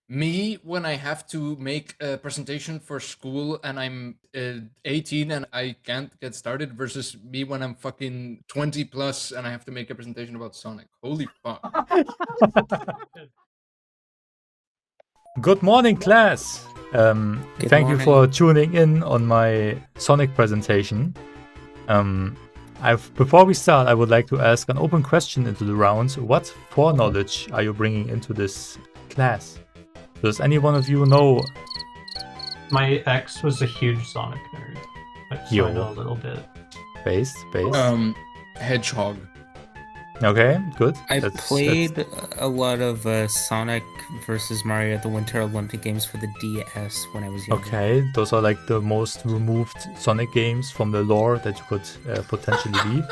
Me when I have to make a presentation for school and I'm 18 and I can't get started versus me when I'm fucking 20 plus and I have to make a presentation about Sonic. Holy fuck. Good morning, class. Thank you for tuning in on my Sonic presentation. Before we start, I would like to ask an open question into the round. What foreknowledge are you bringing into this class? Does any one of you know? My ex was a huge Sonic nerd. So I know a little bit. Based. Hedgehog. Okay, good. I played a lot of Sonic versus Mario at the Winter Olympic Games for the DS when I was young. Okay, those are like the most removed Sonic games from the lore that you could potentially be.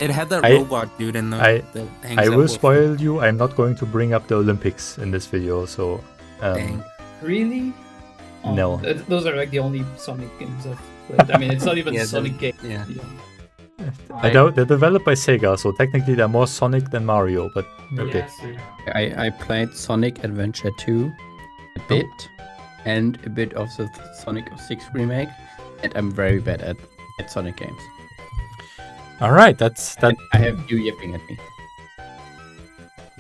It had that robot dude in the. I will spoil you. I'm not going to bring up the Olympics in this video, so. Really? No. Those are like the only Sonic games I've played. I mean, it's not even a Sonic game. Yeah. I know they're developed by Sega, so technically they're more Sonic than Mario, but okay. I played Sonic Adventure 2 a bit, and a bit of the Sonic 06 remake, and I'm very bad at Sonic games. Alright, that's that. I have you yipping at me.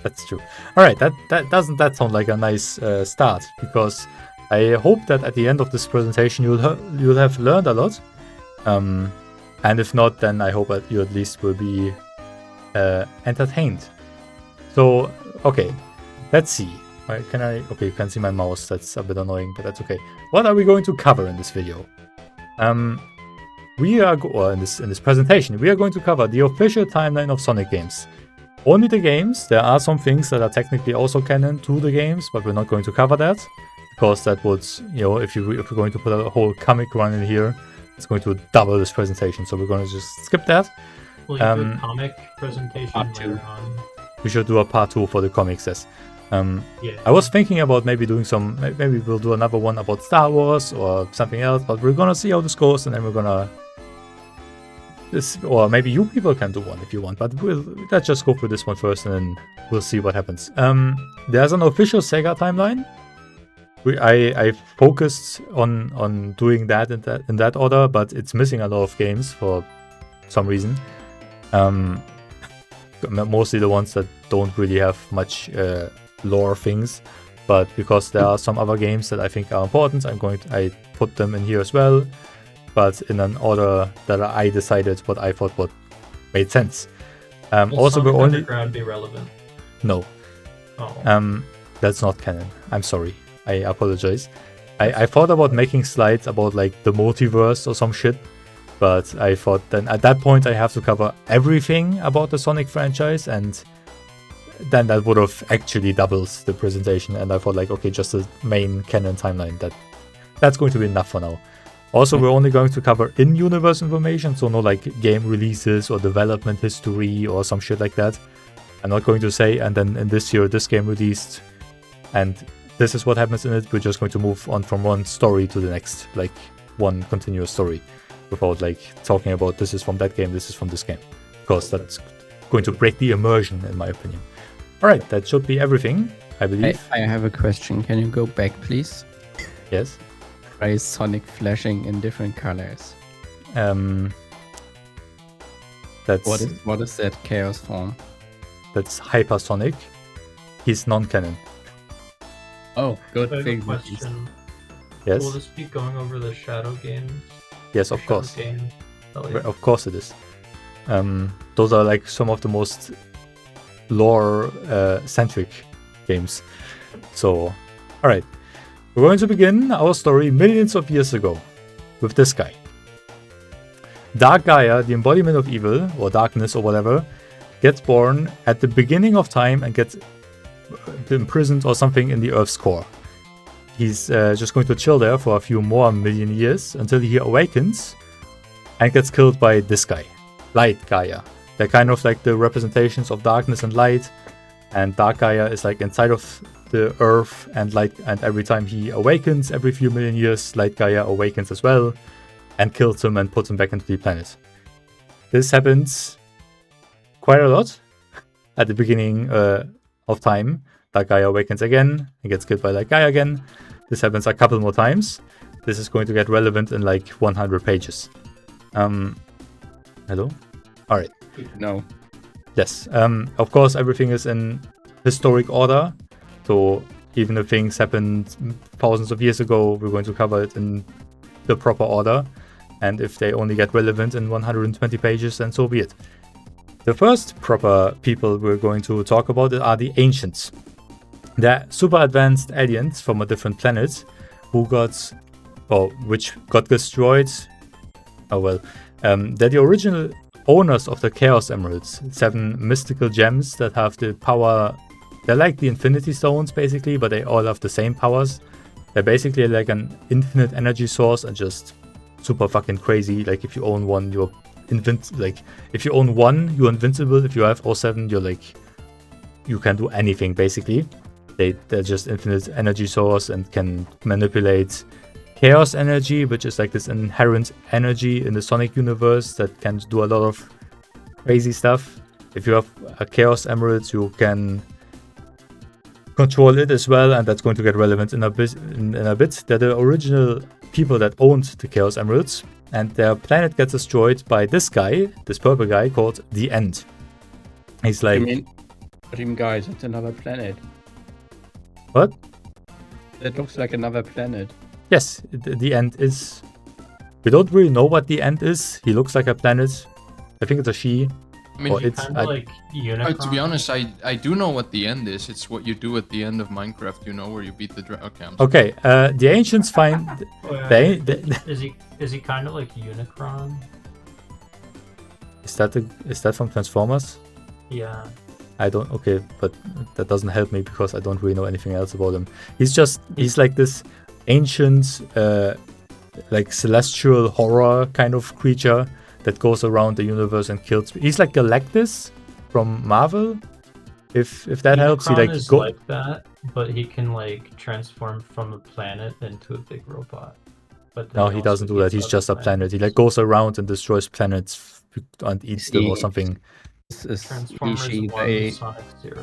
That's true. Alright, that sound like a nice start, because I hope that at the end of this presentation you'll have learned a lot. And if not, then I hope that you at least will be entertained. So, okay, let's see. Okay, you can see my mouse. That's a bit annoying, but that's okay. What are we going to cover in this video? In this presentation, we are going to cover the official timeline of Sonic games. Only the games. There are some things that are technically also canon to the games, but we're not going to cover that because that would, if we're going to put a whole comic run in here, it's going to double this presentation, so we're going to just skip that. Will you do a comic presentation later on? We should do a part 2 for the comics, yes. Yeah. I was thinking about maybe doing maybe we'll do another one about Star Wars or something else, but we're gonna see how this goes, and then we're gonna... or maybe you people can do one if you want, but let's just go through this one first, and then we'll see what happens. There's an official Sega timeline. I focused on doing that in that order, but it's missing a lot of games for some reason. Mostly the ones that don't really have much lore things, but because there are some other games that I think are important, I put them in here as well, but in an order that I decided what I thought made sense. Will also, Sonic we're only Underground be relevant? No. Oh. That's not canon. I'm sorry. I apologize. I thought about making slides about like the multiverse or some shit, but I thought then at that point I have to cover everything about the Sonic franchise, and then that would have actually doubles the presentation, and I thought like, okay, just the main canon timeline, that's going to be enough for now. Also, we're only going to cover in-universe information, so no like game releases or development history or some shit like that. I'm not going to say, and then in this year this game released, and this is what happens in it. We're just going to move on from one story to the next, like one continuous story, without like talking about this is from that game, this is from this game, because that's going to break the immersion, in my opinion. Alright, that should be everything, I believe. I have a question. Can you go back, please? Yes. Why is Sonic flashing in different colors? That's what is that chaos form? That's Hypersonic. He's non-canon. Oh, good Big thing. question. Yes. Will this be going over the Shadow games? Yes, of course. Game? Of course it is. Those are like some of the most lore-centric games. So, alright. We're going to begin our story millions of years ago with this guy. Dark Gaia, the embodiment of evil, or darkness or whatever, gets born at the beginning of time and gets imprisoned or something in the Earth's core. He's just going to chill there for a few more million years until he awakens and gets killed by this guy, Light Gaia. They're kind of like the representations of darkness and light, and Dark Gaia is like inside of the Earth, and every time he awakens, every few million years, Light Gaia awakens as well and kills him and puts him back into the planet. This happens quite a lot at the beginning of time. Like Gaia awakens again, and gets killed by like Gaia again. This happens a couple more times. This is going to get relevant in like 100 pages. Hello? Alright. No. Yes. Of course, everything is in historic order. So even if things happened thousands of years ago, we're going to cover it in the proper order. And if they only get relevant in 120 pages, then so be it. The first proper people we're going to talk about are the Ancients. They're super advanced aliens from a different planet which got destroyed. Oh well. They're the original owners of the Chaos Emeralds, 7 mystical gems that have the power. They're like the Infinity Stones basically, but they all have the same powers. They're basically like an infinite energy source and just super fucking crazy. Like if you own one, you're if you own one, you're invincible. If you have all 7, you're like, you can do anything basically. They're just infinite energy source and can manipulate chaos energy, which is like this inherent energy in the Sonic universe that can do a lot of crazy stuff. If you have a Chaos Emerald, you can control it as well, and that's going to get relevant in a bit. They're the original people that owned the Chaos Emeralds, and their planet gets destroyed by this guy, this purple guy called The End. He's like... Guys, it's another planet. What? It looks like another planet. Yes, the End is... We don't really know what the End is. He looks like a planet. I think it's a she. I mean, it's kind of like Unicron. To be honest, I do know what the end is. It's what you do at the end of Minecraft, you know, where you beat the dragon. Okay, the Ancients find... Is he kind of like Unicron? Is that from Transformers? Yeah. I don't... Okay, but that doesn't help me because I don't really know anything else about him. He's like this ancient, like celestial horror kind of creature that goes around the universe and kills. He's like Galactus from Marvel. If that helps, he like is like that, but he can like transform from a planet into a big robot. But no, he doesn't do that. He's just a planet. He like goes around and destroys planets and eats them or something. Transformers She, 1, they, Sonic 0.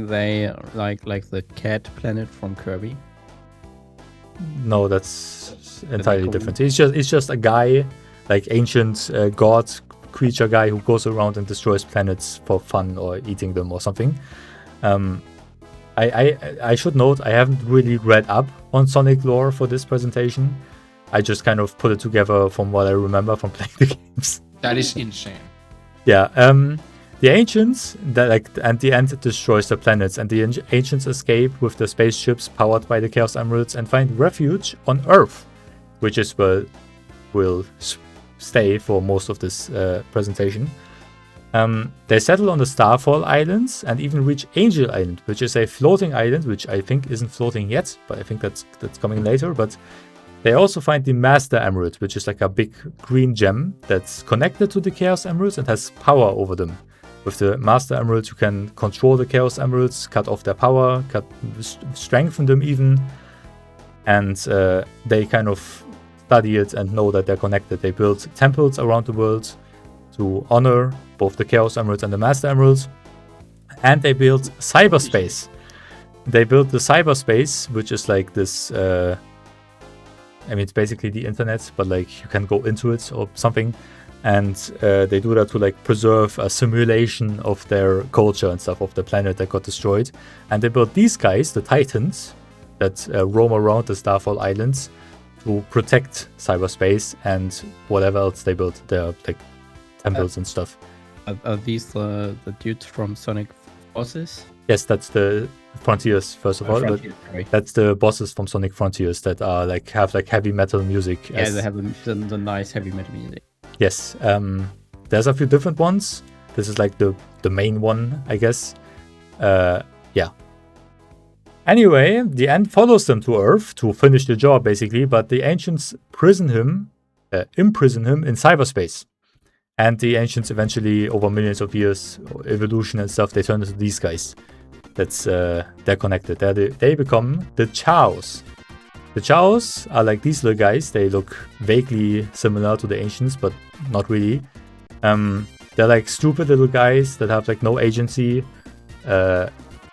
they like the cat planet from Kirby. No, that's entirely different. He's just a guy, like ancient god creature guy who goes around and destroys planets for fun or eating them or something. I should note I haven't really read up on Sonic lore for this presentation. I just kind of put it together from what I remember from playing the games. That is insane. Yeah. The Ancients, and the End destroys the planets, and the Ancients escape with the spaceships powered by the Chaos Emeralds and find refuge on Earth, which is where we'll stay for most of this presentation. They settle on the Starfall Islands and even reach Angel Island, which is a floating island, which I think isn't floating yet, but I think that's coming later. But they also find the Master Emerald, which is like a big green gem that's connected to the Chaos Emeralds and has power over them. With the Master Emeralds, you can control the Chaos Emeralds, cut off their power, strengthen them even. And they kind of study it and know that they're connected. They build temples around the world to honor both the Chaos Emeralds and the Master Emeralds. And they build cyberspace. They built the cyberspace, which is like this... I mean, it's basically the internet, but like you can go into it or something. And they do that to like preserve a simulation of their culture and stuff of the planet that got destroyed. And they built these guys, the Titans, that roam around the Starfall Islands to protect cyberspace and whatever else they built. They're like temples and stuff. Are these the dudes from Sonic Forces? Yes, that's the Frontiers, first of all. Frontiers, that's the bosses from Sonic Frontiers that are like have like heavy metal music. Yeah, they have the nice heavy metal music. Yes, there's a few different ones. This is like the main one, I guess. Yeah. Anyway, the End follows them to Earth to finish the job, basically, but the Ancients imprison him in cyberspace. And the Ancients eventually, over millions of years, evolution and stuff, they turn into these guys. They're connected. They become the Chaos. The Chaos are like these little guys. They look vaguely similar to the Ancients, but not really. They're like stupid little guys that have like no agency.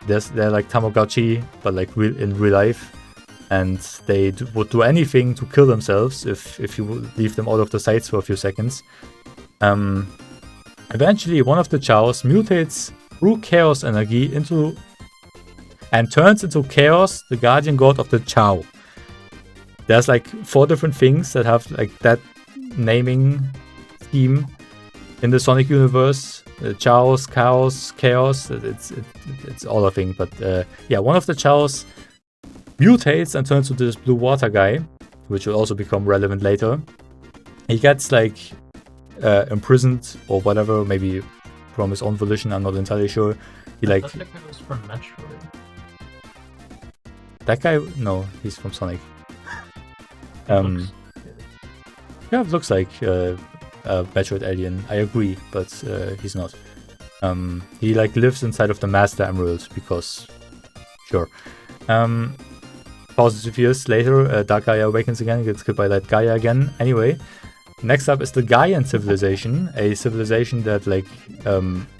they're like Tamagotchi, but like in real life, and they would do anything to kill themselves if you leave them out of the sights for a few seconds. Eventually, one of the Chows mutates through chaos energy and turns into Chaos, the guardian god of the Chow. There's like 4 different things that have like that naming scheme in the Sonic universe. Chows, Chaos, it's all a thing. But yeah, one of the Chows mutates and turns into this blue water guy, which will also become relevant later. He gets like imprisoned or whatever, maybe from his own volition, I'm not entirely sure. He like... That guy was from Metroid. That guy? No, he's from Sonic. Yeah, it looks like a Metroid alien. I agree, but he's not. He like lives inside of the Master Emerald because, sure. Thousands of years later, Dark Gaia awakens again, gets killed by that Gaia again. Anyway, next up is the Gaian civilization, a civilization that like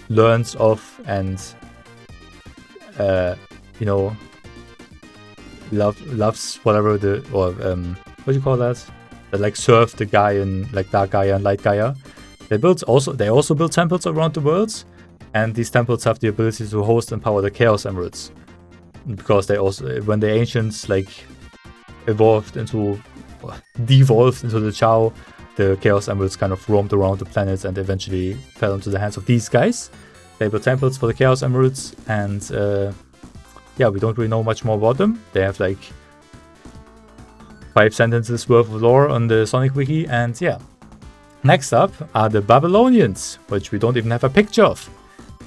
learns of and you know, loves whatever what do you call that? That like serve the Gaian, like Dark Gaia and Light Gaia. They also build temples around the world, and these temples have the ability to host and power the Chaos Emeralds. Because they also, when the ancients like devolved into the Chow, the Chaos Emeralds kind of roamed around the planets and eventually fell into the hands of these guys. They built temples for the Chaos Emeralds, and yeah, we don't really know much more about them. They have like 5 sentences worth of lore on the Sonic Wiki, and yeah. Next up are the Babylonians, which we don't even have a picture of.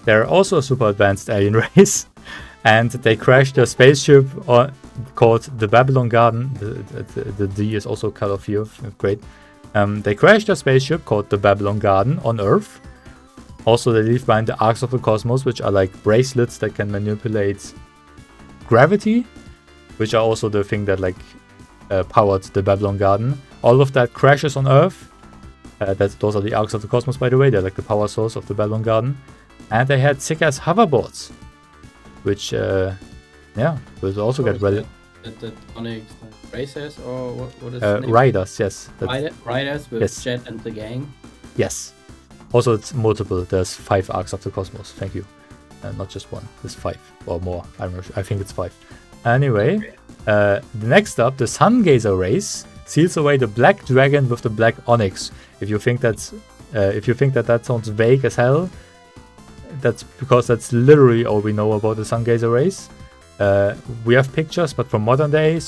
They're also a super advanced alien race, and they crashed a spaceship called the Babylon Garden. The D is also cut off here. Great. They crashed a spaceship called the Babylon Garden on Earth. Also, they leave behind the Arcs of the Cosmos, which are like bracelets that can manipulate gravity, which are also the thing that like powered the Babylon Garden. All of that crashes on Earth. Those are the Arcs of the Cosmos, by the way. They're like the power source of the Babylon Garden. And they had sick-ass hoverboards, which, yeah, will also get well. The Sonic racers, or what is the name? Riders, yes. Riders with yes. Jet and the gang. Yes. Also, it's multiple. There's 5 Arcs of the Cosmos. Thank you. Not just one. There's 5 or more. I think it's 5. Anyway, the next up, the Sun Gazer race seals away the Black Dragon with the Black Onyx. If you think that sounds vague as hell, that's because that's literally all we know about the Sun Gazer race. We have pictures, but from modern day,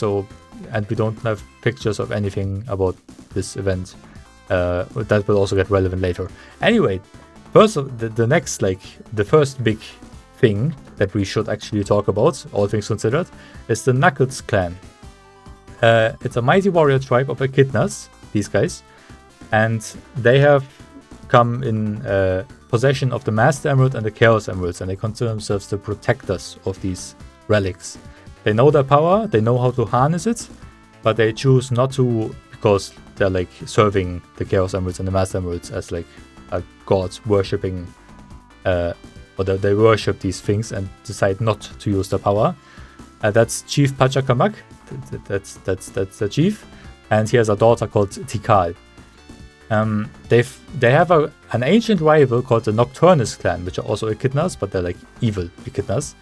and we don't have pictures of anything about this event. That will also get relevant later. Anyway, first, the first big thing that we should actually talk about, all things considered, is the Knuckles clan. It's a mighty warrior tribe of echidnas, these guys, and they have come in possession of the Master Emerald and the Chaos Emeralds, and they consider themselves the protectors of these relics. They know their power, they know how to harness it, but they choose not to because they're like serving the Chaos Emeralds and the Master Emeralds as like a gods worshipping, or they worship these things and decide not to use their power. That's Chief Pachacamac. That's the chief, and he has a daughter called Tikal. They have an ancient rival called the Nocturnus clan, which are also echidnas, but they're like evil echidnas.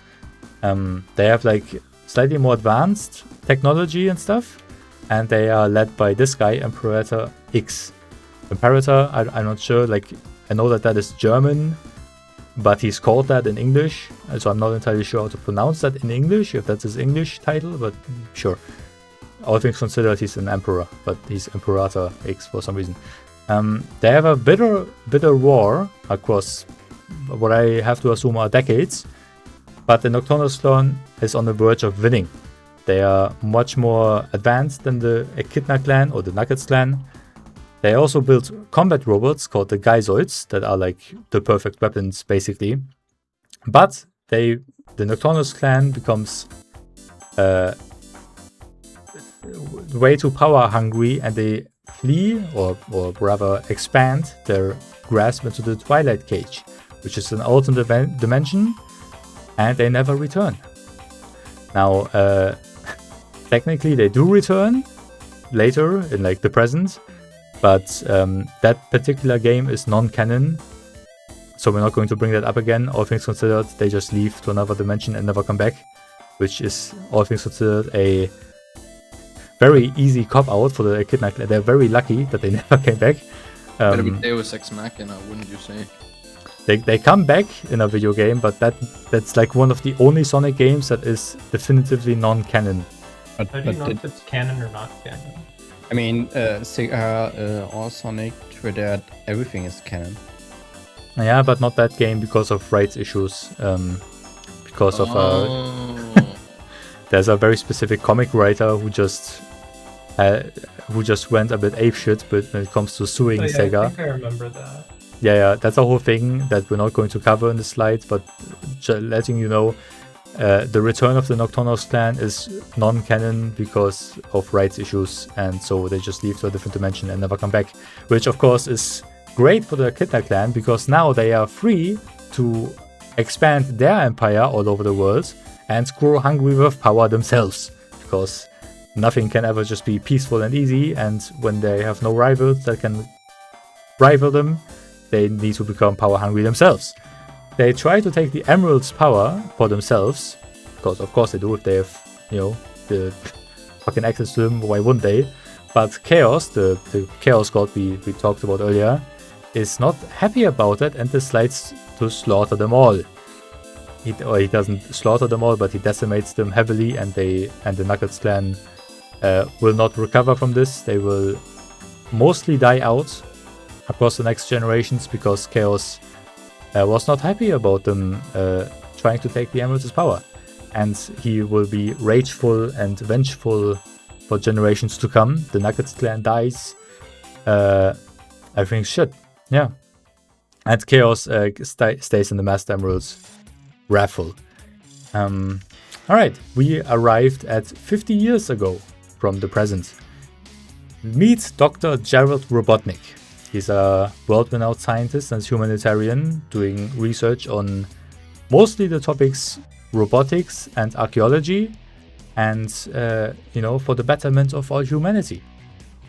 They have like slightly more advanced technology and stuff, and they are led by this guy, Imperator X. Imperator, I'm not sure, like I know that is German, but he's called that in English, so I'm not entirely sure how to pronounce that in English, if that's his English title, but sure. All things considered, he's an emperor, but he's Imperator X for some reason. They have a bitter war across what I have to assume are decades, but the Nocturnus clan is on the verge of winning. They are much more advanced than the Echidna clan or the Nuggets clan. They also built combat robots called the Gaizoids that are like the perfect weapons basically. But the Nocturnus clan becomes way too power hungry, and they flee or rather expand their grasp into the Twilight Cage, which is an alternate dimension and they never return. Now, technically they do return later in like the present, but that particular game is non-canon, so we're not going to bring that up again. All things considered, they just leave to another dimension and never come back, which is, all things considered, a very easy cop-out for the Echidna Clan. They're very lucky that they never came back. Better be Deus Ex Machina, wouldn't you say? They come back in a video game, but that's like one of the only Sonic games that is definitively non-canon. But, How do you know if it's canon or not canon? I mean, Sega or Sonic tweeted everything is canon. Yeah, but not that game because of rights issues. Because of there's a very specific comic writer who just went a bit apeshit, but when it comes to suing Sega. I think I remember that. Yeah, that's a whole thing that we're not going to cover in the slides, but letting you know, the return of the Nocturnos clan is non-canon because of rights issues, and so they just leave to a different dimension and never come back, which of course is great for the Echidna clan because now they are free to expand their empire all over the world and grow hungry with power themselves, because nothing can ever just be peaceful and easy, and when they have no rivals that can rival them, they need to become power hungry themselves. They try to take the Emerald's power for themselves, because of course they do if they have, the fucking access to them, why wouldn't they? But Chaos, the Chaos God we talked about earlier, is not happy about it and decides to slaughter them all. He doesn't slaughter them all, but he decimates them heavily, and the Knuckles clan will not recover from this. They will mostly die out across the next generations because Chaos was not happy about them trying to take the Emerald's power, and he will be rageful and vengeful for generations to come. The Knuckles clan dies. Everything's shit. Yeah. And Chaos stays in the Master Emerald's raffle. Alright, we arrived at 50 years ago from the present. Meet Dr. Gerald Robotnik. He's a world-renowned scientist and humanitarian doing research on mostly the topics robotics and archaeology, and for the betterment of all humanity.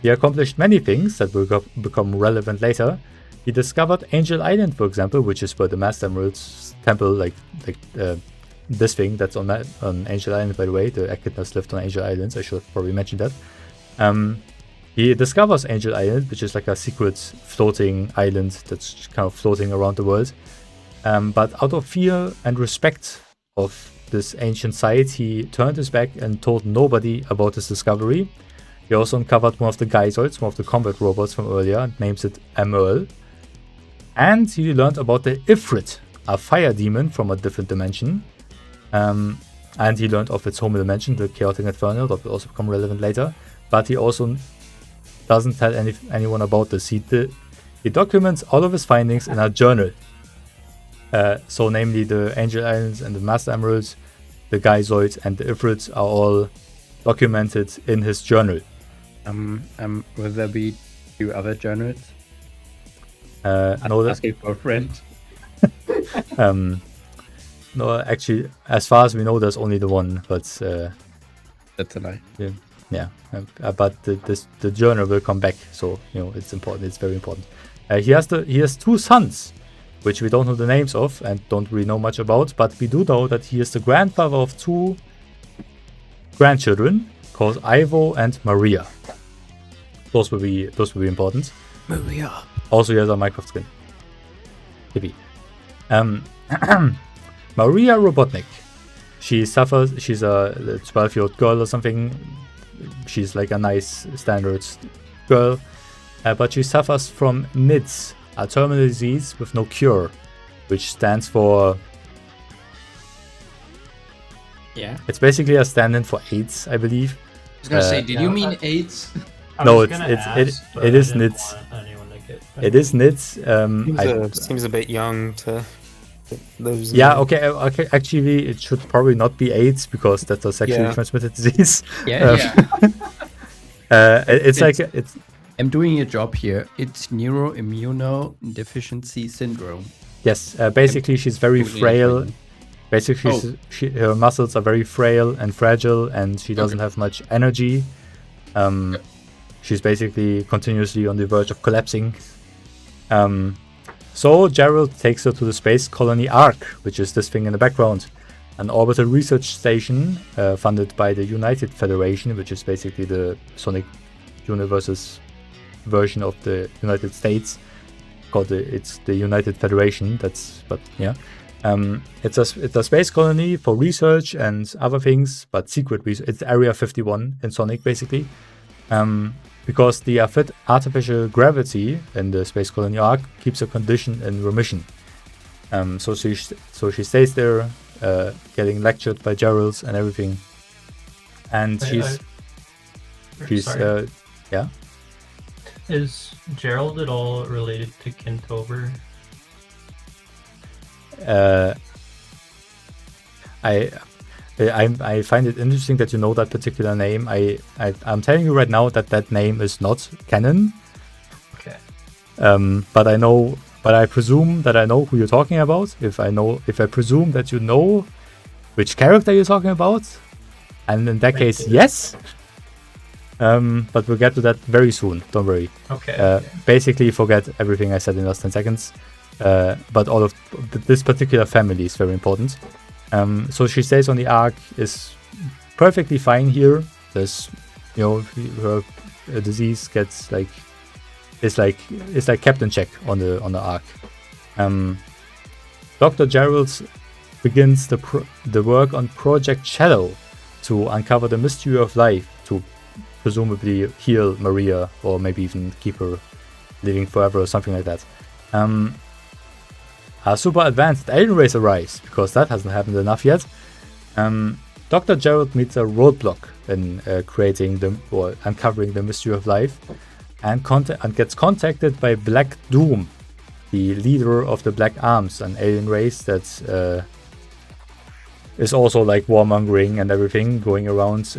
He accomplished many things that will become relevant later. He discovered Angel Island, for example, which is where the Master Emerald's temple, like this thing that's on Angel Island, by the way. The Echidnas lived on Angel Islands. I should have probably mentioned that. He discovers Angel Island, which is like a secret floating island that's kind of floating around the world. But out of fear and respect of this ancient site, he turned his back and told nobody about his discovery. He also uncovered one of the Geysoids, one of the combat robots from earlier, names it Emerl. And he learned about the Ifrit, a fire demon from a different dimension. And he learned of its home dimension, the Chaotic Infernal, that will also become relevant later. But he also doesn't tell anyone about this. He documents all of his findings in a journal. So namely the Angel Islands and the Master Emeralds, the Geysoids and the Ifrits are all documented in his journal. Will there be 2 other journals? No, asking for a friend. No, actually, as far as we know, there's only the one. But that's a lie. Yeah. But the journal will come back, so it's important. It's very important. He has 2 sons, which we don't know the names of and don't really know much about. But we do know that he is the grandfather of 2 grandchildren called Ivo and Maria. Those will be important. Maria. Also, he has a Minecraft skin. Hippie. Maria Robotnik. She's a 12-year-old girl or something. She's like a nice standard girl. But she suffers from NIDS, a terminal disease with no cure, which stands for... Yeah. It's basically a stand-in for AIDS, I believe. I was gonna say, did you mean AIDS? No, it is NIDS. It is NIDS. Seems a bit young to those. Yeah, okay. Actually, it should probably not be AIDS because that's a sexually transmitted disease. It's I'm doing a job here. It's neuroimmunodeficiency syndrome. Yes, basically she's very frail. Basically, her muscles are very frail and fragile, and she doesn't have much energy. She's basically continuously on the verge of collapsing. So Gerald takes her to the space colony Ark, which is this thing in the background, an orbital research station funded by the United Federation, which is basically the Sonic Universe's version of the United States. It's the United Federation. It's a space colony for research and other things, but secret research. It's Area 51 in Sonic, basically. Because the artificial gravity in the space colony Ark keeps her condition in remission. So she stays there, getting lectured by Gerald and everything. And yeah. Is Gerald at all related to Kintober? I find it interesting that you know that particular name. I'm telling you right now that name is not canon. Okay. But I presume that I know who you're talking about. If I presume that you know which character you're talking about, and in that case, yes. But we'll get to that very soon. Don't worry. Okay. Basically, forget everything I said in the last 10 seconds. But all of this particular family is very important. So she stays on the Ark, is perfectly fine here. There's, her disease gets it's like kept in check on the Ark. Dr. Gerald begins the work on Project Shadow to uncover the mystery of life, to presumably heal Maria, or maybe even keep her living forever or something like that. A super advanced alien race arrives, because that hasn't happened enough yet. Dr. Gerald meets a roadblock in uncovering the mystery of life, and gets contacted by Black Doom, the leader of the Black Arms, an alien race that is also like warmongering and everything, going around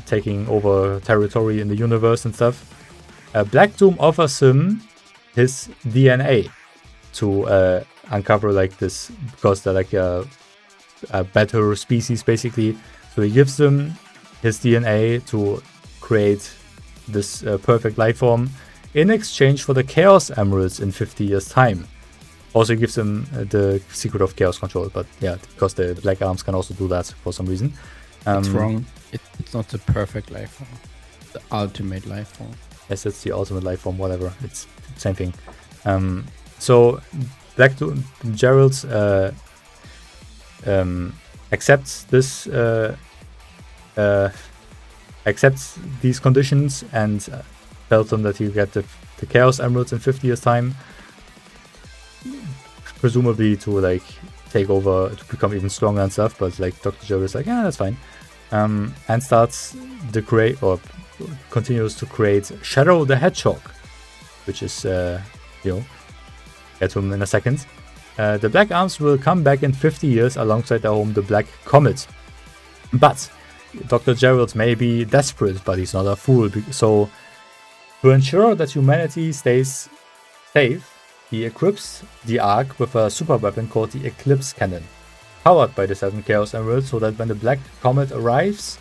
taking over territory in the universe and stuff. Black Doom offers him his DNA to uncover this, because they're like a better species basically. So he gives them his DNA to create this perfect life form in exchange for the Chaos Emeralds in 50 years time. Also gives them the secret of chaos control, but yeah, because the Black Arms can also do that for some reason. It's wrong. It's not the perfect life form. The ultimate life form. Yes, it's the ultimate life form, whatever. It's the same thing. So Black Doom, Gerald accepts this, accepts these conditions, and tells them that he'll get the Chaos Emeralds in 50 years time, presumably to take over, to become even stronger and stuff. But Dr. Gerald is yeah, that's fine. And starts continues to create Shadow the Hedgehog, which is get to him in a second. The Black Arms will come back in 50 years alongside their home, the Black Comet. But Dr. Gerald may be desperate, but he's not a fool. So to ensure that humanity stays safe, he equips the Ark with a super weapon called the Eclipse Cannon, powered by the 7 Chaos Emeralds, so that when the Black Comet arrives,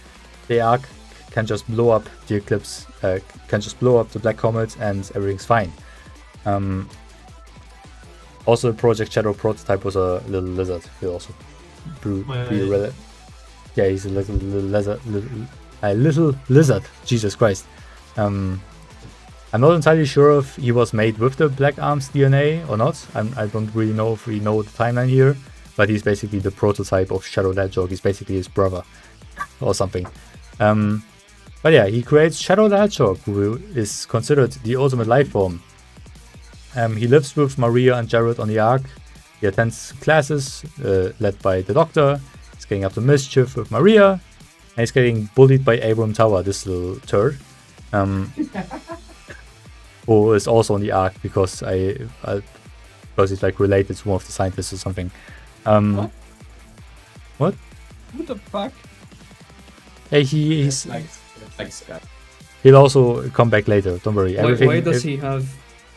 the Ark can just blow up the Eclipse, can just blow up the Black Comet, and everything's fine. Also, the Project Shadow prototype was a little lizard. He'll also yeah, he's a little lizard. Jesus Christ. I'm not entirely sure if he was made with the Black Arms DNA or not. I don't really know if we know the timeline here, but he's basically the prototype of Shadow the Hedgehog. He's basically his brother or something. But yeah, he creates Shadow the Hedgehog, who is considered the ultimate life form. He lives with Maria and Gerald on the Ark. He attends classes led by the Doctor. He's getting up to mischief with Maria. And he's getting bullied by Abram Tower, this little turd. Who is also on the Ark because because he's related to one of the scientists or something. What? What the fuck? Hey, he's like Scott. He'll also come back later. Don't worry. Why does he have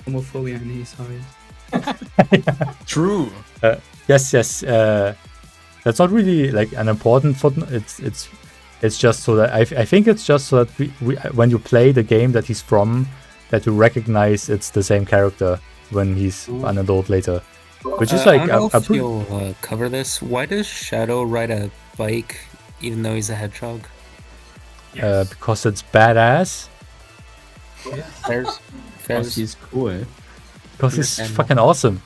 homophobia in his eyes? True. Yes. That's not really like an important footnote. It's just so that I think it's just so that we when you play the game that he's from, that you recognize it's the same character when he's an adult later, which is like I don't know if you'll cover this. Why does Shadow ride a bike even though he's a hedgehog? because it's badass. Because he's cool. Because he's fucking awesome.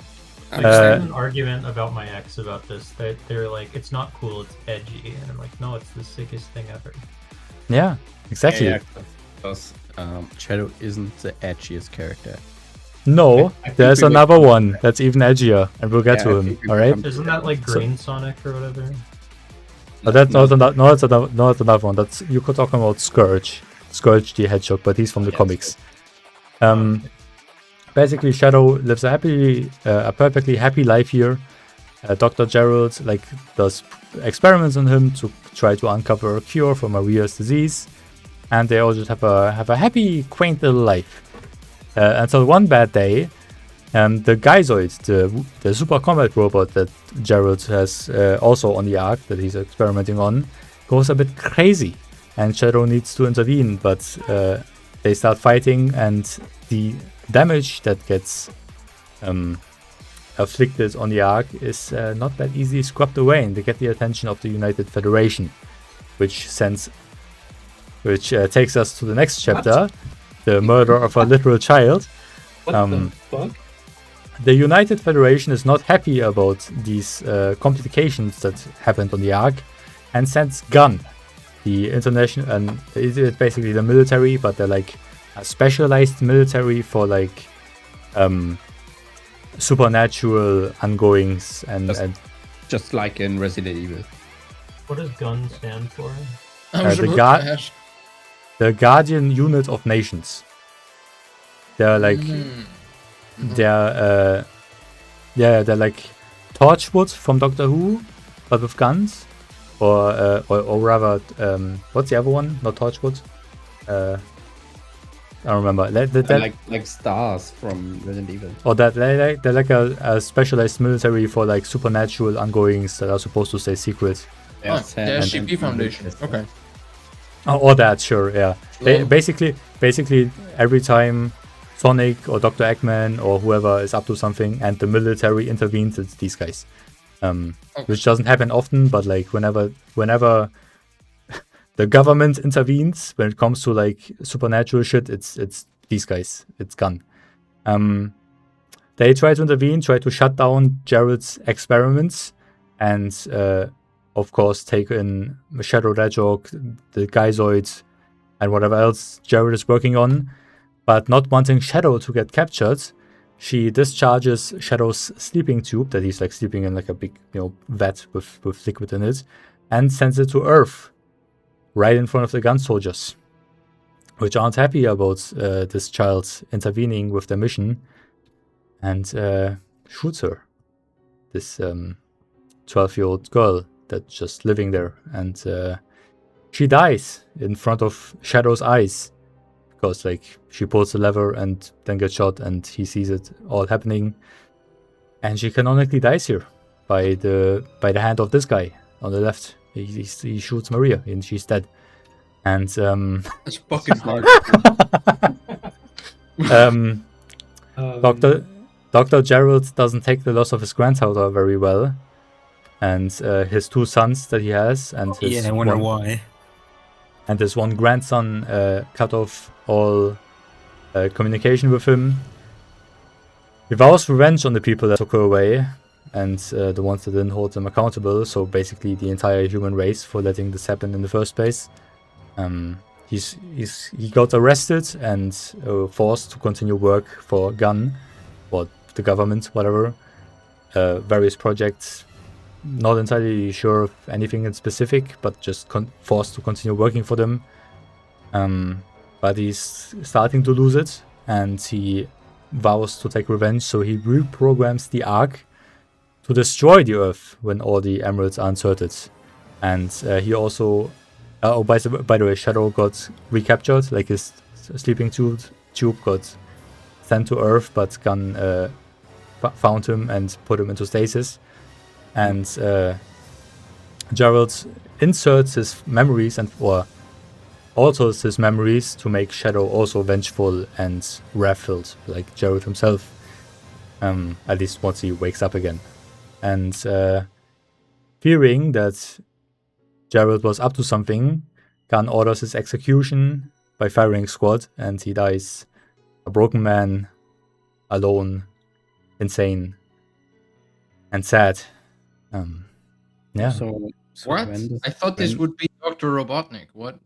I just had an argument about my ex about this. That they're like, it's not cool, it's edgy, and I'm like, no, it's the sickest thing ever. Yeah, exactly. Yeah, because Shadow isn't the edgiest character. No, I think there's we will- another one that's even edgier, and we'll get Yeah, to I him. think we All will right. come to Isn't that like Green Sonic or whatever? But that's not another one. That's you could talk about Scourge the Hedgehog, but he's from the comics. Basically, Shadow lives a perfectly happy life here. Dr. Gerald does experiments on him to try to uncover a cure for Maria's disease, and they all just have a happy, quaint little life. Until one bad day, the Geysoid, the super combat robot that Gerald has also on the Ark that he's experimenting on, goes a bit crazy, and Shadow needs to intervene, but they start fighting, and the damage that gets afflicted on the Ark is not that easily scrubbed away, and they get the attention of the United Federation, which takes us to the next chapter, the murder of a literal child. What the fuck? The United Federation is not happy about these complications that happened on the Ark, and sends Gun, the international, and it's basically the military, but they're like a specialized military for like supernatural ongoings and Just like in Resident Evil. What does GUN stand for? the Guardian Unit of Nations. They're like they're like Torchwood from Doctor Who, but with guns, or rather, what's the other one? Not Torchwood. I don't remember. Like stars from Resident Evil. Or that they're like a specialized military for like supernatural ongoings that are supposed to stay secret. The SCP Foundation. Okay. Or that, sure, yeah. Well, Basically, every time Sonic or Dr. Eggman or whoever is up to something and the military intervenes, it's these guys. Which doesn't happen often, but like whenever the government intervenes when it comes to like supernatural shit, it's these guys. It's Gun. They try to intervene, try to shut down Jared's experiments, and of course take in Shadow Hedgehog, the Geysoid, and whatever else Jared is working on. But not wanting Shadow to get captured, she discharges Shadow's sleeping tube that he's like sleeping in like a big vat with liquid in it, and sends it to Earth, right in front of the gun soldiers, which aren't happy about this child intervening with their mission, and shoots her, this 12-year-old girl that's just living there, and she dies in front of Shadow's eyes, because like she pulls the lever and then gets shot, and he sees it all happening, and she canonically dies here by the hand of this guy on the left. He shoots Maria and she's dead. And that's fucking hard. Dr. Gerald doesn't take the loss of his granddaughter very well, and his two sons that he has, and his I wonder why. And his one grandson cut off all communication with him. He vows revenge on the people that took her away, and the ones that didn't hold them accountable, so basically the entire human race for letting this happen in the first place. He got arrested and forced to continue work for Gun, or the government, whatever. Various projects, not entirely sure of anything in specific, but just forced to continue working for them. But he's starting to lose it, and he vows to take revenge, so he reprograms the Ark to destroy the Earth when all the emeralds are inserted. And he also... by the way, Shadow got recaptured, like his sleeping tube got sent to Earth, but Gun found him and put him into stasis. And Gerald inserts his memories or alters his memories to make Shadow also vengeful and wrath-filled, like Gerald himself. At least once he wakes up again. And fearing that Gerald was up to something, Gunn orders his execution by firing squad, and he dies a broken man, alone, insane, and sad. Yeah. So What? when I thought this when- would be Dr. Robotnik. What?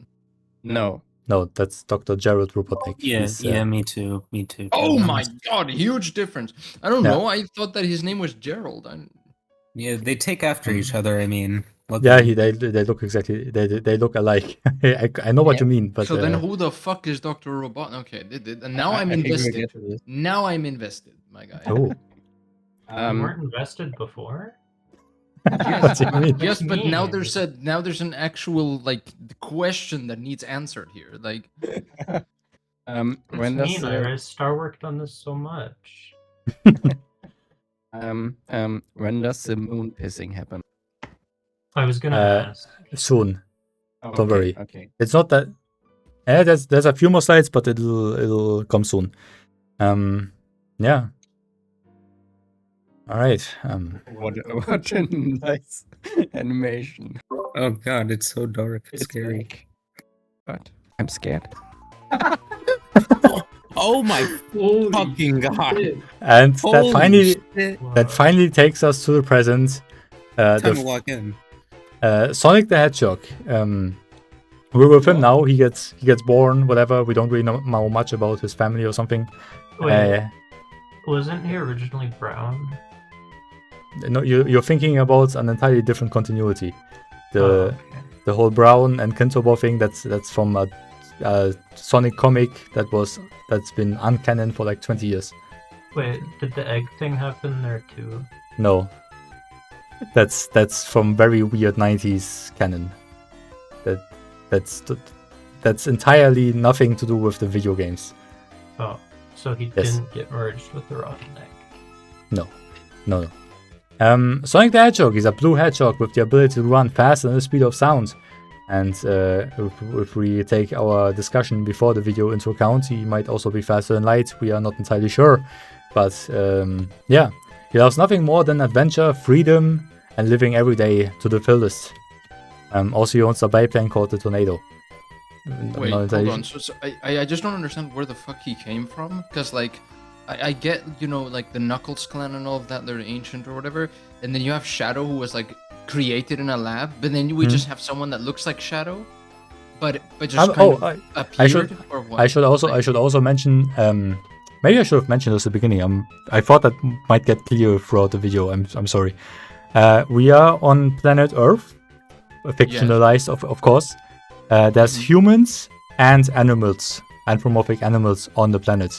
No. No, that's Dr. Gerald Robotnik. Yeah, He's, yeah, me too. Me too. Oh my god, huge difference. I don't Yeah. know. I thought that his name was Gerald. Yeah, they take after each other. I mean, Yeah, they look exactly. They look alike. I know what you mean, but so then who the fuck is Dr. Robotnik? Okay, and now I I'm think we'll invested. get to this. Now I'm invested, my guy. oh, You weren't invested before? what do you mean? Yes, but now mean? there's an actual like question that needs answered here. Like, When It's does mean, the, Iris. Star worked on this so much. when does the moon pissing happen? I was gonna Uh, ask. Soon. Okay, worry. Okay. It's not that. There's a few more slides, but it'll come soon. Yeah. All right. What a nice animation. Oh god, it's so dark. It's scary. Like, but I'm scared. Oh my Holy fucking god! shit. And Holy shit. that finally takes us to the present. Time to The walk in. Sonic the Hedgehog. We're with him now. He gets born. Whatever. We don't really know much about his family or something. Wait, wasn't he originally brown? No, you're thinking about an entirely different continuity. Okay. The whole Brown and Kintobo thing. That's from a Sonic comic that's been uncanon for like 20 years. Wait, did the egg thing happen there too? No, that's from very weird 90s canon. That's entirely nothing to do with the video games. Oh, so he Yes. didn't get merged with the rotten egg. No. Sonic the Hedgehog is a blue hedgehog with the ability to run faster than the speed of sound. And if we take our discussion before the video into account, he might also be faster than light. We are not entirely sure. But yeah, he loves nothing more than adventure, freedom, and living every day to the fullest. Also, he owns a biplane called the Tornado. wait, Not hold entirely on. So I just don't understand where the fuck he came from. Because like, I get like the Knuckles clan and all of that. They're ancient or whatever. And then you have Shadow, who was like created in a lab. But then we just have someone that looks like Shadow, but just kind of appeared. Or what? I should also mention. Maybe I should have mentioned this at the beginning. I thought that might get clear throughout the video. I'm sorry. We are on planet Earth, fictionalized, of course. There's humans and animals, anthropomorphic animals on the planet.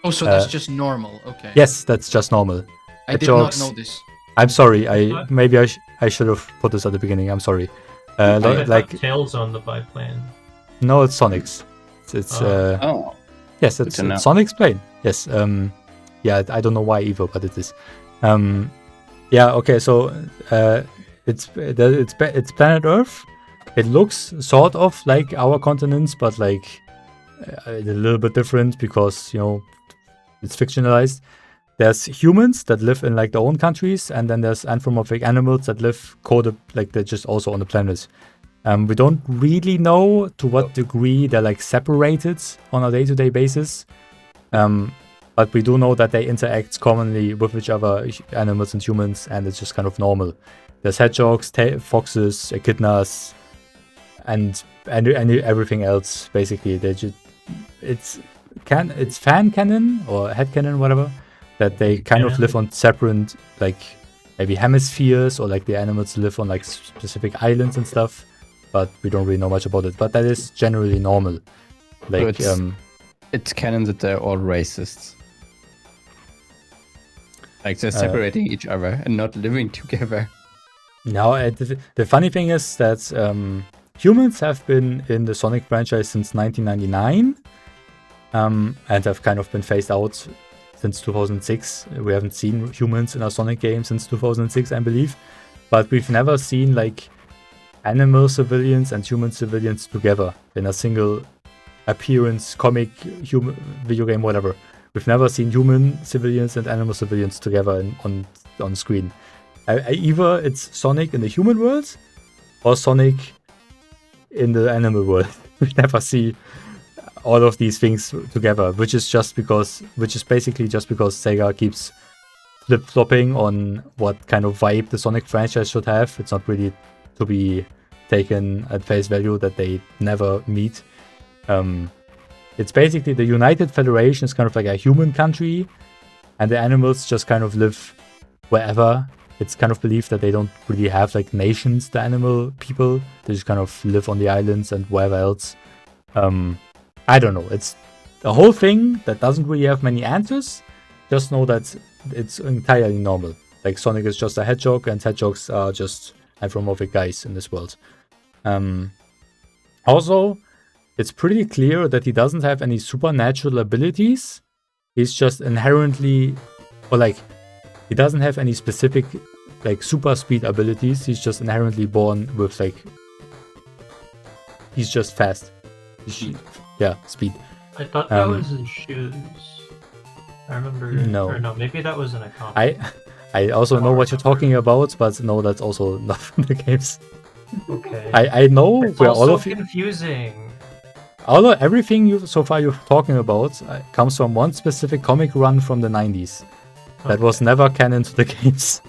Oh, so that's just normal. Okay. Yes, that's just normal. I did Hedgehogs- not know this. I'm sorry. What? Maybe I should have put this at the beginning. I'm sorry. I Like thought Tails on the biplane. no, it's Sonic's. It's Oh, yes, it's to know. Sonic's plane. Yes. Yeah, I don't know why either, but it is. Yeah. Okay. So it's planet Earth. It looks sort of like our continents, but like a little bit different because it's fictionalized. There's humans that live in like their own countries, and then there's anthropomorphic animals that live coded like they're just also on the planet. We don't really know to what degree they're like separated on a day-to-day basis, but we do know that they interact commonly with each other, animals and humans, and it's just kind of normal. There's hedgehogs, foxes, echidnas, and everything else. Basically, it's fan canon or head canon, whatever. That they kind of live on separate, like maybe hemispheres, or like the animals live on like specific islands and stuff. But we don't really know much about it. But that is generally normal. Like, it's canon that they're all racists. Like they're separating each other and not living together. now the funny thing is that humans have been in the Sonic franchise since 1999, and have kind of been phased out since 2006. We haven't seen humans in a Sonic game since 2006, I believe. But we've never seen like animal civilians and human civilians together in a single appearance, comic, human, video game, whatever. We've never seen human civilians and animal civilians together on screen. Either it's Sonic in the human world or Sonic in the animal world. We never see all of these things together, which is basically just because Sega keeps flip-flopping on what kind of vibe the Sonic franchise should have. It's not really to be taken at face value that they never meet. It's basically the United Federation is kind of like a human country, and the animals just kind of live wherever. It's kind of believed that they don't really have like nations, the animal people. They just kind of live on the islands and wherever else. I don't know. It's a whole thing that doesn't really have many answers. Just know that it's entirely normal. Like Sonic is just a hedgehog, and hedgehogs are just anthropomorphic guys in this world. Also, it's pretty clear that he doesn't have any supernatural abilities. He's just inherently, or like, he doesn't have any specific like super speed abilities. He's just inherently born with like, he's just fast. Yeah, speed. I thought that was his shoes. I remember. No. Or no, maybe that was in a comic. I also know what you're talking about, but no, that's also not from the games. Okay. I know it's where all all so of you, confusing. everything so far you're talking about comes from one specific comic run from the 90s. That was never canon to the games.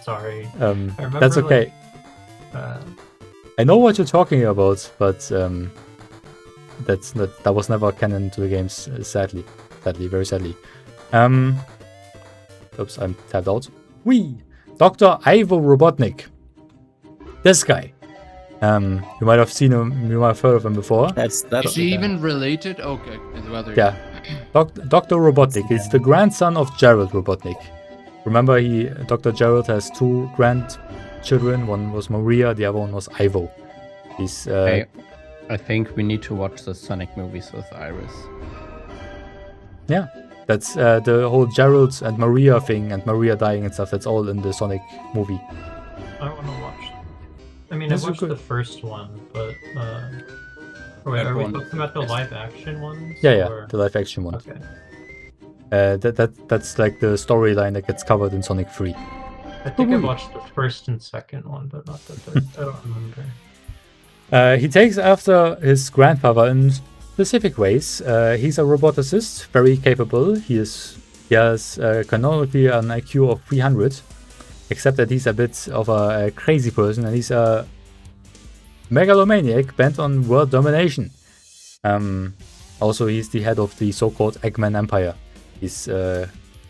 Sorry. I remember, that's okay. Like, I know what you're talking about, but that was never canon to the games. Sadly, very sadly. Oops, I'm tabbed out. Dr. Ivo Robotnik. This guy. You might have seen him. You might have heard of him before. That's Is he even related? Okay, whether Yeah. Dr. Robotnik is the grandson of Gerald Robotnik. Remember, Dr. Gerald has two grandchildren. One was Maria, the other one was Ivo. He's I think we need to watch the Sonic movies with Iris. yeah. That's the whole Gerald and Maria thing, and Maria dying and stuff. That's all in the Sonic movie. I want to watch. I mean, Those I are watched good. the first one, but wait, are we one talking about the live action ones? Yeah, or- the live action one. Okay. That's like the storyline that gets covered in Sonic 3. I think I watched the first and second one, but not the third. I don't remember. He takes after his grandfather in specific ways. He's a roboticist, very capable. He has canonically an IQ of 300, except that he's a bit of a crazy person, and he's a megalomaniac bent on world domination. Also, he's the head of the so-called Eggman Empire. He's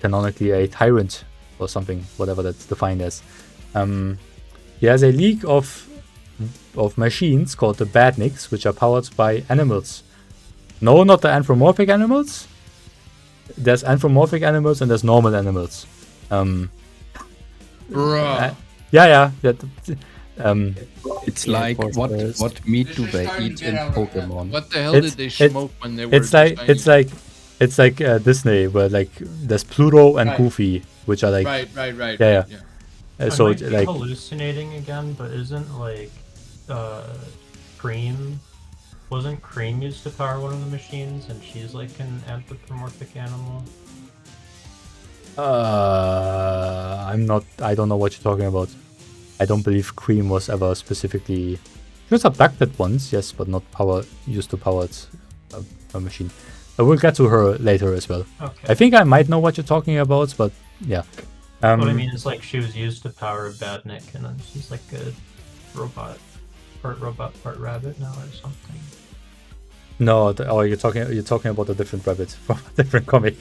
canonically a tyrant or something, whatever that's defined as. He has a league of machines called the Badniks, which are powered by animals. No, not the anthropomorphic animals. There's anthropomorphic animals and there's normal animals. Bruh. It's like what meat do they eat in Pokemon? What the hell did they smoke when they were It's like Disney, where like there's Pluto and Goofy, which are like right. Yeah. So So I might be like hallucinating again, but isn't like Cream? Wasn't Cream used to power one of the machines, and she's like an anthropomorphic animal? I don't know what you're talking about. I don't believe Cream was ever specifically. She was abducted once, yes, but not used to power a machine. I will get to her later as well. Okay. I think I might know what you're talking about, but yeah. What I mean is like she was used to power a Badnik, and then she's like a robot, part rabbit now or something. No, you're talking about a different rabbit from a different comic.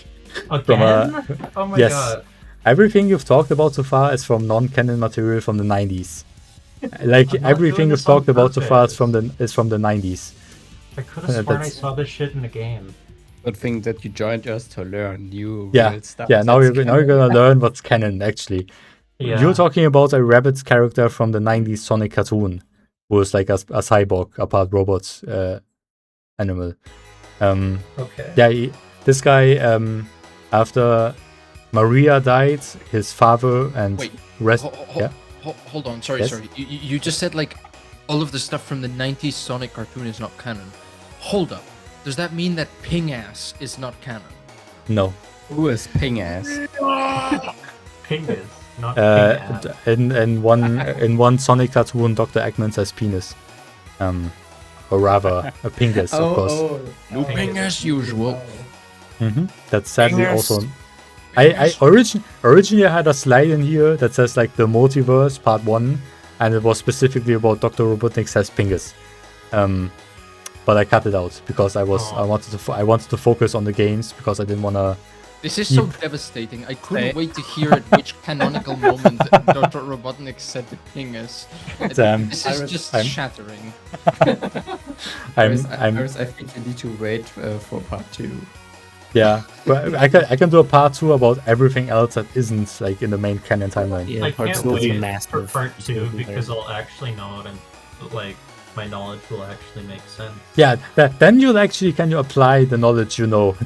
Again? Oh my yes. god. Everything you've talked about so far is from non-canon material from the 90s. Like I'm not everything doing you've this on talked about so far is purpose. from the 90s. I could have sworn I That's- saw this shit in the game. Good thing that you joined us to learn new Yeah, real stuff. yeah. Now that's you're canon. gonna learn what's canon actually. Yeah. You're talking about a rabbit character from the 90s Sonic cartoon, who was like a cyborg, a part robot animal. Okay. Yeah, this guy After Maria died, his father and Wait, rest. Ho- hold on, sorry, Yes? sorry. You just said like all of the stuff from the 90s Sonic cartoon is not canon. Hold up. Does that mean that Ping Ass is not canon? No. Who is Ping Ass? Pingus, not Uh, Ping-ass. in one Sonic cartoon, Dr. Eggman says penis. Or rather, a pingus, of course. No Ping as usual. That's sadly Fingers. also. Originally I had a slide in here that says like the multiverse part 1, and it was specifically about Dr. Robotnik says pingus. But I cut it out because I wanted to focus on the games because I didn't want to. This is so devastating. I couldn't wait to hear at which canonical moment Dr. Robotnik said the Pingus. This is just shattering. I think you need to wait for part 2. Yeah, but I can do a part 2 about everything else that isn't like in the main canon timeline. Yeah, I part can't two is wait for massive. part It's 2 gonna be because there. I'll actually know it and like my knowledge will actually make sense. Yeah, then you'll actually can you apply the knowledge you know.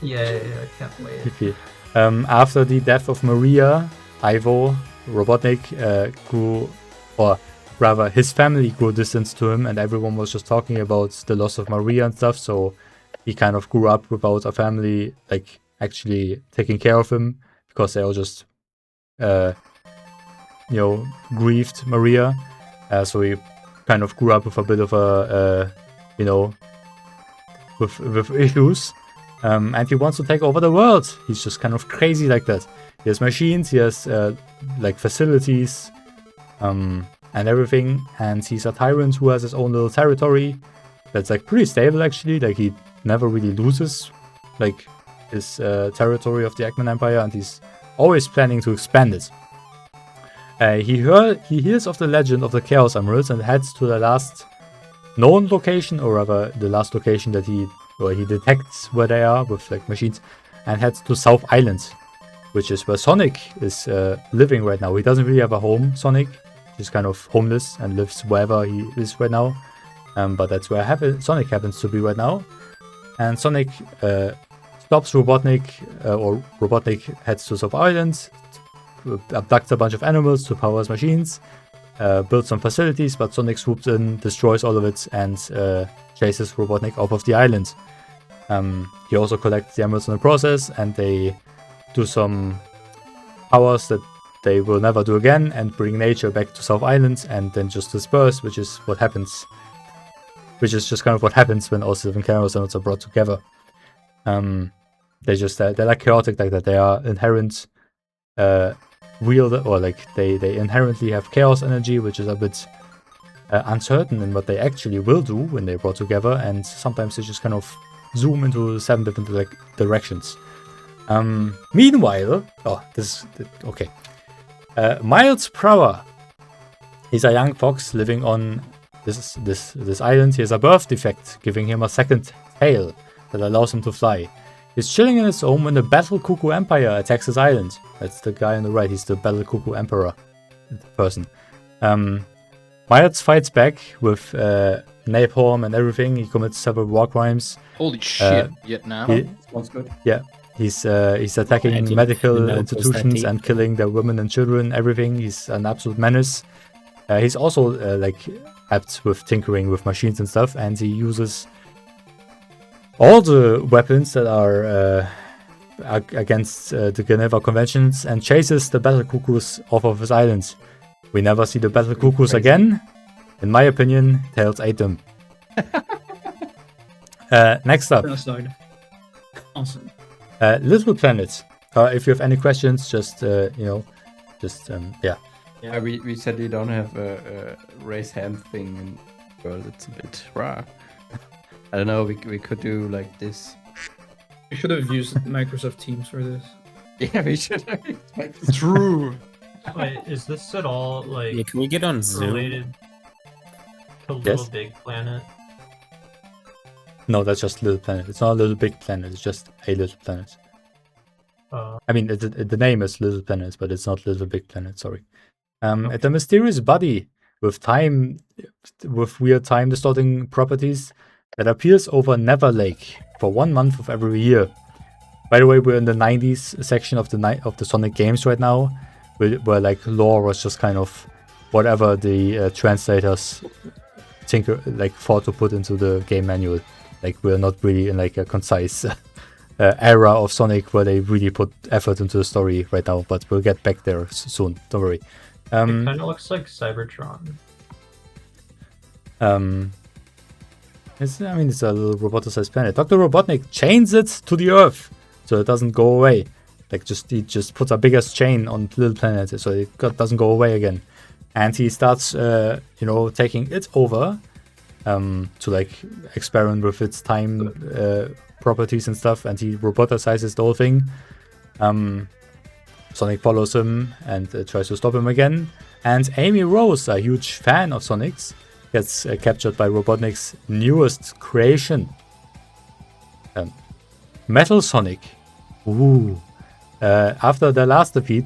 Yeah, I can't wait. Okay. After the death of Maria, Ivo Robotnik grew, or rather, his family grew distant to him, and everyone was just talking about the loss of Maria and stuff. So he kind of grew up without a family, like actually taking care of him, because they all just, grieved Maria. So he kind of grew up with a bit of a, with issues. And he wants to take over the world. He's just kind of crazy like that. He has machines, he has like facilities, and everything. And he's a tyrant who has his own little territory that's like pretty stable actually. Like he never really loses like his territory of the Eggman Empire, and he's always planning to expand it. He hears of the legend of the Chaos Emeralds and heads to the last known location, or rather the last location that he detects where they are with like machines, and heads to South Island, which is where Sonic is living right now. He doesn't really have a home, Sonic. He's kind of homeless and lives wherever he is right now. But that's where Sonic happens to be right now. And Sonic stops Robotnik, or Robotnik heads to South Island, abducts a bunch of animals to power his machines, builds some facilities, but Sonic swoops in, destroys all of it, and chases Robotnik off of the island. He also collects the emeralds in the process, and they do some powers that they will never do again, and bring nature back to South Island, and then just disperse, which is what happens. Which is just kind of what happens when all 7 Chaos Emeralds are brought together. They're like chaotic like that. They are inherent or like they inherently have chaos energy, which is a bit uncertain in what they actually will do when they're brought together, and sometimes they just kind of zoom into 7 different directions. Meanwhile, Miles Prower, he's a young fox living on this island. He has a birth defect, giving him a second tail that allows him to fly. He's chilling in his home when the Battle Cuckoo Empire attacks his island. That's the guy on the right. He's the Battle Cuckoo Emperor person. Miles fights back with napalm and everything. He commits several war crimes. Holy shit, Vietnam. Sounds good. Yeah, he's attacking I didn't medical know it was that institutions deep. and killing their women and children. Everything. He's an absolute menace. He's also apt with tinkering with machines and stuff, and he uses all the weapons that are against the Geneva Conventions and chases the Battle Cuckoos off of his island. We never see the Battle Cuckoos again. In my opinion, Tails ate them. Next up, Genocide. Awesome. Little Planet. If you have any questions, just yeah. Yeah, we said we don't have a raise hand thing, and well, it's a bit raw. I don't know. We could do like this. We should have used Microsoft Teams for this. Yeah, we should. True. Wait, is this at all like Yeah, can we get on Zoom? related to Yes. Little Big Planet? No, that's just Little Planet. It's not a Little Big Planet. It's just a Little Planet. I mean, the name is Little Planet, but it's not Little Big Planet. Sorry. It's a mysterious body with weird time distorting properties that appears over Never Lake for 1 month of every year. By the way, we're in the 90s section of the Sonic games right now, where like lore was just kind of whatever the translators thought to put into the game manual. Like we're not really in like a concise era of Sonic where they really put effort into the story right now. But we'll get back there soon. Don't worry. It kind of looks like Cybertron. It's a little roboticized planet. Dr. Robotnik chains it to the Earth so it doesn't go away. He just puts a biggest chain on the little planet so it doesn't go away again. And he starts, taking it over to like experiment with its time properties and stuff. And he roboticizes the whole thing. Sonic follows him and tries to stop him again. And Amy Rose, a huge fan of Sonic's, gets captured by Robotnik's newest creation, Metal Sonic. Ooh. After his last defeat,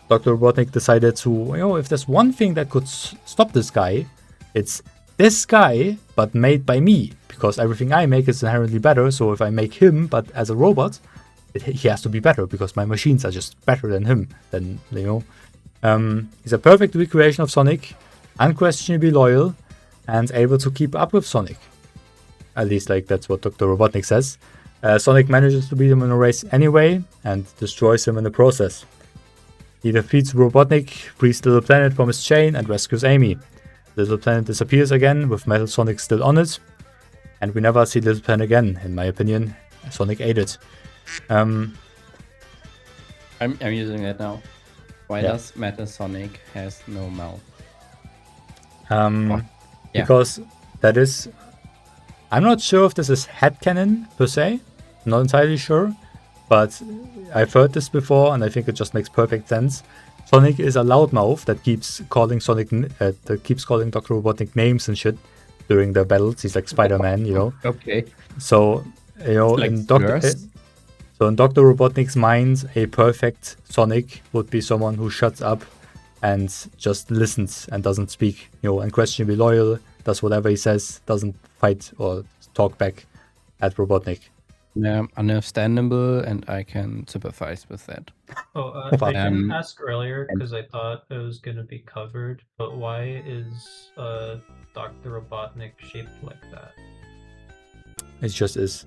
Dr. Robotnik decided to, if there's one thing that could stop this guy, it's this guy, but made by me, because everything I make is inherently better. So if I make him, but as a robot, he has to be better because my machines are just better than him. He's a perfect recreation of Sonic, unquestionably loyal, and able to keep up with Sonic. At least, that's what Dr. Robotnik says. Sonic manages to beat him in a race anyway, and destroys him in the process. He defeats Robotnik, frees Little Planet from his chain, and rescues Amy. Little Planet disappears again, with Metal Sonic still on it, and we never see Little Planet again, in my opinion. Sonic ate it. I'm using that now. Why does Metal Sonic has no mouth? Because that is... I'm not sure if this is headcanon per se. I'm not entirely sure. But I've heard this before and I think it just makes perfect sense. Sonic is a loudmouth that keeps calling Dr. Robotnik names and shit during the battles. He's like Spider-Man, Okay. So, in Dr. Robotnik's mind, a perfect Sonic would be someone who shuts up and just listens and doesn't speak, unquestionably loyal, does whatever he says, doesn't fight or talk back at Robotnik. Yeah, understandable, and I can sympathize with that. I didn't ask earlier because I thought it was going to be covered, but why is Dr. Robotnik shaped like that? It just is.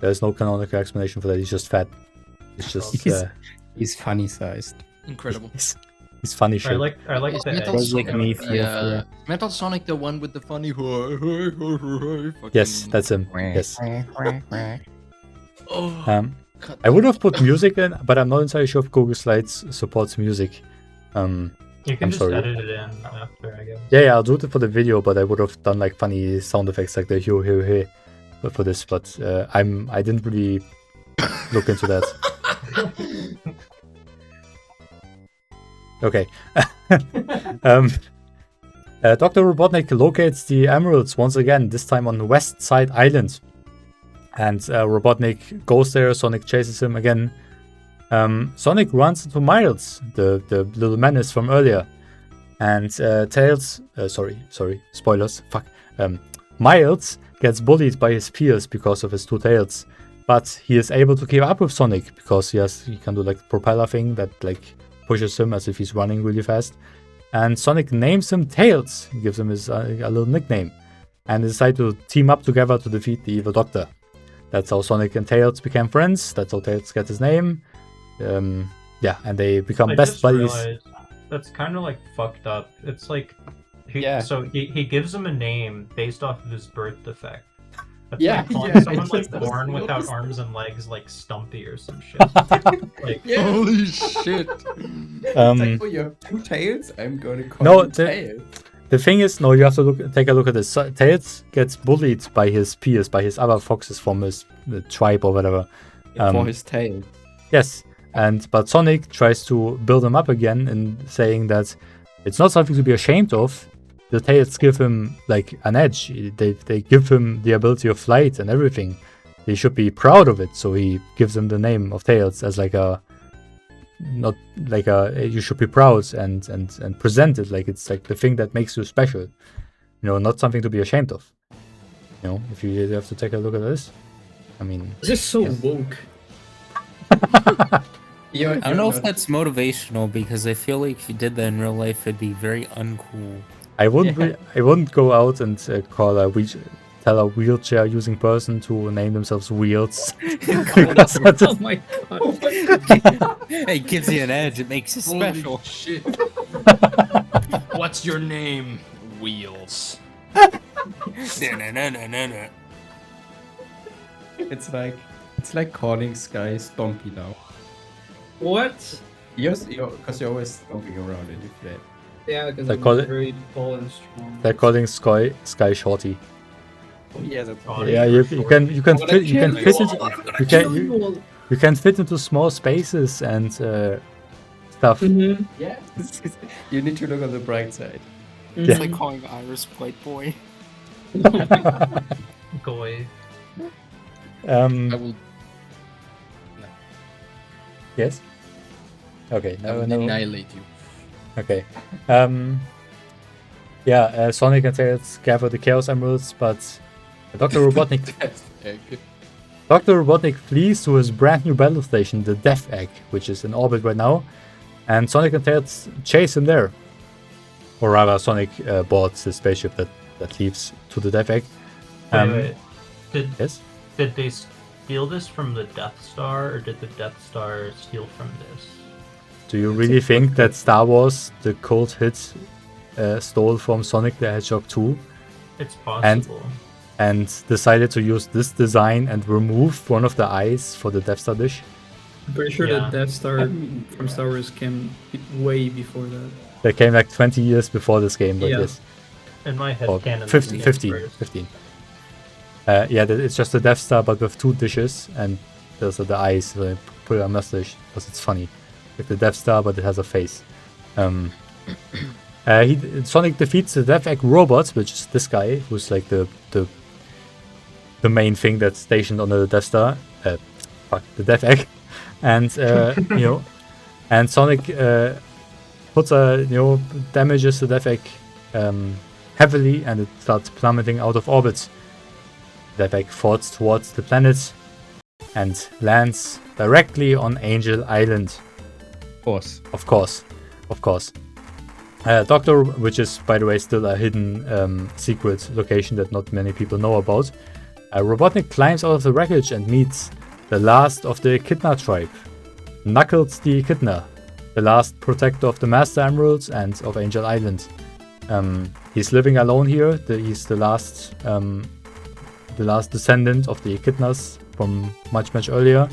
There's no canonical explanation for that. He's just fat. It's just he's funny sized. Incredible. He's funny shit. I like Is the Metal edge. Sonic Metal Sonic the one with the funny Yes, that's him. Yes. Oh, I would have put music in, but I'm not entirely sure if Google Slides supports music. You can I'm just sorry. edit it in after, I guess. Yeah, I'll do it for the video, but I would have done like funny sound effects like the hey for this, but I didn't really look into that. Okay. Dr. Robotnik locates the emeralds once again, this time on West Side Island. And Robotnik goes there, Sonic chases him again. Sonic runs into Miles, the little menace from earlier. And Tails... sorry, spoilers, fuck. Miles gets bullied by his peers because of his two tails. But he is able to keep up with Sonic because he can do like propeller thing that like pushes him as if he's running really fast. And Sonic names him Tails. He gives him his a little nickname. And they decide to team up together to defeat the evil Doctor. That's how Sonic and Tails became friends. That's how Tails gets his name. And they become best buddies. Realized that's kind of like fucked up. It's like, so he gives him a name based off of his birth defect. That's like calling someone like born without arms and legs like Stumpy or some shit. Like, holy shit! Oh, you have two tails? I'm gonna call you Tails. The thing is, you have to take a look at this. Tails gets bullied by his peers, by his other foxes from his tribe or whatever. For his tail. Yes, but Sonic tries to build him up again in saying that it's not something to be ashamed of. The tails give him like an edge. They give him the ability of flight and everything. They should be proud of it. So he gives him the name of Tails as you should be proud and present it like it's like the thing that makes you special. Not something to be ashamed of. If you have to take a look at this. I mean, This is so woke. I don't know if that's motivational because I feel like if you did that in real life, it'd be very uncool. I wouldn't go out and tell a wheelchair using person to name themselves Wheels. Because that's Oh my god. It gives you an edge. It makes you special. Holy shit. What's your name? Wheels. No. It's like calling Sky Stompy now. What? Yes, because you're always stomping around in the flat. Yeah, because They I'm call it- very tall and strong. They're calling Sky Shorty. Yeah, that's Yeah, you can fit you can fit into small spaces and stuff. Mm-hmm. Yeah. You need to look on the bright side. It's like calling Iris White Boy. Goy. I will Yes. Okay. I will annihilate you. Okay. Sonic and Tails gather the Chaos Emeralds, but Dr. Robotnik Dr. Robotnik flees to his brand new battle station, the Death Egg, which is in orbit right now, and Sonic and Tails chase him there. Or rather, Sonic boards the spaceship that leaves to the Death Egg. Wait. Yes? Did they steal this from the Death Star, or did the Death Star steal from this? Do you really think that Star Wars, the cult hit, stole from Sonic the Hedgehog 2 It's possible. and decided to use this design and remove one of the eyes for the Death Star dish? I'm pretty sure Yeah. that Death Star from Star Wars came way before that. They came like 20 years before this game, but Yeah. yes. In my head, Or canon. 15. It's just a Death Star, but with two dishes, and those are the eyes. So they put it on mustache because it's funny. Like the Death Star, but it has a face. Sonic defeats the Death Egg robot, which is this guy, who's like the main thing that's stationed on the Death Star. The Death Egg, and and Sonic damages the Death Egg heavily, and it starts plummeting out of orbit. The Death Egg falls towards the planet and lands directly on Angel Island. Of course. Doctor, which is, by the way, still a hidden secret location that not many people know about. Robotnik climbs out of the wreckage and meets the last of the Echidna tribe, Knuckles the Echidna, the last protector of the Master Emeralds and of Angel Island. He's living alone here. He's the last descendant of the Echidnas from much earlier.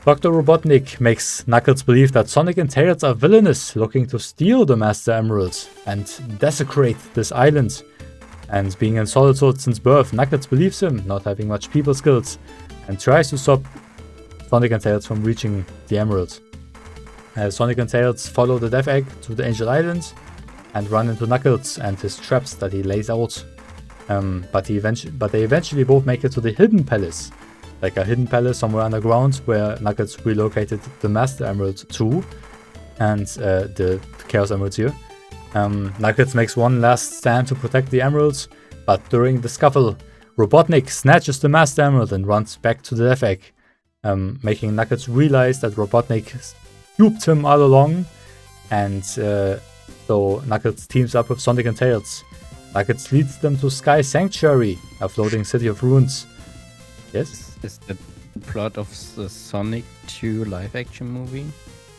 Dr. Robotnik makes Knuckles believe that Sonic and Tails are villainous, looking to steal the Master Emeralds and desecrate this island. And being in solitude since birth, Knuckles believes him, not having much people skills, and tries to stop Sonic and Tails from reaching the emeralds. Sonic and Tails follow the Death Egg to the Angel Island and run into Knuckles and his traps that he lays out. But they eventually both make it to the Hidden Palace, like a hidden palace somewhere underground where Knuckles relocated the Master Emerald to, and the Chaos Emeralds here. Knuckles makes one last stand to protect the emeralds, but during the scuffle, Robotnik snatches the Master Emerald and runs back to the Death Egg, making Knuckles realize that Robotnik duped him all along, and so Knuckles teams up with Sonic and Tails. Knuckles leads them to Sky Sanctuary, a floating city of ruins. Yes? Is that the plot of the Sonic 2 live action movie?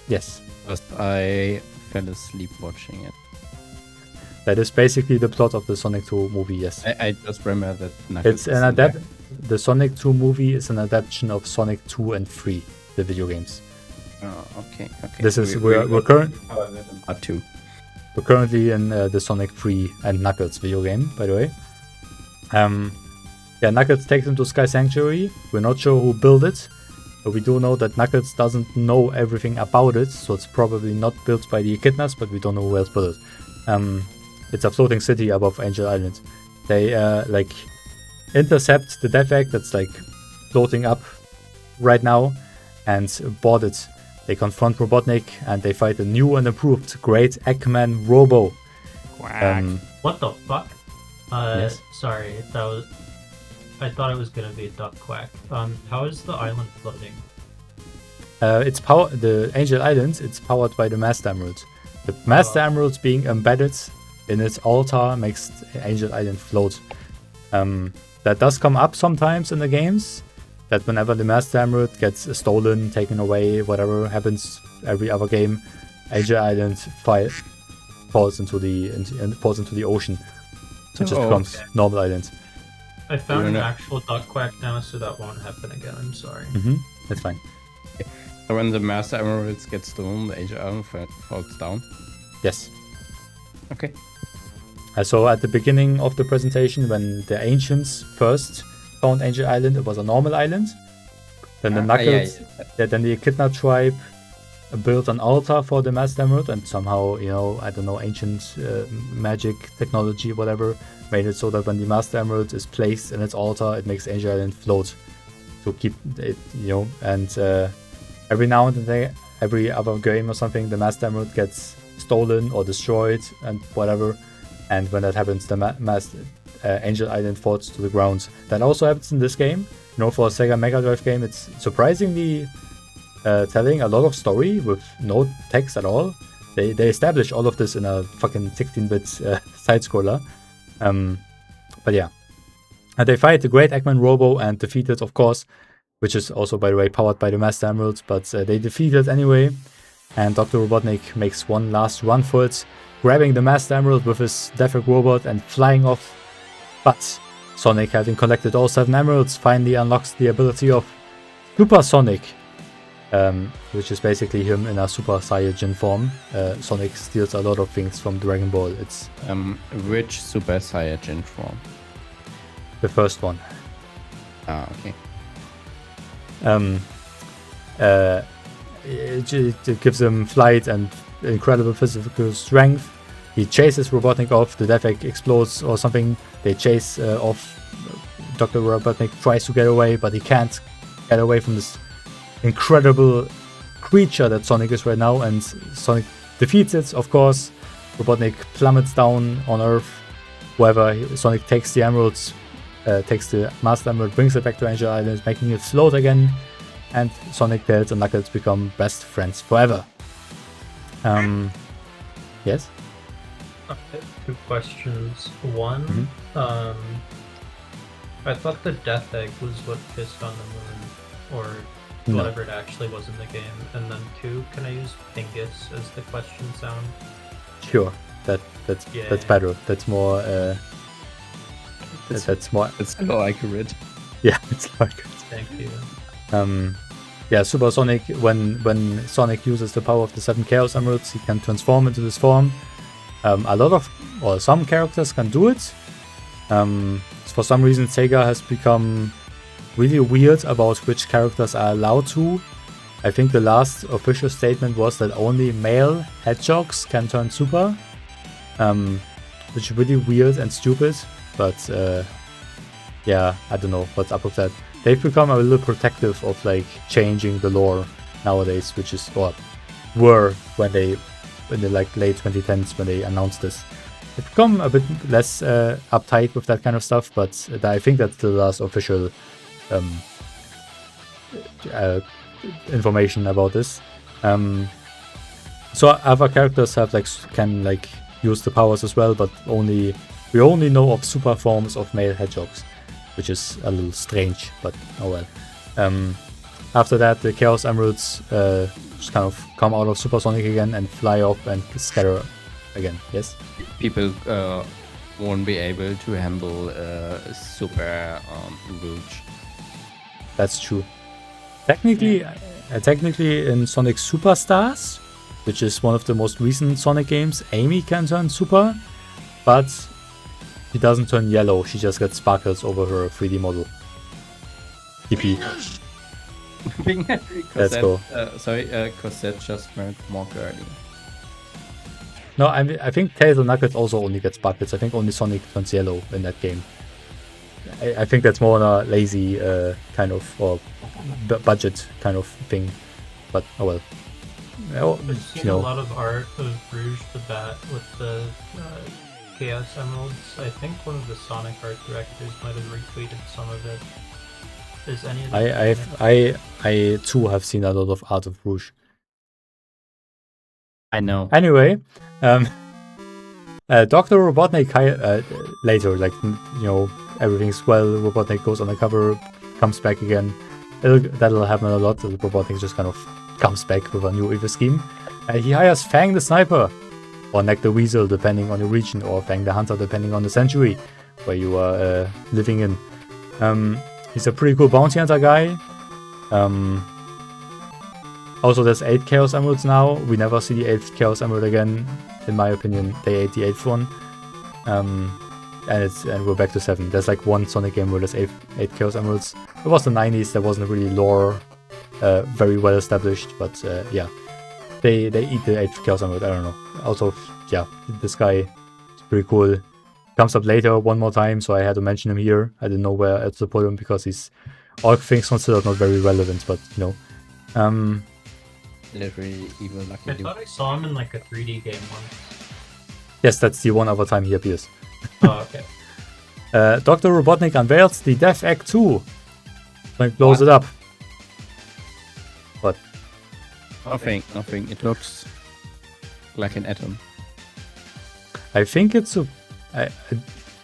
Yes. Because I fell asleep watching it. That is basically the plot of the Sonic 2 movie, yes. I just remember that Knuckles It's an the Sonic 2 movie is an adaptation of Sonic 2 and 3, the video games. Oh, okay. This is we're currently in the Sonic 3 and Knuckles video game, by the way. Knuckles takes him to Sky Sanctuary. We're not sure who built it, but we do know that Knuckles doesn't know everything about it, so it's probably not built by the Echidnas, but we don't know who else built it. It's a floating city above Angel Island. They intercept the Death Egg that's like floating up right now and board it. They confront Robotnik and they fight a new and improved Great Eggman Robo. Quack. What the fuck? Yes? Sorry, that was. I thought it was gonna be a duck quack. How is the island floating? It's the Angel Islands. It's powered by the Master Emeralds. The Master Emeralds being embedded in its altar makes Angel Island float. That does come up sometimes in the games. That whenever the Master Emerald gets stolen, taken away, whatever happens every other game, Angel Island falls into the ocean. So it just becomes normal island. I found an actual duck quack now, so that won't happen again. I'm sorry. That's fine. So when the Master Emeralds get stolen, the Angel Island falls down? Yes. Okay. So at the beginning of the presentation, when the ancients first found Angel Island, it was a normal island. Then the Knuckles, then the Echidna tribe built an altar for the Master Emerald, and somehow, I don't know, ancient magic technology, whatever, made it so that when the Master Emerald is placed in its altar, it makes Angel Island float to keep it, and every now and then, every other game or something, the Master Emerald gets stolen or destroyed and whatever. And when that happens, the Angel Island falls to the ground. That also happens in this game. For a Sega Mega Drive game, it's surprisingly telling a lot of story with no text at all. They establish all of this in a fucking 16-bit side-scroller. But yeah. And they fight the Great Eggman Robo and defeat it, of course, which is also, by the way, powered by the Master Emeralds, but they defeat it anyway. And Dr. Robotnik makes one last run for it, grabbing the Master Emerald with his Deathwick robot and flying off. But Sonic, having collected all 7 emeralds, finally unlocks the ability of Super Sonic, which is basically him in a Super Saiyajin form. Sonic steals a lot of things from Dragon Ball. It's which Super Saiyajin form? The first one. Ah, okay. It gives him flight and incredible physical strength. He chases Robotnik off, the Death Egg explodes or something. They chase off. Dr. Robotnik tries to get away, but he can't get away from this incredible creature that Sonic is right now, and Sonic defeats it, of course. Robotnik plummets down on Earth. Sonic takes the emeralds, takes the Master Emerald, brings it back to Angel Island, making it float again, and Sonic, Tails, and Knuckles become best friends forever. Yes? 2 questions. One, I thought the Death Egg was what pissed on the moon, or whatever it actually was in the game. And then 2, can I use Pingus as the question sound? Sure, that's better. That's more. That's more. It's more accurate. Yeah, it's more accurate. Thank you. Yeah, Super Sonic. When Sonic uses the power of the 7 Chaos Emeralds, he can transform into this form. Some characters can do it. For some reason, Sega has become really weird about which characters are allowed to. I think the last official statement was that only male hedgehogs can turn super, which is really weird and stupid. But yeah, I don't know what's up with that. They've become a little protective of changing the lore nowadays, which is were when they in the late 2010s when they announced this. They've become a bit less uptight with that kind of stuff, but I think that's the last official information about this. So other characters have can use the powers as well, but we only know of super forms of male hedgehogs, which is a little strange, but oh well. After that, the Chaos Emeralds just kind of come out of Super Sonic again and fly off and scatter again. Yes? People won't be able to handle Super Rouge. That's true. Technically in Sonic Superstars, which is one of the most recent Sonic games, Amy can turn super, but she doesn't turn yellow, she just gets sparkles over her 3D model. TP. Let's go. Cosette just went more girly. No, I think Tails and Knuckles also only get sparkles. I think only Sonic turns yellow in that game. I think that's more a lazy kind of, or budget kind of thing. But oh well. I've seen a lot of art of Rouge the Bat with the Chaos Emeralds. I think one of the Sonic art directors might have retweeted some of it. Is any of that I too have seen a lot of Art of Rouge. I know. Anyway, Dr. Robotnik later, like, everything's well, Robotnik goes undercover, comes back again. That'll happen a lot. Robotnik just kind of comes back with a new evil scheme. He hires Fang the Sniper, or Neck the Weasel, depending on your region, or Fang the Hunter, depending on the century where you are living in. He's a pretty cool bounty hunter guy. Also, there's 8 Chaos Emeralds now. We never see the 8th Chaos Emerald again, in my opinion. They ate the 8th one. And we're back to 7. There's like one Sonic game where there's 8 Chaos Emeralds. It was the 90s, there wasn't really lore very well established, but yeah. They eat the 8th Chaos Emerald, I don't know. Also, yeah, this guy is pretty cool. Comes up later one more time, so I had to mention him here. I didn't know where else to put him because he's all things considered not very relevant, but Literally evil lucky I dude. thought I saw him in like a 3D game once. yes, that's the one other time he appears. Oh, okay. Dr. Robotnik unveils the Death Egg 2. Like, blows it up. What? Nothing. It looks like an atom. I think it's in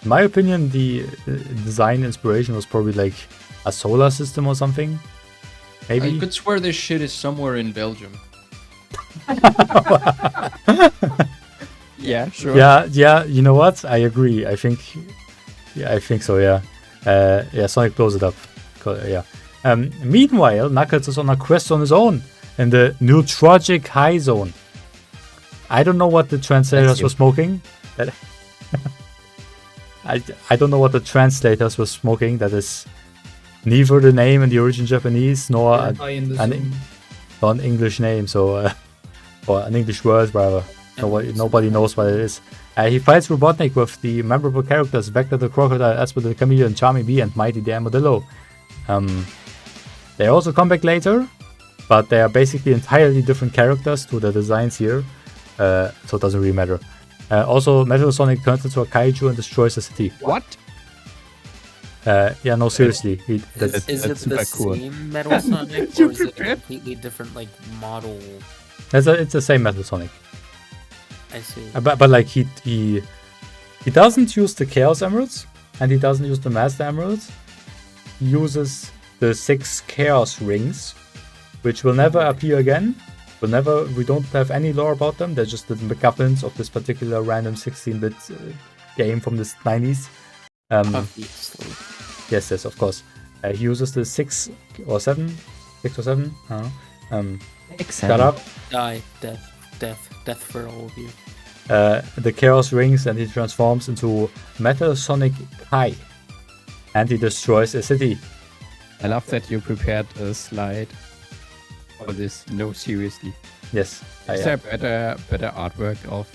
my opinion, the design inspiration was probably like a solar system or something. Maybe. I could swear this shit is somewhere in Belgium. Yeah, sure. Yeah. You know what? I agree. I think so. Yeah. Yeah. Sonic blows it up. Yeah. Meanwhile, Knuckles is on a quest on his own in the Neutrogic High Zone. I don't know what the translators were smoking. I don't know what the translators were smoking. That is neither the name in the original Japanese nor an English name, so or an English word rather. Nobody knows what it is. He fights Robotnik with the memorable characters Vector the Crocodile, Esper the Chameleon, Charming Bee, and Mighty the Armadillo. They also come back later, but they are basically entirely different characters to the designs here, so it doesn't really matter. Also, Metal Sonic turns into a kaiju and destroys the city. What? Yeah, no, seriously. Is it the cool. same Metal Sonic, or is it a completely different like model? It's the same Metal Sonic. I see. But like he doesn't use the Chaos Emeralds and he doesn't use the Master Emeralds. He uses the 6 Chaos Rings, which will never appear again. We don't have any lore about them. They're just the MacGuffins of this particular random 16-bit game from the 90s. Obviously. Yes, of course. He uses the 6 or 7. I don't know. Shut up. Die, death for all of you. The Chaos Rings, and he transforms into Metal Sonic Kai, and he destroys a city. I love that you prepared a slide for this. No, seriously. Yes. Is there better artwork of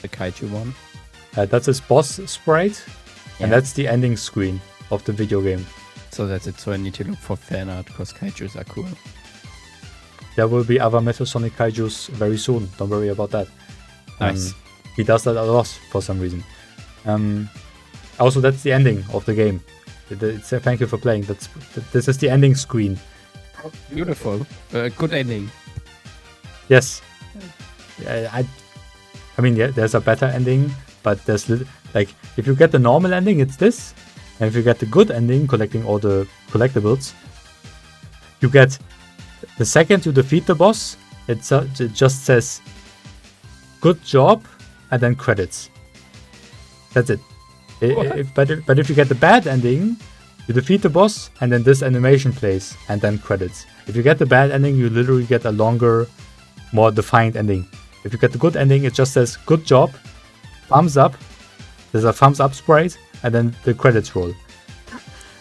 the kaiju one? That's his boss sprite, and Yeah. that's the ending screen of the video game. So that's it. So I need to look for fan art because kaijus are cool. There will be other Metal Sonic kaijus very soon. Don't worry about that. Nice. He does that a lot for some reason. Also, that's the ending of the game. Thank you for playing. This is the ending screen. Beautiful. Good ending. Yes. I mean, yeah, there's a better ending, but there's like if you get the normal ending, it's this, and if you get the good ending, collecting all the collectibles, you get the second you defeat the boss. It just says "good job" and then credits. That's it. But if you get the bad ending, you defeat the boss and then this animation plays and then credits. If you get the bad ending, you literally get a longer, more defined ending. If you get the good ending, it just says "good job," thumbs up. There's a thumbs up sprite and then the credits roll.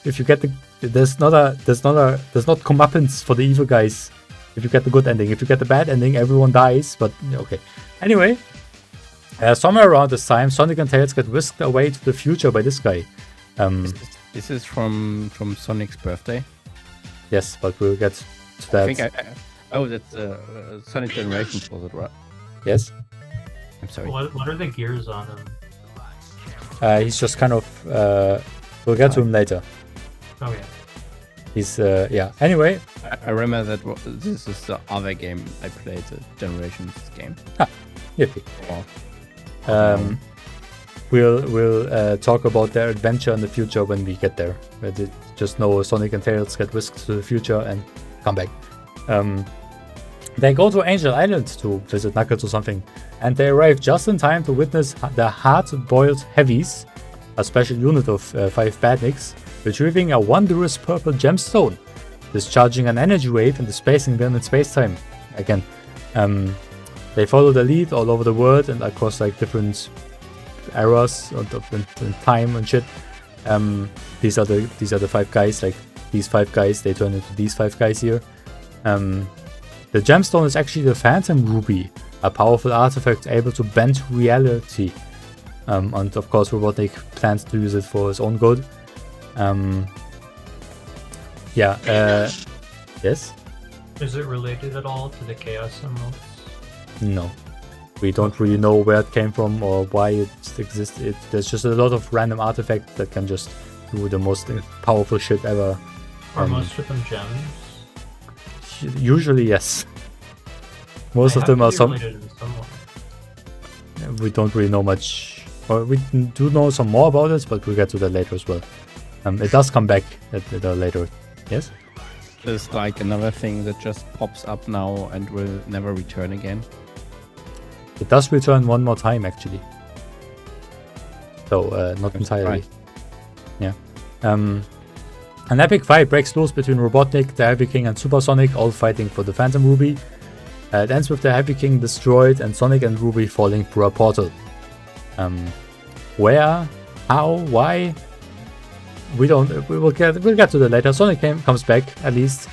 If you get there's not comeuppance for the evil guys. If you get the good ending, if you get the bad ending, everyone dies. But okay. Anyway, somewhere around this time, Sonic and Tails get whisked away to the future by this guy. This is from Sonic's birthday. Yes, but we'll get to that. I think that's Sonic Generations, was it, right? Yes. I'm sorry. What are the gears on him? He's just kind of. We'll get to him later. Oh yeah. He's yeah. Anyway, I remember that this is the other game I played, the Generations game. yippee. Oh. We'll talk about their adventure in the future when we get there. Just know Sonic and Tails get whisked to the future and come back. They go to Angel Island to visit Knuckles or something, and they arrive just in time to witness the hard-boiled heavies, a special unit of 5 badniks, retrieving a wondrous purple gemstone, discharging an energy wave and displacing them in space-time. Again, they follow the lead all over the world and across like different eras in time and shit. These are the 5 guys. Like these 5 guys, they turn into these 5 guys here. The gemstone is actually the Phantom Ruby, a powerful artifact able to bend reality. And of course, Robotnik plans to use it for his own good. Yes. Is it related at all to the Chaos Emeralds? No, we don't really know where it came from or why it exists. There's just a lot of random artifacts that can just do the most powerful shit ever. Are most of them gems? Usually, yes. Most They of them have are to be some. related in some way. We don't really know much. Or we do know some more about it, but we'll get to that later as well. It does come back at later. Yes? There's like another thing that just pops up now and will never return again. It does return one more time, actually. So, not That's entirely. right. Yeah. An epic fight breaks loose between Robotnik, the Heavy King, and Super Sonic, all fighting for the Phantom Ruby. It ends with the Heavy King destroyed and Sonic and Ruby falling through a portal. Where? How? Why? We'll get to that later. Sonic comes back, at least.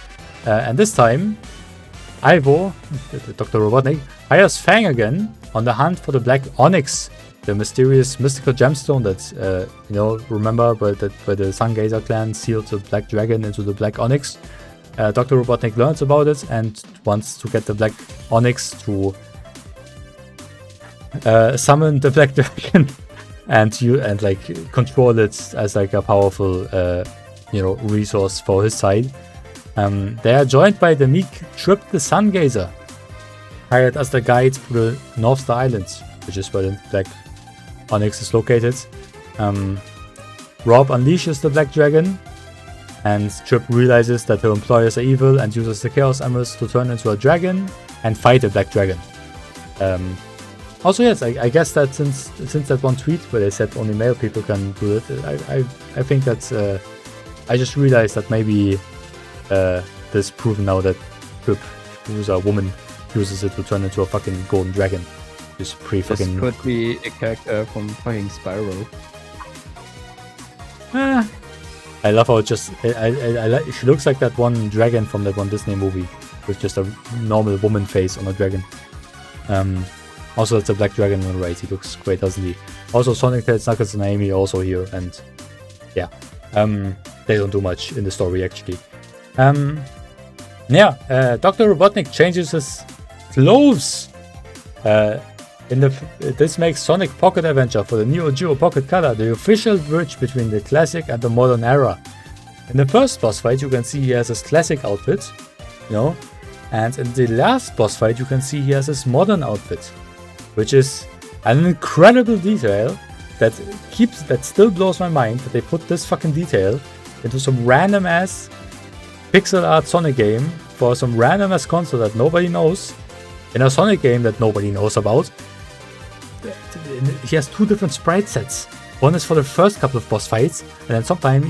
And this time, Ivo, Dr. Robotnik, hires Fang again on the hunt for the Black Onyx, the mysterious mystical gemstone that, remember where the Sun Gazer clan sealed the Black Dragon into the Black Onyx. Dr. Robotnik learns about it and wants to get the Black Onyx to summon the Black Dragon and control it as like a powerful resource for his side. They are joined by the meek Trip the Sun Gazer, hired as the guide to the North Star Islands, which is where the Black Onyx is located. Rob unleashes the Black Dragon, and Trip realizes that her employers are evil and uses the Chaos Emeralds to turn into a dragon and fight the Black Dragon. Also, yes, I guess that since that one tweet where they said only male people can do it, I think that's I just realized that maybe there's proven now that Trip, who's a woman, uses it to turn into a fucking golden dragon. Just This could be a character from fucking Spyro. I love how it just she looks like that one dragon from that one Disney movie with just a normal woman face on a dragon. Also, it's a black dragon on the right. He looks great, doesn't he? Also, Sonic, Tails, Knuckles, and Amy also here, and yeah, they don't do much in the story actually. Dr. Robotnik changes his clothes. This makes Sonic Pocket Adventure for the Neo Geo Pocket Color the official bridge between the classic and the modern era. In the first boss fight, you can see he has his classic outfit, and in the last boss fight, you can see he has his modern outfit, which is an incredible detail that still blows my mind that they put this fucking detail into some random ass pixel art Sonic game for some random ass console that nobody knows, in a Sonic game that nobody knows about. He has 2 different sprite sets. One is for the first couple of boss fights, and then sometimes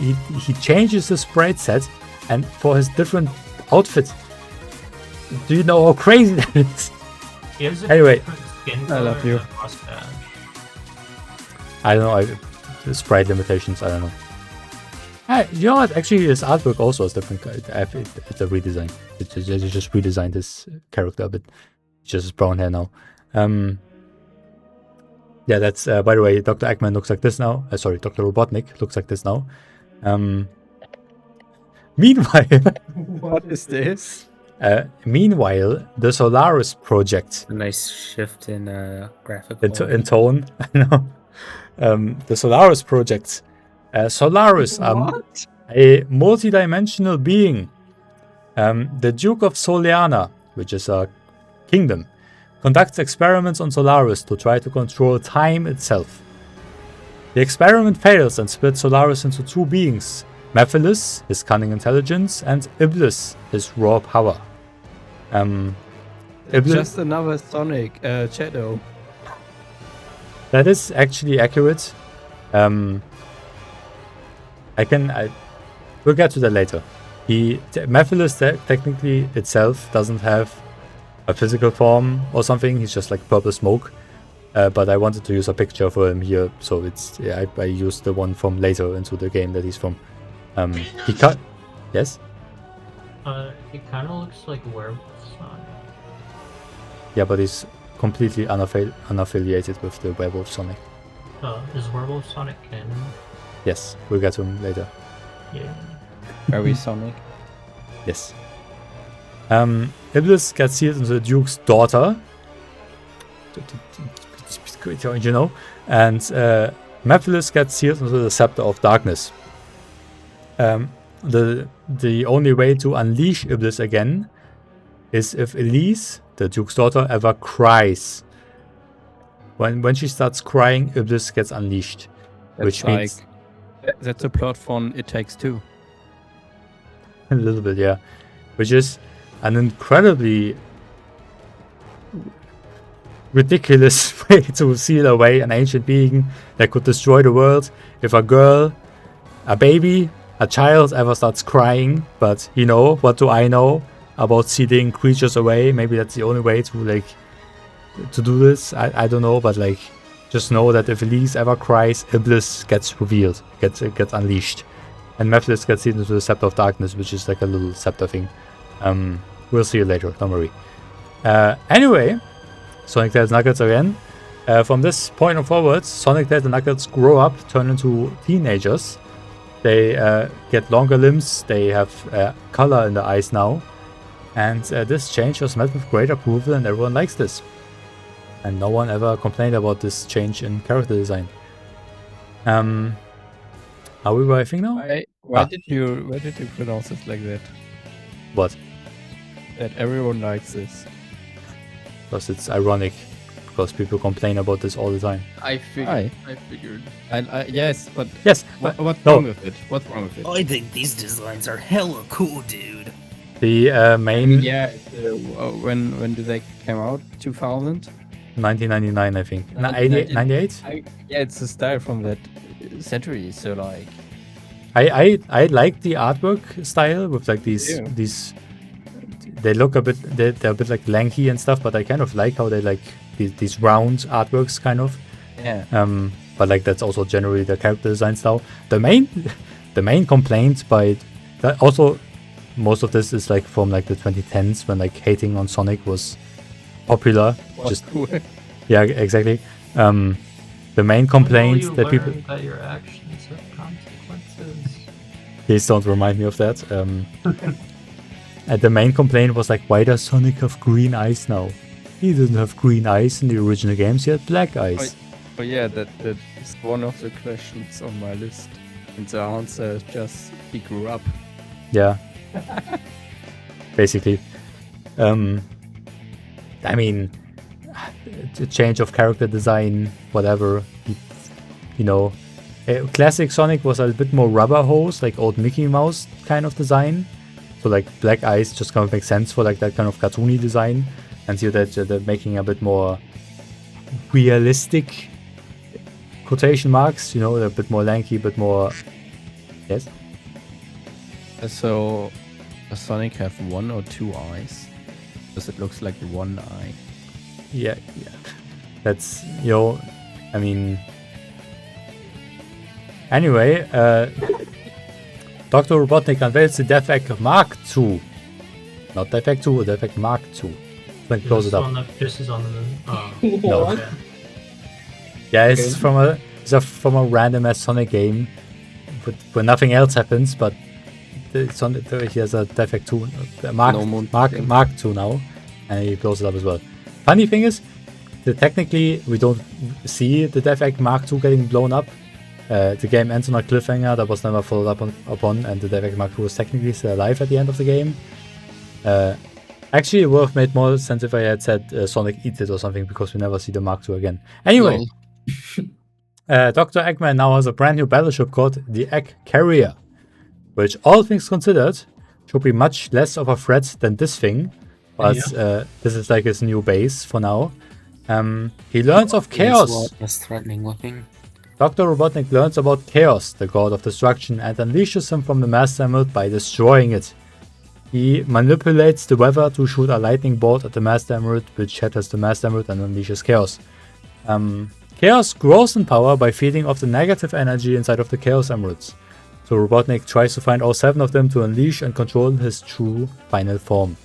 he changes the sprite set and for his different outfit. Do you know how crazy that is? Anyway, I love you. I don't know. Sprite limitations. I don't know. You know what? Actually, his artwork also is different. It's a redesign. They just redesigned his character a bit. It's just his brown hair now. Yeah, that's by the way, Dr. Eggman looks like this now. Sorry, Dr. Robotnik looks like this now. Meanwhile, What is this? meanwhile, the Solaris project A nice shift in graphical. in tone. I know. The Solaris project. Solaris, a multi-dimensional being. The Duke of Soliana, which is a kingdom, conducts experiments on Solaris to try to control time itself. The experiment fails and splits Solaris into two beings, Mephiles, his cunning intelligence, and Iblis, his raw power. Just another Sonic shadow. That is actually accurate. We'll get to that later. Mephiles technically itself doesn't have a physical form or something. He's just like purple smoke. But I wanted to use a picture for him here, so I used the one from later into the game that he's from. Yes. It kind of looks like Werewolf Sonic. Yeah, but he's completely unaffiliated with the Werewolf Sonic. Is Werewolf Sonic canon? Yes, we'll get to him later. Yeah. Very Sonic. Yes. Iblis gets sealed into the Duke's daughter. You know, and Mephiles gets sealed into the Scepter of Darkness. The only way to unleash Iblis again is if Elise, the Duke's daughter, ever cries. When she starts crying, Iblis gets unleashed. Which means that's a plot from It Takes Two. A little bit, yeah. Which is an incredibly ridiculous way to seal away an ancient being that could destroy the world. If a girl, a baby, a child ever starts crying, but you know, what do I know about sealing creatures away? Maybe that's the only way to do this. I don't know, but just know that if Elise ever cries, Iblis gets revealed, gets unleashed, and Mephiles gets sealed into the Scepter of Darkness, which is like a little scepter thing. We'll see you later. Don't worry. Anyway. Sonic, Tails, Knuckles again. From this point on forwards, Sonic, Tails, and Knuckles grow up, turn into teenagers. They get longer limbs, they have color in the eyes now. And this change was met with great approval and everyone likes this. And no one ever complained about this change in character design. Are we writing now? Why did you pronounce it like that? What? That everyone likes this. Because it's ironic, because people complain about this all the time. I figured. Yes, but what's no. wrong with it? What's wrong with it? I think these designs are hella cool, dude. The main. When did they come out? 2000? 1999, I think. 98? Yeah, it's the style from that century. So I like the artwork style with these. They look they're a bit lanky and stuff, but I kind of like how they these round artworks kind of. Yeah. But that's also generally the character design style. The main complaint by that also, most of this is from the 2010s when hating on Sonic was popular. Cool. Yeah, exactly. The main complaint that people that your actions have consequences. Please don't remind me of that. And the main complaint was why does Sonic have green eyes now? He didn't have green eyes in the original games, he had black eyes. Oh yeah, that is one of the questions on my list. And the answer is just, he grew up. Yeah. Basically. I mean, a change of character design, whatever. Classic Sonic was a bit more rubber hose, old Mickey Mouse kind of design. So black eyes just kind of makes sense for that kind of cartoony design, and here they're making a bit more realistic quotation marks. They're a bit more lanky, a bit more. Yes. So, does Sonic have one or two eyes? Because it looks like one eye. Yeah. That's I mean. Anyway, Dr. Robotnik unveils the Defect Mark II. Not Defect 2, Defect Mark II. Then close it up. This is on the moon. Oh. No. Okay. Yeah, it's from a random ass Sonic game, where nothing else happens. But he has a Defect 2, Mark II now, and he blows it up as well. Funny thing is, technically, we don't see the Death Egg Mark II getting blown up. The game ends on a cliffhanger that was never followed up upon, and the Death Egg Mark II was technically still alive at the end of the game. Actually, it would have made more sense if I had said Sonic eats it or something, because we never see the Mark II again. Anyway, Dr. Eggman now has a brand new battleship called the Egg Carrier, which, all things considered, should be much less of a threat than this thing. But this is like his new base for now. He learns of chaos. Less threatening looking. Dr. Robotnik learns about Chaos, the god of destruction, and unleashes him from the Master Emerald by destroying it. He manipulates the weather to shoot a lightning bolt at the Master Emerald, which shatters the Master Emerald and unleashes Chaos. Chaos grows in power by feeding off the negative energy inside of the Chaos Emeralds. So Robotnik tries to find all 7 of them to unleash and control his true final form.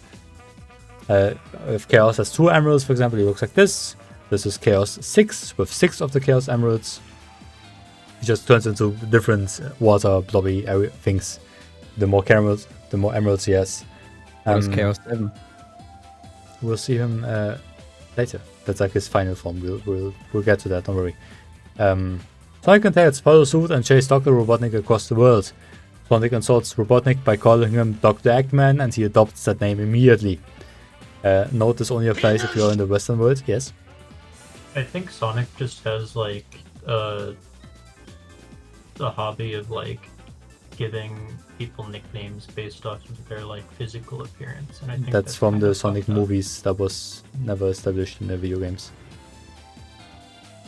If Chaos has 2 emeralds, for example, he looks like this. This is Chaos 6 with 6 of the Chaos Emeralds. He just turns into different water blobby things. The more emeralds he has. What is Chaos 7? We'll see him later. That's like his final form. We'll get to that. Don't worry. Sonic and Tails follow suit and chase Dr. Robotnik across the world. Sonic insults Robotnik by calling him Dr. Eggman, and he adopts that name immediately. Note this only applies if you're in the Western world. Yes. I think Sonic just has like a hobby of like giving people nicknames based off of their like physical appearance, and I think that's from the Sonic movies. That was never established in the video games.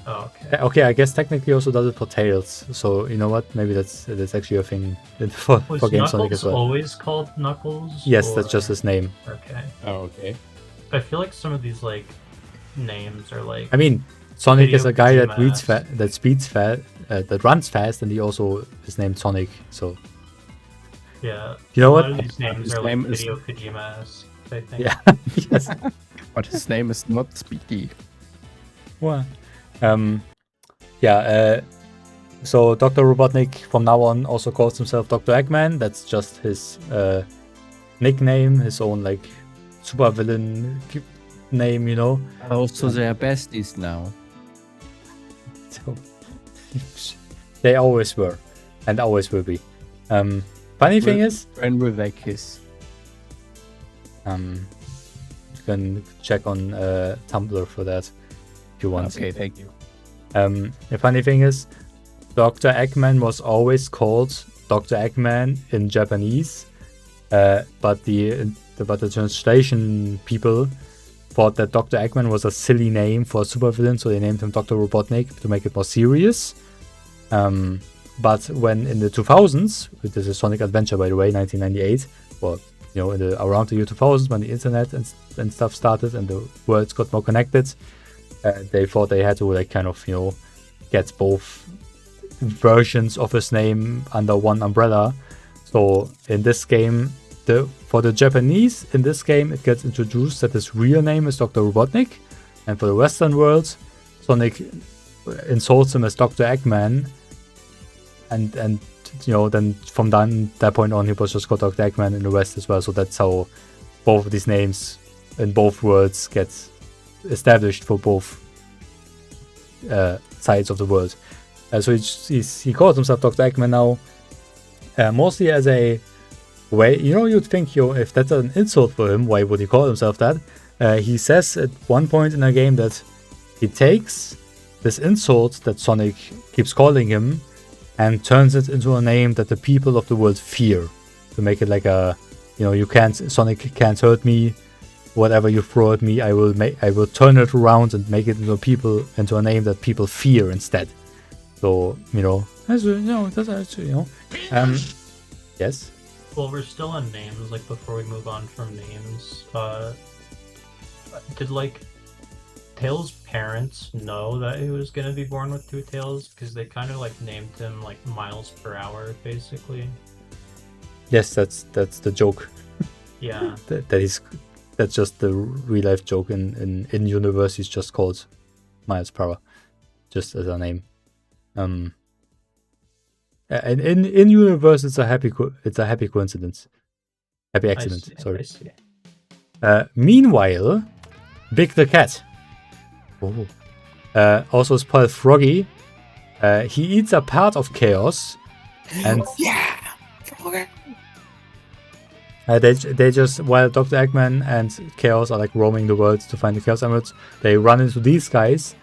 Oh, okay. Okay, I guess technically also does it for Tails. So you know what? Maybe that's actually a thing for Game Sonic as well. Always called Knuckles? Yes, that's just his name. Okay. Oh, okay. I feel like some of these like names are like. I mean, Sonic is a guy that that runs fast, and he also is named Sonic. So. Yeah. You know what? These names are like Hideo Kojima-esque, I think. Yeah. Yes. But his name is not Speedy. What? So Dr. Robotnik from now on also calls himself Dr. Eggman. That's just his nickname, his own like super villain name, you know. Oh, so they are besties now. So, they always were, and always will be. Funny thing is, when will they kiss? You can check on Tumblr for that if you want. Okay, thank you. The funny thing is, Dr. Eggman was always called Dr. Eggman in Japanese, but the translation people thought that Dr. Eggman was a silly name for a supervillain, so they named him Dr. Robotnik to make it more serious. But when in the 2000s, this is Sonic Adventure by the way, 1998, or you know, around the year 2000, when the internet and stuff started and the worlds got more connected, they thought they had to like kind of, you know, get both versions of his name under one umbrella. So in this game, for the Japanese, in this game, it gets introduced that his real name is Dr. Robotnik, and for the Western world, Sonic insults him as Dr. Eggman, and you know, then from that point on, he was just called Dr. Eggman in the West as well. So that's how both of these names in both worlds get established for both sides of the world. So he calls himself Dr. Eggman now, mostly as a way, you know, you'd think, if that's an insult for him, why would he call himself that? He says at one point in the game that he takes this insult that Sonic keeps calling him and turns it into a name that the people of the world fear, to make it like a, you know, Sonic can't hurt me, whatever you throw at me, I will turn it around and make it into a name that people fear instead. So, you know, yes. Well, we're still on names. Like before we move on from names, did like Tails' parents know that he was gonna be born with 2 tails? Because they kind of like named him like miles per hour, basically. Yes, that's the joke. Yeah. That's just the real life joke. In universe, he's just called miles per hour, just as a name. And in universe, it's a happy coincidence, happy accident. I see. Meanwhile, Big the Cat. Oh. Also spoiled Froggy. He eats a part of Chaos. And Yeah! they just, while Dr. Eggman and Chaos are like roaming the world to find the Chaos Emeralds, they run into these guys,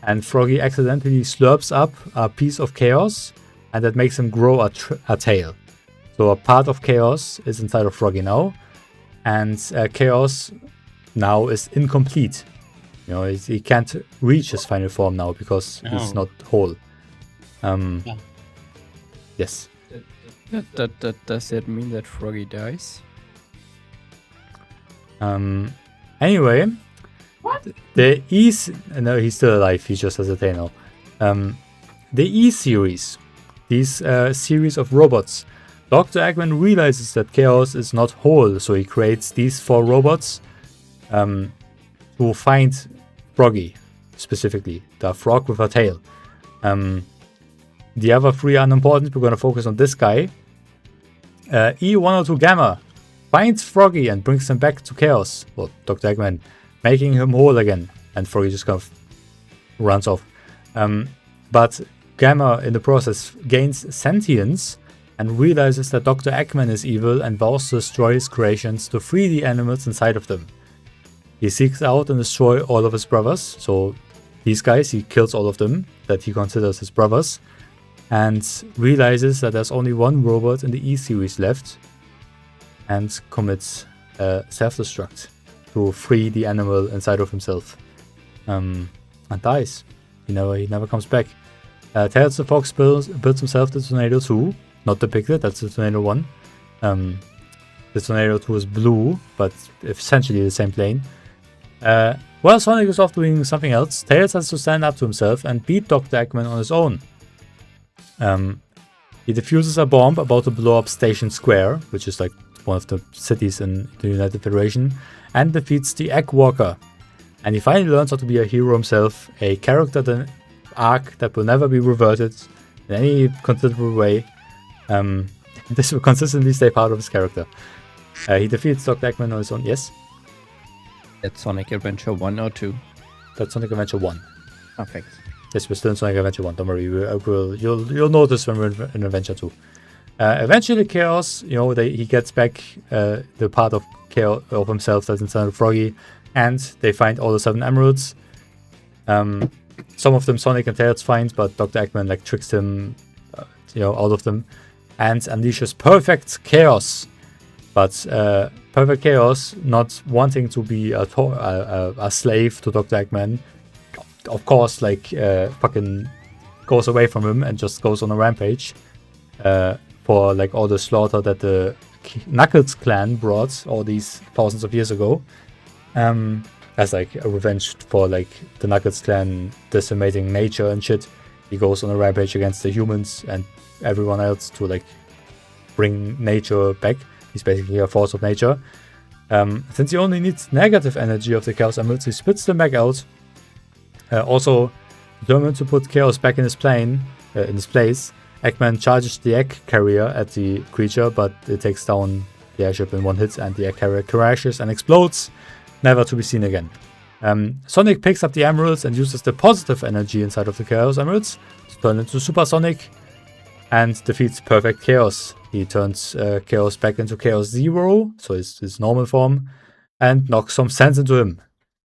and Froggy accidentally slurps up a piece of Chaos, and that makes him grow a tail. So a part of Chaos is inside of Froggy now, and Chaos now is incomplete. You know, he can't reach his final form now because he's not whole. Yes. Does that mean that Froggy dies? Anyway, the E... No, he's still alive. He just has a tail now. The E series. These series of robots. Dr. Eggman realizes that Chaos is not whole, so he creates these 4 robots to find Froggy, specifically. The frog with a tail. The other 3 are unimportant. We're going to focus on this guy. E102 Gamma finds Froggy and brings him back to Chaos. Well, Dr. Eggman, making him whole again. And Froggy just kind of runs off. But Gamma, in the process, gains sentience and realizes that Dr. Eggman is evil and vows to destroy his creations to free the animals inside of them. He seeks out and destroys all of his brothers. So these guys, he kills all of them that he considers his brothers. And realizes that there's only one robot in the E series left, and commits self-destruct to free the animal inside of himself, and dies. He never comes back. Tails the Fox builds himself the Tornado 2, not depicted, that's the Tornado 1. The Tornado 2 is blue, but essentially the same plane. While Sonic is off doing something else, Tails has to stand up to himself and beat Dr. Eggman on his own. He defuses a bomb about to blow up Station Square, which is like one of the cities in the United Federation, and defeats the Egg Walker. And he finally learns how to be a hero himself, a character arc that will never be reverted in any considerable way. This will consistently stay part of his character. He defeats Dr. Eggman on his own. Yes? That's Sonic Adventure 1 or 2? That's Sonic Adventure 1. Oh, thanks. Yes, we're still in Sonic Adventure 1. Don't worry, you'll notice when we're in Adventure 2. Eventually, Chaos, he gets back the part of Chaos of himself that's inside of Froggy, and they find all the 7 emeralds. Some of them Sonic and Tails find, but Dr. Eggman tricks him, out of them, and unleashes Perfect Chaos. But Perfect Chaos, not wanting to be a slave to Dr. Eggman, of course, fucking goes away from him and just goes on a rampage for all the slaughter that the Knuckles clan brought all these thousands of years ago, as a revenge for the Knuckles clan decimating nature and shit. He goes on a rampage against the humans and everyone else to bring nature back. He's basically a force of nature. Since he only needs negative energy of the Chaos Emeralds, he spits them back out. Also, determined to put Chaos back in his place, Eggman charges the egg carrier at the creature, but it takes down the airship in one hit, and the egg carrier crashes and explodes, never to be seen again. Sonic picks up the emeralds and uses the positive energy inside of the Chaos Emeralds to turn into Super Sonic and defeats Perfect Chaos. He turns Chaos back into Chaos Zero, so his normal form, and knocks some sense into him.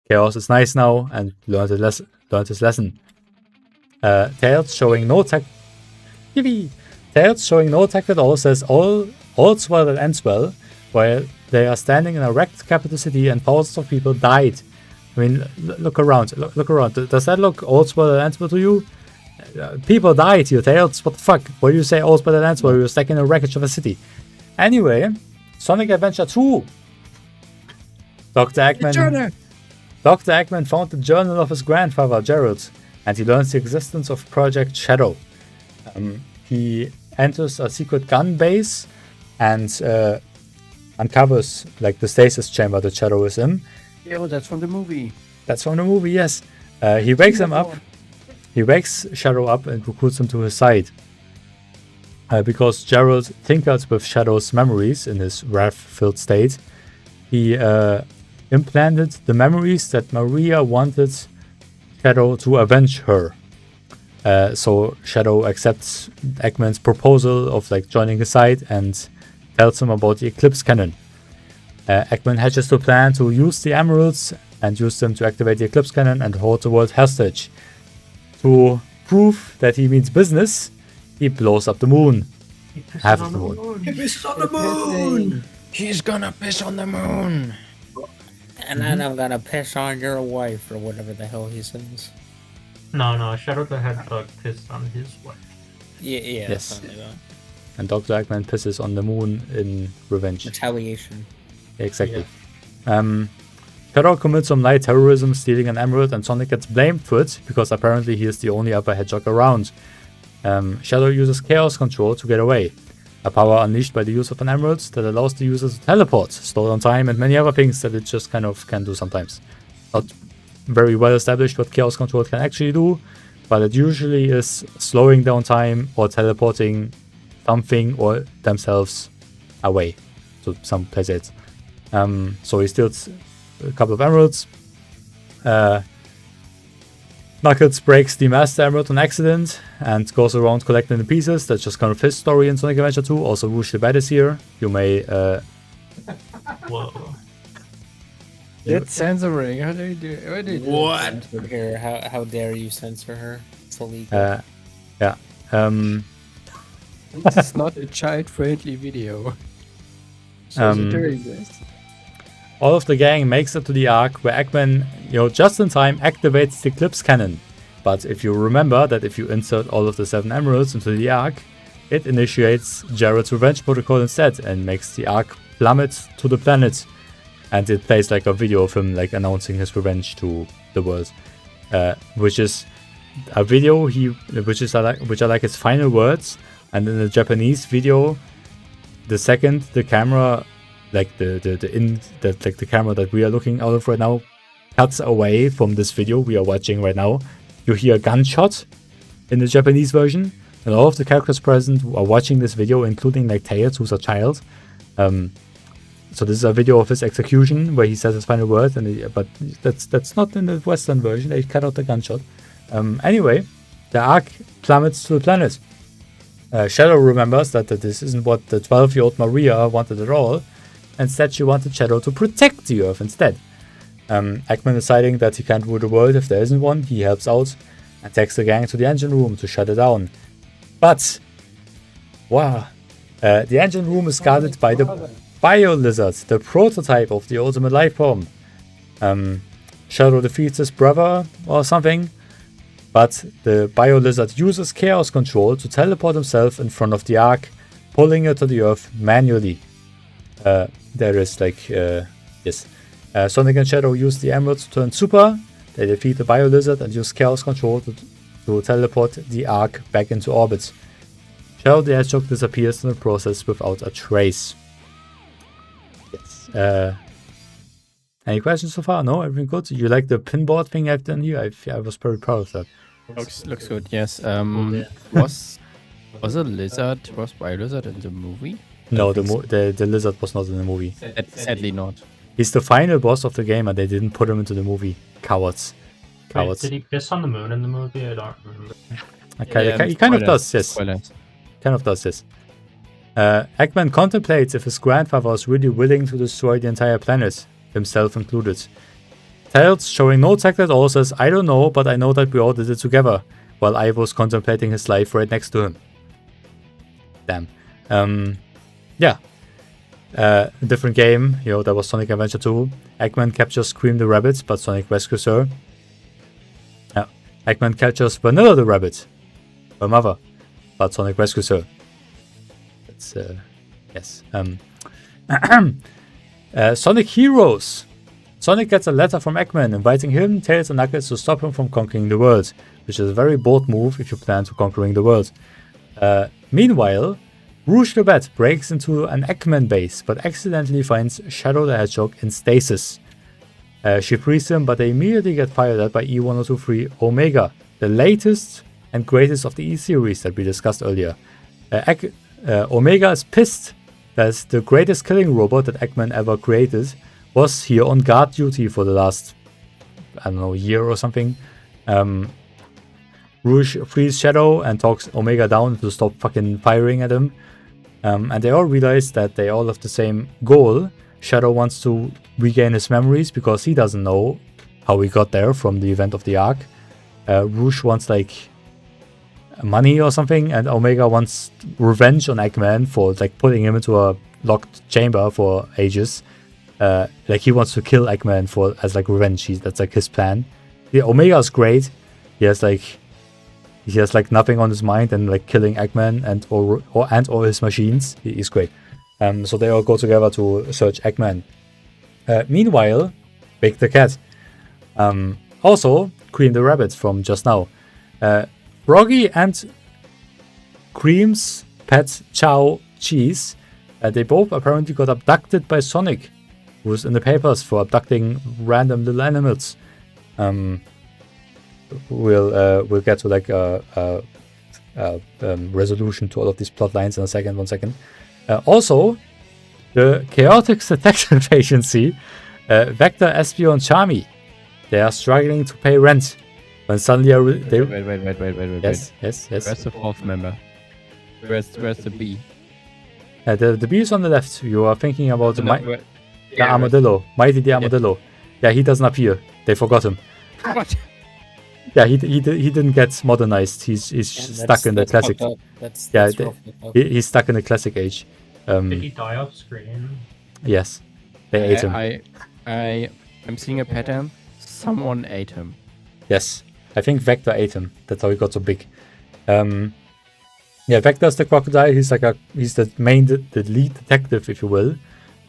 Chaos is nice now and learned his lesson. Tails showing no tact. Tails showing no tact at all says all's well that ends well, while they are standing in a wrecked capital city and thousands of people died. I mean, look around. Look around. Does that look all's well that ends well to you? People died here, Tails. What the fuck? Why do you say all's well that ends well? You're stuck in a wreckage of a city. Anyway, Sonic Adventure 2. Dr. Eggman found the journal of his grandfather, Gerald, and he learns the existence of Project Shadow. He enters a secret gun base and uncovers the stasis chamber that Shadow is in. Yeah, that's from the movie. That's from the movie, yes. He wakes him up. He wakes Shadow up and recruits him to his side. Because Gerald tinkered with Shadow's memories in his wrath-filled state, he implanted the memories that Maria wanted Shadow to avenge her. So Shadow accepts Eggman's proposal of like joining his side and tells him about the Eclipse Cannon. Eggman hatches the plan to use the emeralds and use them to activate the Eclipse Cannon and hold the world hostage. To prove that he means business, he blows up the moon. Half of the moon. He pisses on the moon! He's gonna piss on the moon. And then I'm gonna piss on your wife, or whatever the hell he says. No, Shadow the Hedgehog pissed on his wife. Yeah, Yes. something like that. And Dr. Eggman pisses on the moon in revenge. Retaliation. Exactly. Shadow commits some light terrorism, stealing an emerald, and Sonic gets blamed for it because apparently he is the only other hedgehog around. Shadow uses Chaos Control to get away, a power unleashed by the use of an emerald that allows the user to teleport, slow down time, and many other things that it just kind of can do sometimes. Not very well established what Chaos Control can actually do, but it usually is slowing down time or teleporting something or themselves away to some place. So he steals a couple of emeralds. Knuckles breaks the Master Emerald on accident and goes around collecting the pieces. That's just kind of his story in Sonic Adventure 2. Also, Rouge the Bat is here. You may... Whoa. That's censoring. How do you do it? What? Here, how dare you censor her? It's illegal. yeah. This is not a child-friendly video. So doing this. All of the gang makes it to the Ark where Eggman, just in time activates the Eclipse Cannon. But if you remember that if you insert all of the 7 emeralds into the Ark, it initiates Jared's revenge protocol instead and makes the Ark plummet to the planet. And it plays like a video of him like announcing his revenge to the world, which is a video which are like his final words. And in the Japanese video, the second the camera, like the camera that we are looking out of right now, cuts away from this video we are watching right now, you hear a gunshot in the Japanese version, and all of the characters present are watching this video, including like Tails, who's a child. So this is a video of his execution where he says his final words, but that's not in the Western version. They cut out the gunshot. Anyway, the Ark plummets to the planet. Shadow remembers that this isn't what the 12-year-old Maria wanted at all. Instead, she wanted Shadow to protect the Earth instead. Eggman deciding that he can't rule the world if there isn't one, he helps out and takes the gang to the engine room to shut it down. But, wow, the engine room is guarded by the Bio Lizard, the prototype of the ultimate life form. Shadow defeats his brother or something, but the Bio Lizard uses Chaos Control to teleport himself in front of the Ark, pulling it to the Earth manually. There is like, yes. Sonic and Shadow use the emeralds to turn super. They defeat the Bio Lizard and use Chaos Control to teleport the Ark back into orbit. Shadow the Hedgehog disappears in the process without a trace. Yes. Any questions so far? No? Everything good? You like the pinboard thing I've done here? I was very proud of that. Looks good, yes. Was Bio Lizard in the movie? No, the lizard was not in the movie. Sadly not. He's the final boss of the game and they didn't put him into the movie. Cowards. Wait, did he piss on the moon in the movie? I don't remember. He kind of does, yes. Spoilers. Kind of does, yes. Eggman contemplates if his grandfather was really willing to destroy the entire planet, himself included. Tails, showing no tact at all, says, I don't know, but I know that we all did it together, while I was contemplating his life right next to him. Damn. Yeah. Different game, that was Sonic Adventure 2. Eggman captures Scream the Rabbit, but Sonic rescues her. Eggman captures Vanilla the Rabbit, her mother, but Sonic rescues her. That's, yes. Sonic Heroes. Sonic gets a letter from Eggman inviting him, Tails, and Knuckles to stop him from conquering the world, which is a very bold move if you plan to conquering the world. Meanwhile, Rouge the Bat breaks into an Eggman base, but accidentally finds Shadow the Hedgehog in stasis. She frees him, but they immediately get fired at by E1023 Omega, the latest and greatest of the E-series that we discussed earlier. Omega is pissed that the greatest killing robot that Eggman ever created was here on guard duty for the last, I don't know, year or something. Rouge frees Shadow and talks Omega down to stop fucking firing at him. And they all realize that they all have the same goal. Shadow wants to regain his memories because he doesn't know how he got there from the event of the arc. Rouge wants like money or something, and Omega wants revenge on Eggman for like putting him into a locked chamber for ages. Like he wants to kill Eggman for as like revenge. That's like his plan. Yeah, Omega is great. He has like nothing on his mind, and like killing Eggman and all his machines. He's great. So they all go together to search Eggman. Meanwhile, Big the Cat. Also, Queen the Rabbit from just now. Froggy and Cream's pet Chow Cheese. They both apparently got abducted by Sonic, who was in the papers for abducting random little animals. We'll get to like a resolution to all of these plot lines in a second. 1 second. Also, the Chaotix Detective Agency, Vector, Espio, and Charmy, they are struggling to pay rent. When suddenly Wait. Yes. Where's the fourth member? Where's the B? The B is on the left. You are thinking about the Yeah, Armadillo, Mighty the Armadillo. Yeah, he doesn't appear. They forgot him. What? Yeah, he didn't get modernized. He's stuck in the classic. He's stuck in the classic age. Did he die off screen? Yes, they ate him. I'm seeing a pattern. Someone ate him. Yes, I think Vector ate him. That's how he got so big. Yeah, Vector's the crocodile. He's the lead detective, if you will.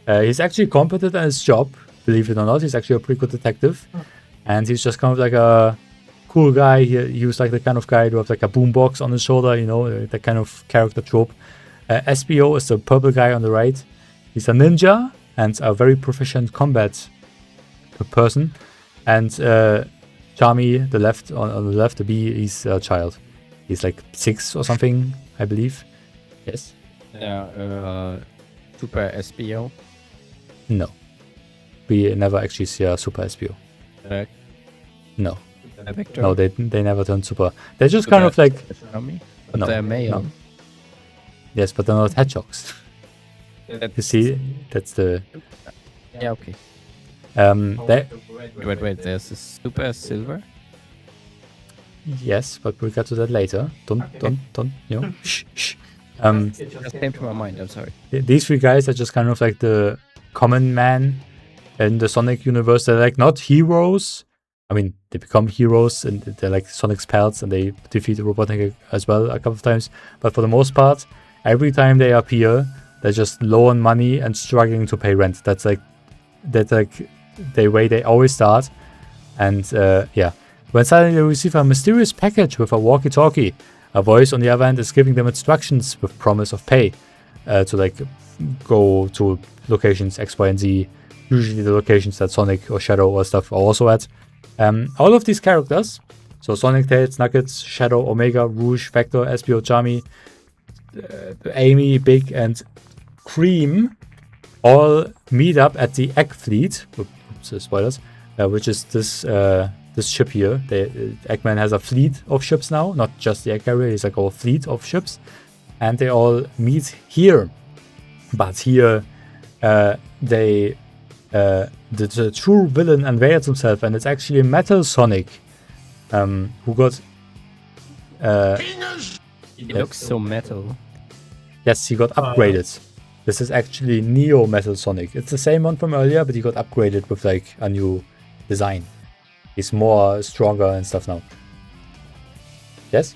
He's actually competent at his job, believe it or not. He's actually a pretty good detective, and he's just kind of like a cool guy. He was like the kind of guy who has like a boombox on his shoulder, you know, that kind of character trope. SBO is the purple guy on the right. He's a ninja and a very proficient combat person. And Charmy, the left on the left, the B, he's a child. He's like 6 or something, I believe. Yes. Yeah. Super SBO. No. We never actually see a Super SBO. No. Vector. No, they never turn super. They're just kind of like. But No, they're male. no. Yes, but they're not hedgehogs. You see, that's the. Yeah, okay. They, Wait, there's a super silver? yes, but we'll get to that later. Don't, you know. Shh. It just came to my mind, I'm sorry. These 3 guys are just kind of like the common man in the Sonic universe. They're like not heroes. I mean, they become heroes and they're like Sonic's pals, and they defeat Robotnik as well a couple of times. But for the most part, every time they appear, they're just low on money and struggling to pay rent. That's like the way they always start. And yeah, when suddenly they receive a mysterious package with a walkie-talkie, a voice on the other end is giving them instructions with promise of pay to like go to locations X, Y, and Z. Usually the locations that Sonic or Shadow or stuff are also at. All of these characters, so Sonic, Tails, Nuggets, Shadow, Omega, Rouge, Vector, Espio, Charmy, Amy, Big, and Cream, all meet up at the Egg Fleet. Oops, spoilers. Which is this ship here. Eggman has a fleet of ships now, not just the egg carrier. He's like a fleet of ships, and they all meet here. But here, the true villain unveils himself, and it's actually Metal Sonic, who got. He looks so metal. Yes, he got upgraded. This is actually Neo Metal Sonic. It's the same one from earlier, but he got upgraded with like a new design. He's more stronger and stuff now. Yes?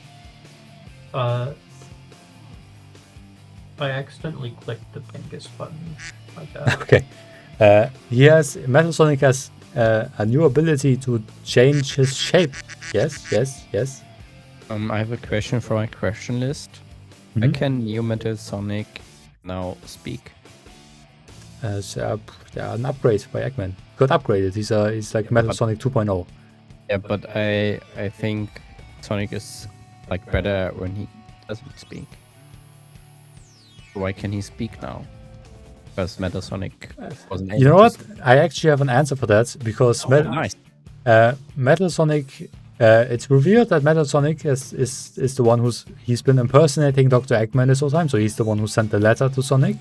I accidentally clicked the pinkest button. My bad. Okay. Metal Sonic has a new ability to change his shape. Yes. I have a question for my question list. Mhm. Can Neo Metal Sonic now speak? As an upgrade by Eggman. Got upgraded. He's like Metal Sonic 2.0. Yeah, but I think Sonic is like better when he doesn't speak. Why can he speak now? Because Metal Sonic wasn't able You know to what? speak. I actually have an answer for that because Nice. Metal Sonic it's revealed that Metal Sonic is the one he's been impersonating Dr. Eggman this whole time, so he's the one who sent the letter to Sonic.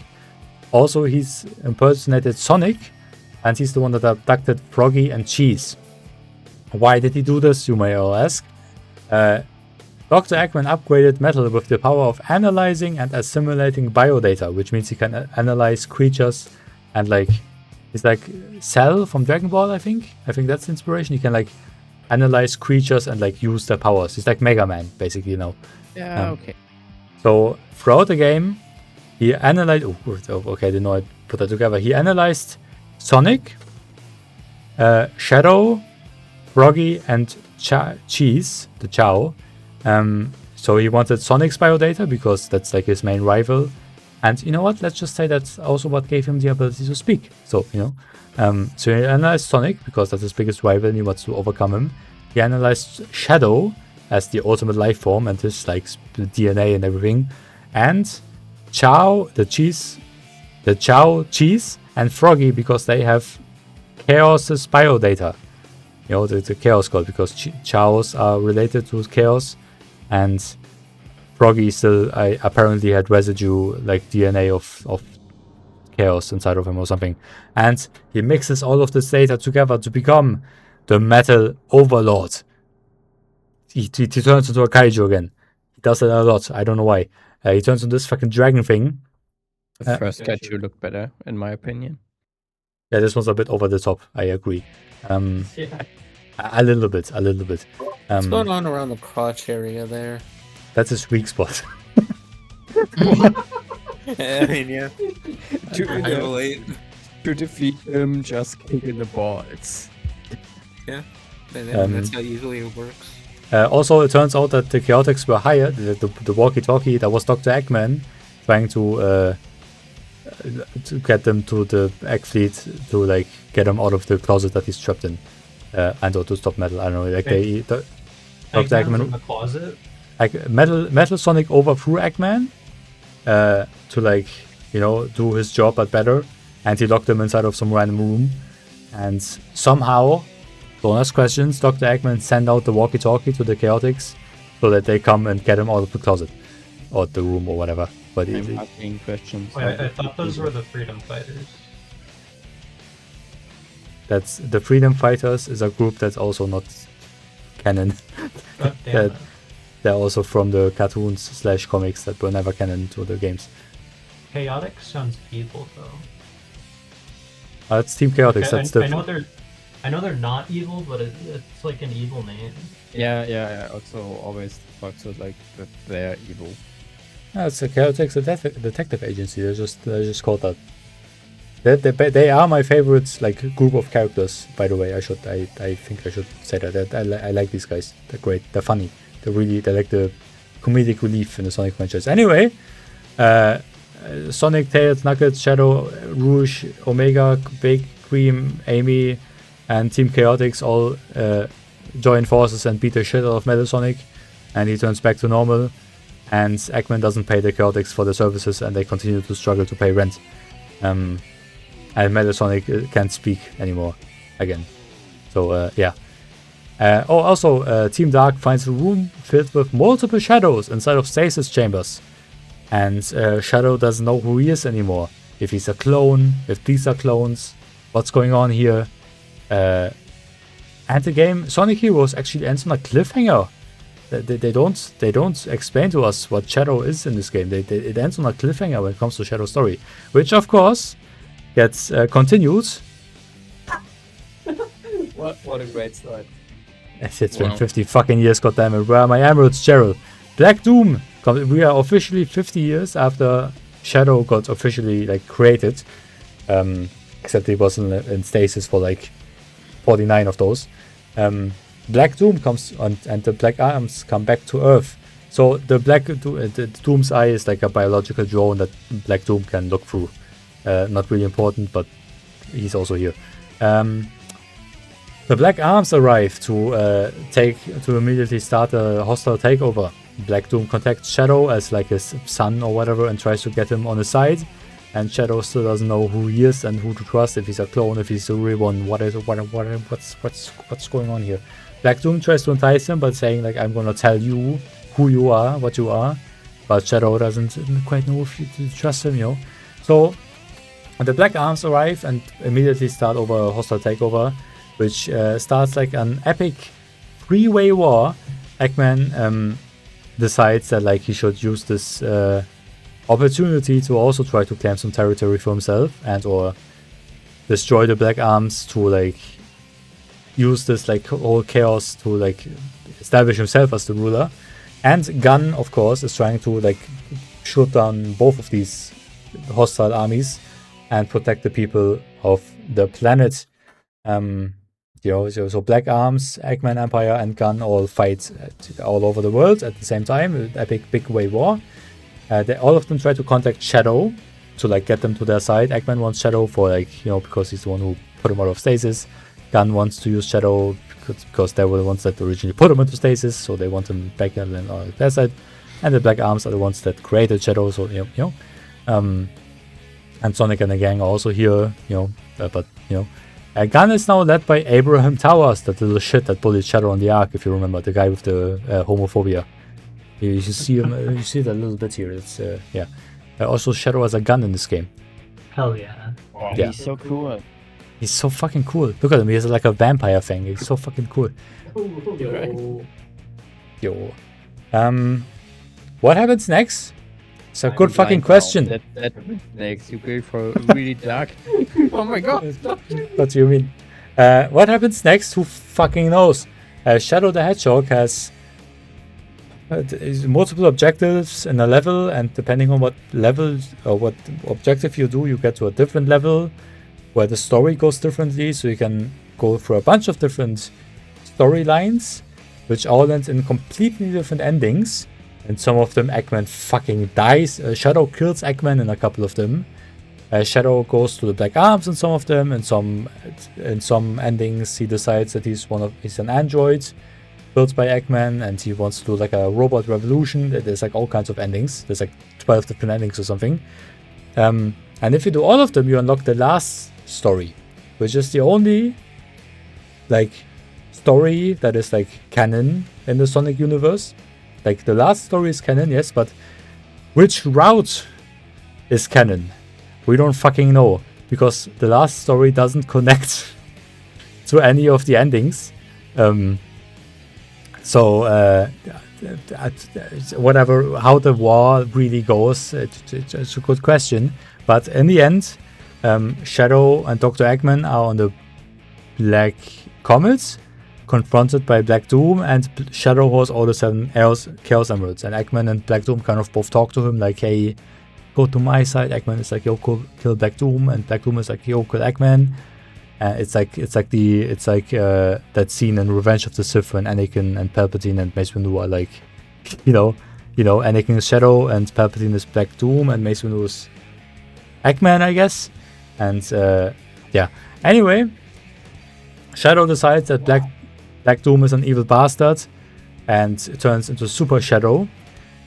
Also, he's impersonated Sonic, and he's the one that abducted Froggy and Cheese. Why did he do this, you may all ask? Dr. Eggman upgraded Metal with the power of analyzing and assimilating biodata, which means he can analyze creatures and he's like Cell from Dragon Ball, I think. I think that's the inspiration. He can analyze creatures and use their powers. He's like Mega Man, basically, Yeah, okay. So throughout the game, he analyzed. Okay, I didn't know I put that together. He analyzed Sonic, Shadow, Froggy, and Cheese, the Chow. So he wanted Sonic's biodata because that's his main rival. And you know what? Let's just say that's also what gave him the ability to speak. So, so he analyzed Sonic because that's his biggest rival and he wants to overcome him. He analyzed Shadow as the ultimate life form and his DNA and everything. And Chow, the Chow Cheese, and Froggy because they have Chaos's biodata. The Chaos God, because Chows are related to Chaos, and Froggy still apparently had residue DNA of Chaos inside of him or something. And he mixes all of this data together to become the Metal Overlord. He turns into a kaiju again. He does it a lot. I don't know why. He turns into this fucking dragon thing. The first kaiju looked better, in my opinion. Yeah, this one's a bit over the top. I agree. A little bit. What's going on around the crotch area there? That's his weak spot. I mean, yeah. To defeat him, just kick in the balls. Yeah, that's how usually it works. Also, it turns out that the Chaotix were hired. The walkie-talkie that was Dr. Eggman trying to get them to the Egg Fleet to get him out of the closet that he's trapped in, and to stop Metal. I don't know. Dr. Eggman in the closet. Metal Sonic overthrew Eggman to do his job but better, and he locked him inside of some random room, and somehow, don't ask questions, Dr. Eggman sent out the walkie-talkie to the Chaotix so that they come and get him out of the closet or the room or whatever. But I'm asking questions. Wait, I thought those were the Freedom Fighters. That's the Freedom Fighters is a group that's also not canon. God damn it. They're also from the cartoons / comics that were never canon to the games. Chaotic sounds evil though. It's Team Chaotix. Okay, I know they're not evil, but it's like an evil name. Yeah. Also, always talk to that they're evil. It's a Chaotix detective agency. They're just called that. They are my favorite group of characters. By the way, I think I should say that. I like these guys. They're great. They're funny. They're like the comedic relief in the Sonic franchise. Anyway, Sonic, Tails, Knuckles, Shadow, Rouge, Omega, Big, Cream, Amy, and Team Chaotix all join forces and beat the shit out of Metal Sonic, and he turns back to normal, and Eggman doesn't pay the Chaotix for the services, and they continue to struggle to pay rent. And Metal Sonic can't speak anymore again. So, yeah. Also, Team Dark finds a room filled with multiple shadows inside of stasis chambers. And Shadow doesn't know who he is anymore. If he's a clone, if these are clones, what's going on here. And the game, Sonic Heroes, actually ends on a cliffhanger. They don't explain to us what Shadow is in this game. It ends on a cliffhanger when it comes to Shadow's story. Which, of course, gets continued. What a great start. It's been 50 fucking years, goddammit. Where are my emeralds, Gerald? Black Doom. We are officially 50 years after Shadow got officially created. Except he was in stasis for 49 of those. Black Doom comes on, and the Black Arms come back to Earth. So the Doom's eye is like a biological drone that Black Doom can look through. Not really important, but he's also here. The Black Arms arrive to immediately start a hostile takeover. Black Doom contacts Shadow as his son or whatever and tries to get him on his side. And Shadow still doesn't know who he is and who to trust, if he's a clone, if he's a real one. What's going on here? Black Doom tries to entice him by saying like, I'm gonna tell you who you are, what you are. But Shadow doesn't quite know if you trust him, you know. So the Black Arms arrive and immediately start over a hostile takeover, which starts like an epic three-way war. Eggman decides that like he should use this opportunity to also try to claim some territory for himself and or destroy the Black Arms to like use this like whole chaos to like establish himself as the ruler. And Gun, of course, is trying to like shoot down both of these hostile armies and protect the people of the planet. You know, so Black Arms, Eggman Empire, and Gun all fight all over the world at the same time. An epic big way war. All of them try to contact Shadow to like get them to their side. Eggman wants Shadow for like, you know, because he's the one who put him out of stasis. Gun wants to use Shadow because they were the ones that originally put him into stasis, so they want him back on their side. And the Black Arms are the ones that created Shadow, so you know. And Sonic and the gang are also here, you know. But you know, Gun is now led by Abraham Towers, that little shit that bullied Shadow on the Ark, if you remember, the guy with the homophobia. You see him, you see that a little bit here. It's yeah. Also, Shadow has a gun in this game. Hell yeah. Yeah. He's so cool. He's so fucking cool. Look at him. He has like a vampire thing. He's so fucking cool. Yo. What happens next? It's a good fucking question. That makes you go for really dark. Oh my god. What do you mean? What happens next? Who fucking knows? Shadow the Hedgehog has multiple objectives in a level, and depending on what level or what objective you do, you get to a different level where the story goes differently. So you can go through a bunch of different storylines, which all end in completely different endings. And some of them, Eggman fucking dies. Shadow kills Eggman in a couple of them. Shadow goes to the Black Arms in some of them. In some endings, he decides that he's an android built by Eggman, and he wants to do like a robot revolution. There's like all kinds of endings. There's like 12 different endings or something. And if you do all of them, you unlock the last story, which is the only like story that is like canon in the Sonic universe. Like the last story is canon, yes, but which route is canon? We don't fucking know, because the last story doesn't connect to any of the endings. So whatever, how the war really goes, it's a good question. But in the end, Shadow and Dr. Eggman are on the Black Comet, confronted by Black Doom, and Shadow has all the 7 Chaos Emeralds. And Eggman and Black Doom kind of both talk to him like, hey, go to my side. Eggman is like, yo, kill Black Doom, and Black Doom is like, yo, kill Eggman. It's like that scene in Revenge of the Sith when Anakin and Palpatine and Mace Windu are like, you know, Anakin is Shadow and Palpatine is Black Doom and Mace Windu is Eggman, I guess. And yeah. Anyway, Shadow decides that Black Doom is an evil bastard and turns into Super Shadow.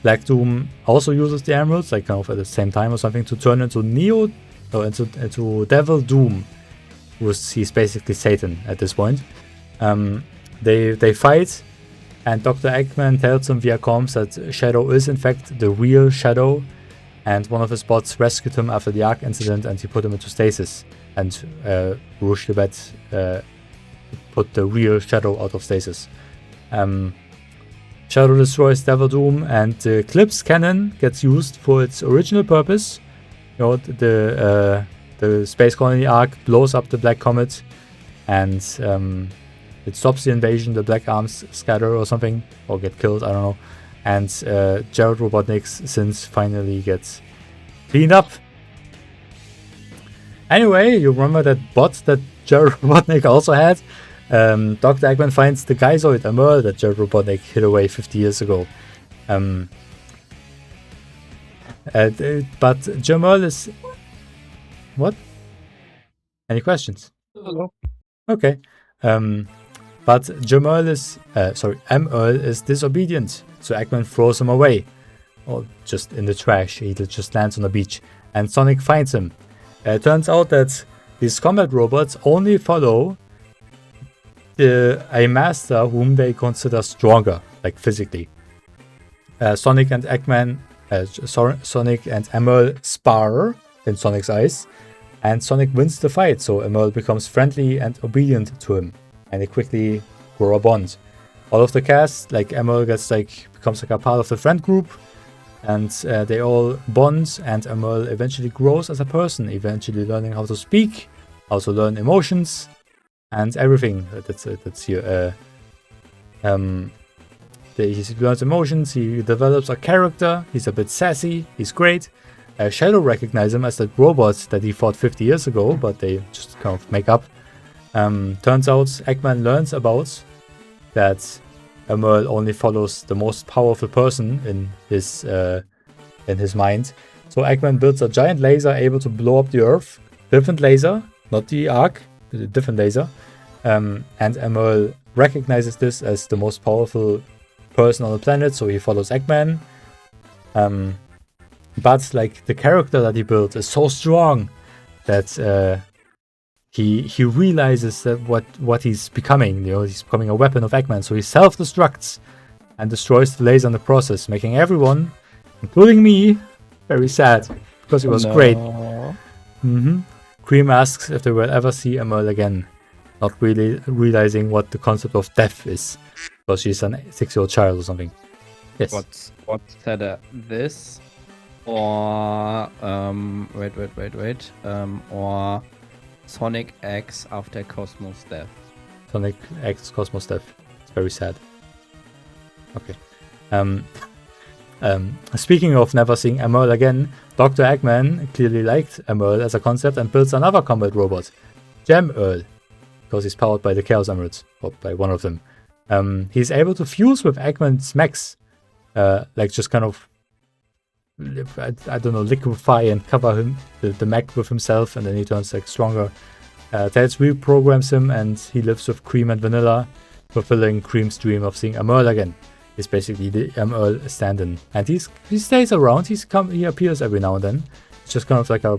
Black Doom also uses the emeralds, like kind of at the same time or something, to turn into into Devil Doom. He's basically Satan at this point. They fight, and Dr. Eggman tells him via comms that Shadow is in fact the real Shadow, and one of his bots rescued him after the Ark incident, and he put him into stasis. And Rouge the Bat put the real Shadow out of stasis. Shadow destroys Devil Doom, and the Clips cannon gets used for its original purpose. You know, the Space Colony Ark blows up the Black Comet, and it stops the invasion. The Black Arms scatter or something, or get killed, I don't know. And Jared Robotnik's sins finally gets cleaned up. Anyway, you remember that bot that Jared Robotnik also had? Dr. Eggman finds the Geysoid, a Merle that Jared Robotnik hid away 50 years ago. But Jamerl is... What? Any questions? Hello. Okay. But Jamerl is... M-Earl is disobedient, so Eggman throws him away. Or just in the trash. He just lands on the beach. And Sonic finds him. It turns out that these combat robots only follow a master whom they consider stronger, like physically. Sonic and Eggman, Sonic and Emerl spar in Sonic's eyes, and Sonic wins the fight, so Emerl becomes friendly and obedient to him, and they quickly grow a bond. All of the cast, like Emerl becomes like a part of the friend group, and they all bond, and Emerl eventually grows as a person, eventually learning how to speak, how to learn emotions, and everything. That's here. He learns emotions, he develops a character, he's a bit sassy, he's great. Shadow recognizes him as that robot that he fought 50 years ago, but they just kind of make up. Turns out Eggman learns about that Emerl only follows the most powerful person in his mind. So Eggman builds a giant laser able to blow up the Earth. Different laser, not the Arc, a different laser. And Emerl recognizes this as the most powerful person on the planet, so he follows Eggman. But like the character that he built is so strong that he realizes that what he's becoming. He's becoming a weapon of Eggman, so he self-destructs and destroys the laser in the process, making everyone, including me, very sad because it was great. Cream asks if they will ever see Emerl again, not really realizing what the concept of death is. Because she's a 6-year-old child or something. Yes. What's that? This or wait. Or Sonic X after Cosmo's death. Sonic X Cosmo's death. It's very sad. Okay. Speaking of never seeing Emerl again, Dr. Eggman clearly liked Emerl as a concept and builds another combat robot, Gem-Earl, because he's powered by the Chaos Emeralds, or by one of them. He's able to fuse with Eggman's mechs, like just kind of, I don't know, liquefy and cover the mech with himself, and then he turns like stronger. Tails reprograms him, and he lives with Cream and Vanilla, fulfilling Cream's dream of seeing Emerl again. He's basically the Emerl stand-in, and he stays around. He appears every now and then. It's just kind of like a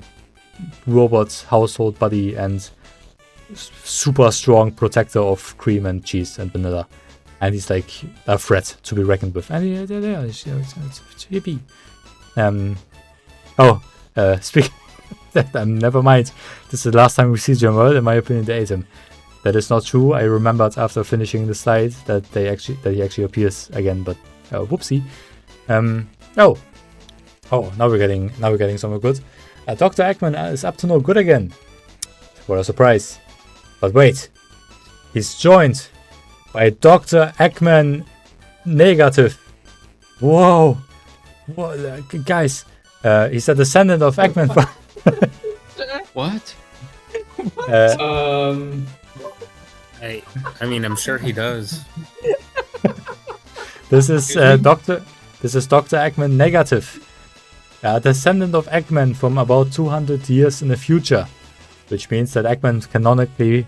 robot household buddy and super strong protector of Cream and Cheese and Vanilla, and he's like a threat to be reckoned with. And it's yippee. Speaking of that, never mind. This is the last time we see Emerl. In my opinion, they ate him. That is not true. I remembered after finishing the slide that he actually appears again, but whoopsie. Now we're getting somewhere good. Dr. Eggman is up to no good again. What a surprise. But wait, he's joined by Dr. Eggman Negative. Whoa. Guys, he's a descendant of Eggman. What? I mean, I'm sure he does. This is Dr. Eggman Negative, a descendant of Eggman from about 200 years in the future, which means that Eggman canonically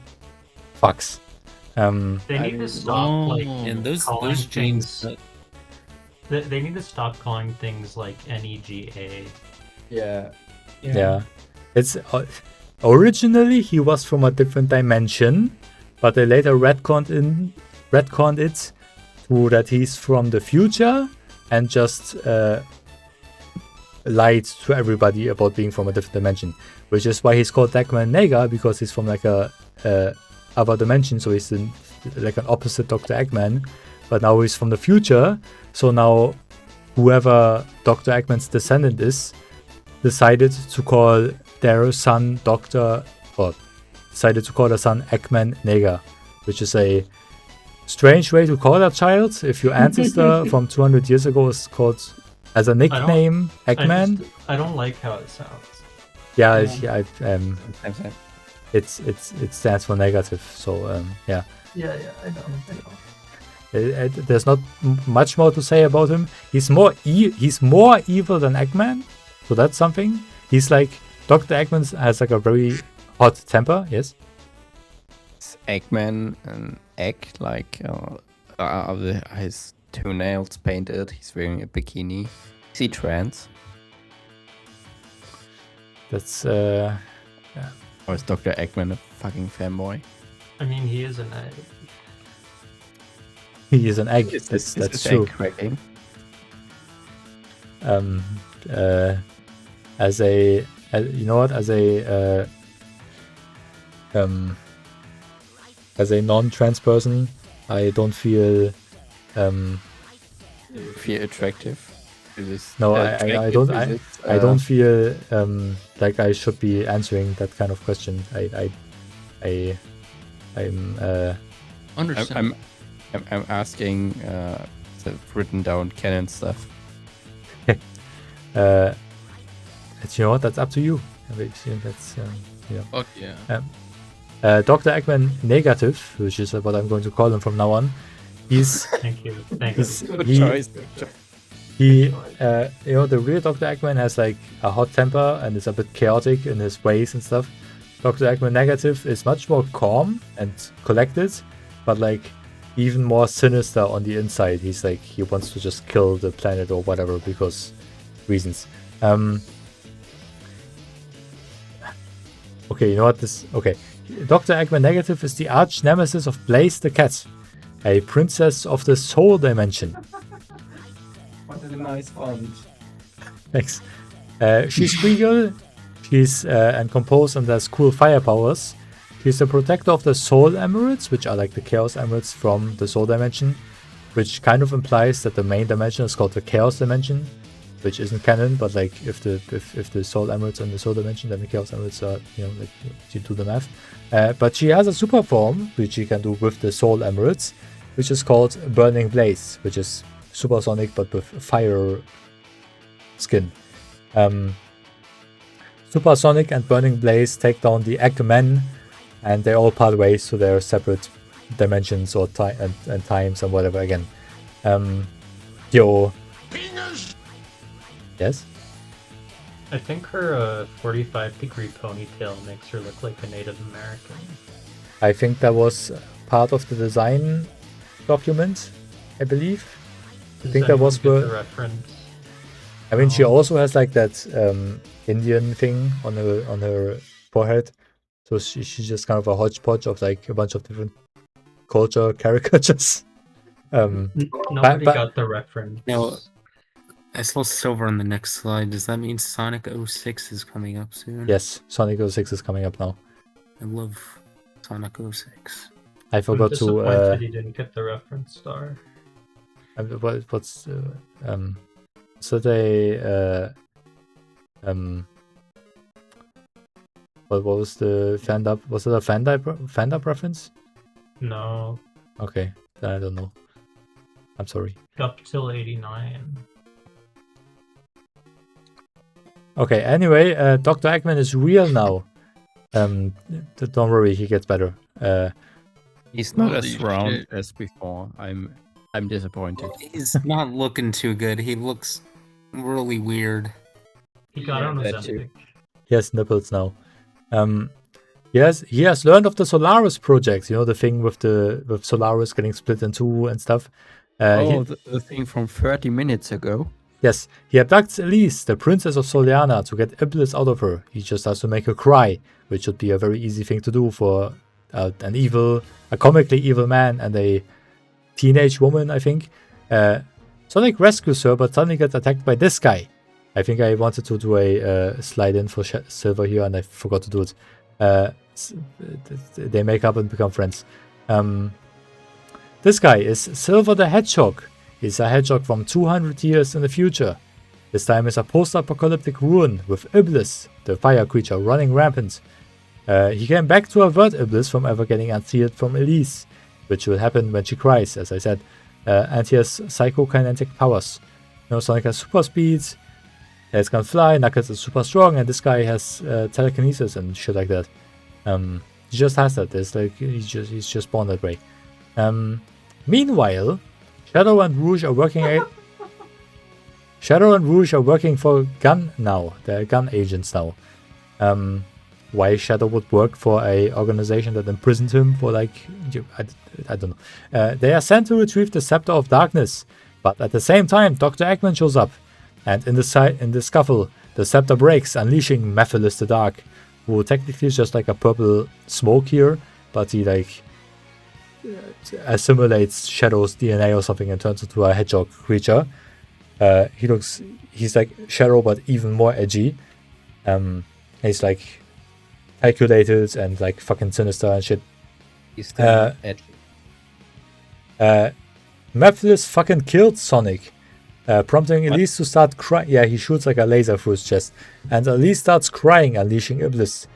fucks. They need to stop and those things. They need to stop calling things like NEGA. Yeah. It's originally he was from a different dimension, but they later retconned it to that he's from the future and just lied to everybody about being from a different dimension, which is why he's called Eggman Nega, because he's from like a other dimension, so he's like an opposite Dr. Eggman, but now he's from the future. So now whoever Dr. Eggman's descendant is decided to call their son decided to call their son Eggman Nega, which is a strange way to call a child. If your ancestor from 200 years ago is called as a nickname Eggman, I don't like how it sounds. It stands for negative. So Yeah, I know. There's not much more to say about him. He's more evil than Eggman, so that's something. He's like Dr. Eggman has like a very hot temper. Yes. Is Eggman an egg? Like his toenails painted. He's wearing a bikini. Is he trans? That's Or is Dr. Eggman a fucking fanboy? I mean, he is an egg. He is an egg. Is That's true. egg cracking? As a you know what, as a non-trans person, I don't feel Feel attractive? no, I don't feel like I should be answering that kind of question. Understand. I'm asking the written down canon stuff. You know what, that's up to you. That's Fuck yeah. Dr. Eggman Negative, which is what I'm going to call him from now on. He's Thank you. Thank you. Good choice. The real Dr. Eggman has like a hot temper and is a bit chaotic in his ways and stuff. Dr. Eggman Negative is much more calm and collected, but like even more sinister on the inside. He's like, he wants to just kill the planet or whatever because reasons. Okay, you know what okay. Dr. Eggman Negative is the arch nemesis of Blaze the Cat, a princess of the soul dimension. What a nice font. Thanks. She's regal, she's and composed and has cool fire powers. She's the protector of the soul emeralds, which are like the chaos emeralds from the soul dimension, which kind of implies that the main dimension is called the chaos dimension, which isn't canon, but like if the soul emeralds are in the soul dimension, then the chaos emeralds are, like you do the math. But she has a super form, which she can do with the soul emeralds, which is called Burning Blaze, which is supersonic but with fire skin. Supersonic and Burning Blaze take down the Eggmen, and they all part ways to their separate dimensions or and times and whatever again. Yo. Yes? I think her 45-degree ponytail makes her look like a Native American. I think that was part of the design document, I believe. I think that was the reference. I mean, she also has like that Indian thing on her forehead, so she's just kind of a hodgepodge of like a bunch of different culture caricatures. Nobody got the reference. No, I saw silver on the next slide. Does that mean Sonic 06 is coming up soon? Yes, Sonic 06 is coming up now. I love Sonic 06. I forgot to. He didn't get the reference star. What's so they what was the fan up? Was it a fan up reference? No. Okay, then I don't know. I'm sorry. Up till 89. Okay, anyway, Dr. Eggman is real now. Don't worry, he gets better. He's not as round as before. I'm disappointed. He's not looking too good. He looks really weird. He got on his epic. He has nipples now. He has learned of the Solaris project. You know, the thing with Solaris getting split in two and stuff. The thing from 30 minutes ago. Yes, he abducts Elise, the princess of Soliana, to get Iblis out of her. He just has to make her cry, which should be a very easy thing to do for a comically evil man and a teenage woman, I think. Sonic rescues her, but suddenly gets attacked by this guy. I think I wanted to do a slide in for Silver here, and I forgot to do it. They make up and become friends. This guy is Silver the Hedgehog. He's a hedgehog from 200 years in the future. This time is a post-apocalyptic ruin with Iblis, the fire creature, running rampant. He came back to avert Iblis from ever getting unsealed from Elise, which will happen when she cries, as I said. And he has psychokinetic powers. Sonic has super speed, he can fly, Knuckles is super strong, and this guy has telekinesis and shit like that. He just has that. He's just born that way. Meanwhile, Shadow and Rouge are working for Gun now. They're Gun agents now. Why Shadow would work for a organization that imprisoned him for I don't know. They are sent to retrieve the Scepter of Darkness, but at the same time, Dr. Eggman shows up, and in the scuffle, the scepter breaks, unleashing Mephiles the Dark, who technically is just like a purple smoke here, but he assimilates Shadow's DNA or something and turns into a hedgehog creature. He's like Shadow but even more edgy. He's like calculated and like fucking sinister and shit. He's still edgy. Mephiles fucking killed Sonic, prompting Elise to start crying. Yeah, he shoots like a laser through his chest, and Elise starts crying, unleashing Iblis.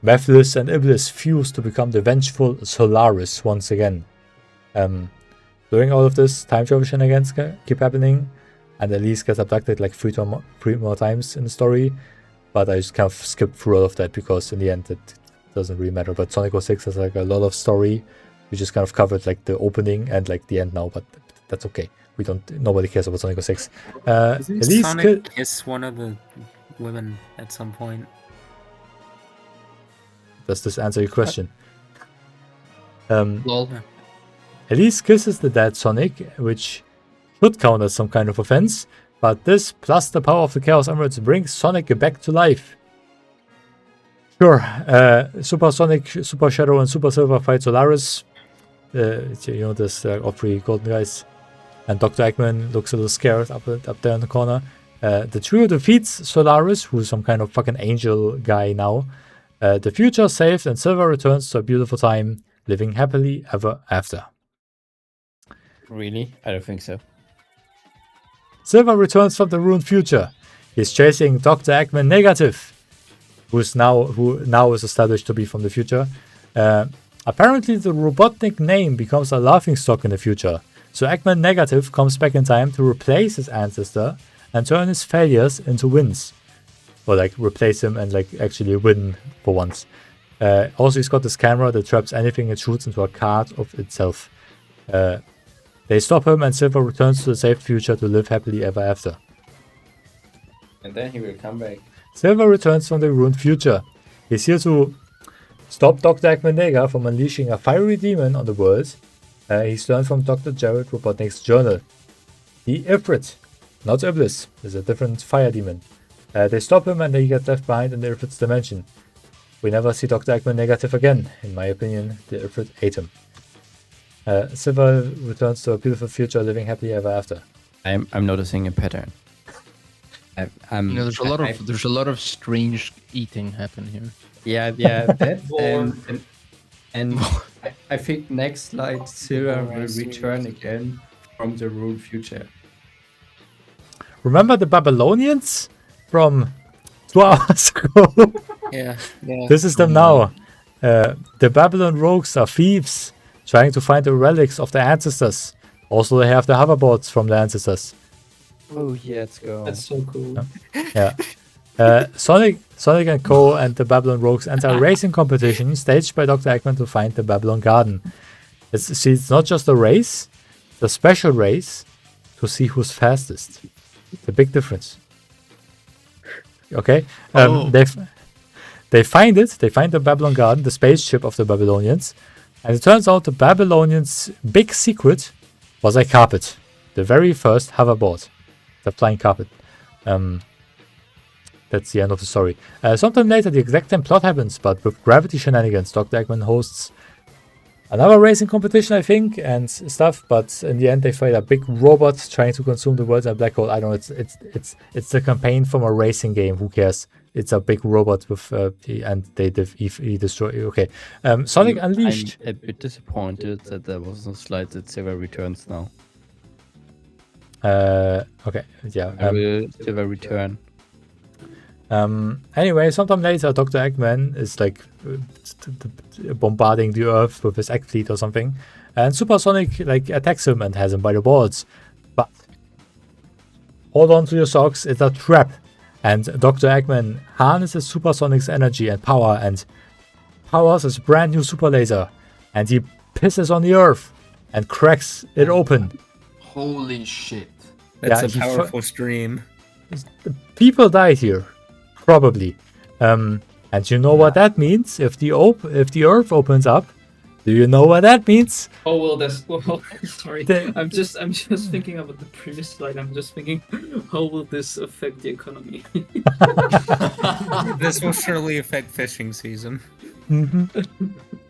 Mephiles and Iblis fuse to become the vengeful Solaris once again. During all of this, time travel shenanigans keep happening, and Elise gets abducted like three more times in the story. But I just kind of skipped through all of that because in the end it doesn't really matter. But Sonic 06 has like a lot of story. We just kind of covered like the opening and like the end now, but that's okay. Nobody cares about Sonic 06. Doesn't Sonic kiss one of the women at some point? Does this answer your question? Lol. Elise kisses the dead Sonic, which should count as some kind of offense. But this, plus the power of the Chaos Emeralds, brings Sonic back to life. Sure, Super Sonic, Super Shadow, and Super Silver fight Solaris. This all three golden guys. And Dr. Eggman looks a little scared up there in the corner. The trio defeats Solaris, who's some kind of fucking angel guy now. The future is saved, and Silver returns to a beautiful time, living happily ever after. Really? I don't think so. Silver returns from the ruined future. He's chasing Dr. Eggman Negative, who now is established to be from the future. Apparently, the Robotnik name becomes a laughingstock in the future. So Eggman Negative comes back in time to replace his ancestor and turn his failures into wins. Or like replace him and like actually win for once. Also, he's got this camera that traps anything it shoots into a card of itself. They stop him, and Silver returns to the safe future to live happily ever after. And then he will come back. Silver returns from the ruined future. He's here to stop Dr. Eggman Nega from unleashing a fiery demon on the world. He's learned from Dr. Jared Robotnik's journal. The Ifrit, not Iblis, is a different fire demon. They stop him and he gets left behind in the Ifrit's dimension. We never see Dr. Eggman Negative again. In my opinion, the Ifrit ate him. Silver returns to a beautiful future, living happily ever after. I'm noticing a pattern. There's a lot of strange eating happen here. Yeah, that and I think next slide Silver will return again from the ruined future. Remember the Babylonians from 2 hours ago? Yeah. This is them now. The Babylon rogues are thieves, trying to find the relics of their ancestors. Also, they have the hoverboards from the ancestors. Oh yeah, let's go. That's so cool. Yeah. Sonic and Co. and the Babylon Rogues enter a racing competition staged by Dr. Eggman to find the Babylon Garden. It's not just a race, it's a special race to see who's fastest. It's a big difference. Okay? They find it. They find the Babylon Garden, the spaceship of the Babylonians. And it turns out the Babylonians' big secret was a carpet. The very first hoverboard. The flying carpet. That's the end of the story. Sometime later, the exact same plot happens, but with gravity shenanigans. Dr. Eggman hosts another racing competition, I think, and stuff. But in the end, they fight a big robot trying to consume the world in a black hole. I don't know. It's the campaign from a racing game. Who cares? It's a big robot with and they destroy. Okay. Sonic Unleashed. I'm a bit disappointed that there was no slide that Silver returns now. Okay. Yeah. I will Silver return. Anyway, sometime later, Dr. Eggman is like bombarding the Earth with his egg fleet or something, and Super Sonic like attacks him and has him by the balls. But hold on to your socks, it's a trap. And Dr. Eggman harnesses Super Sonic's energy and power and powers his brand new super laser, and he pisses on the Earth and cracks it open. Holy shit! That's a powerful stream. People died here. Probably. And you know what that means? If the Earth opens up, do you know what that means? Oh well, sorry. I'm just thinking about the previous slide. I'm just thinking, how will this affect the economy? This will surely affect fishing season.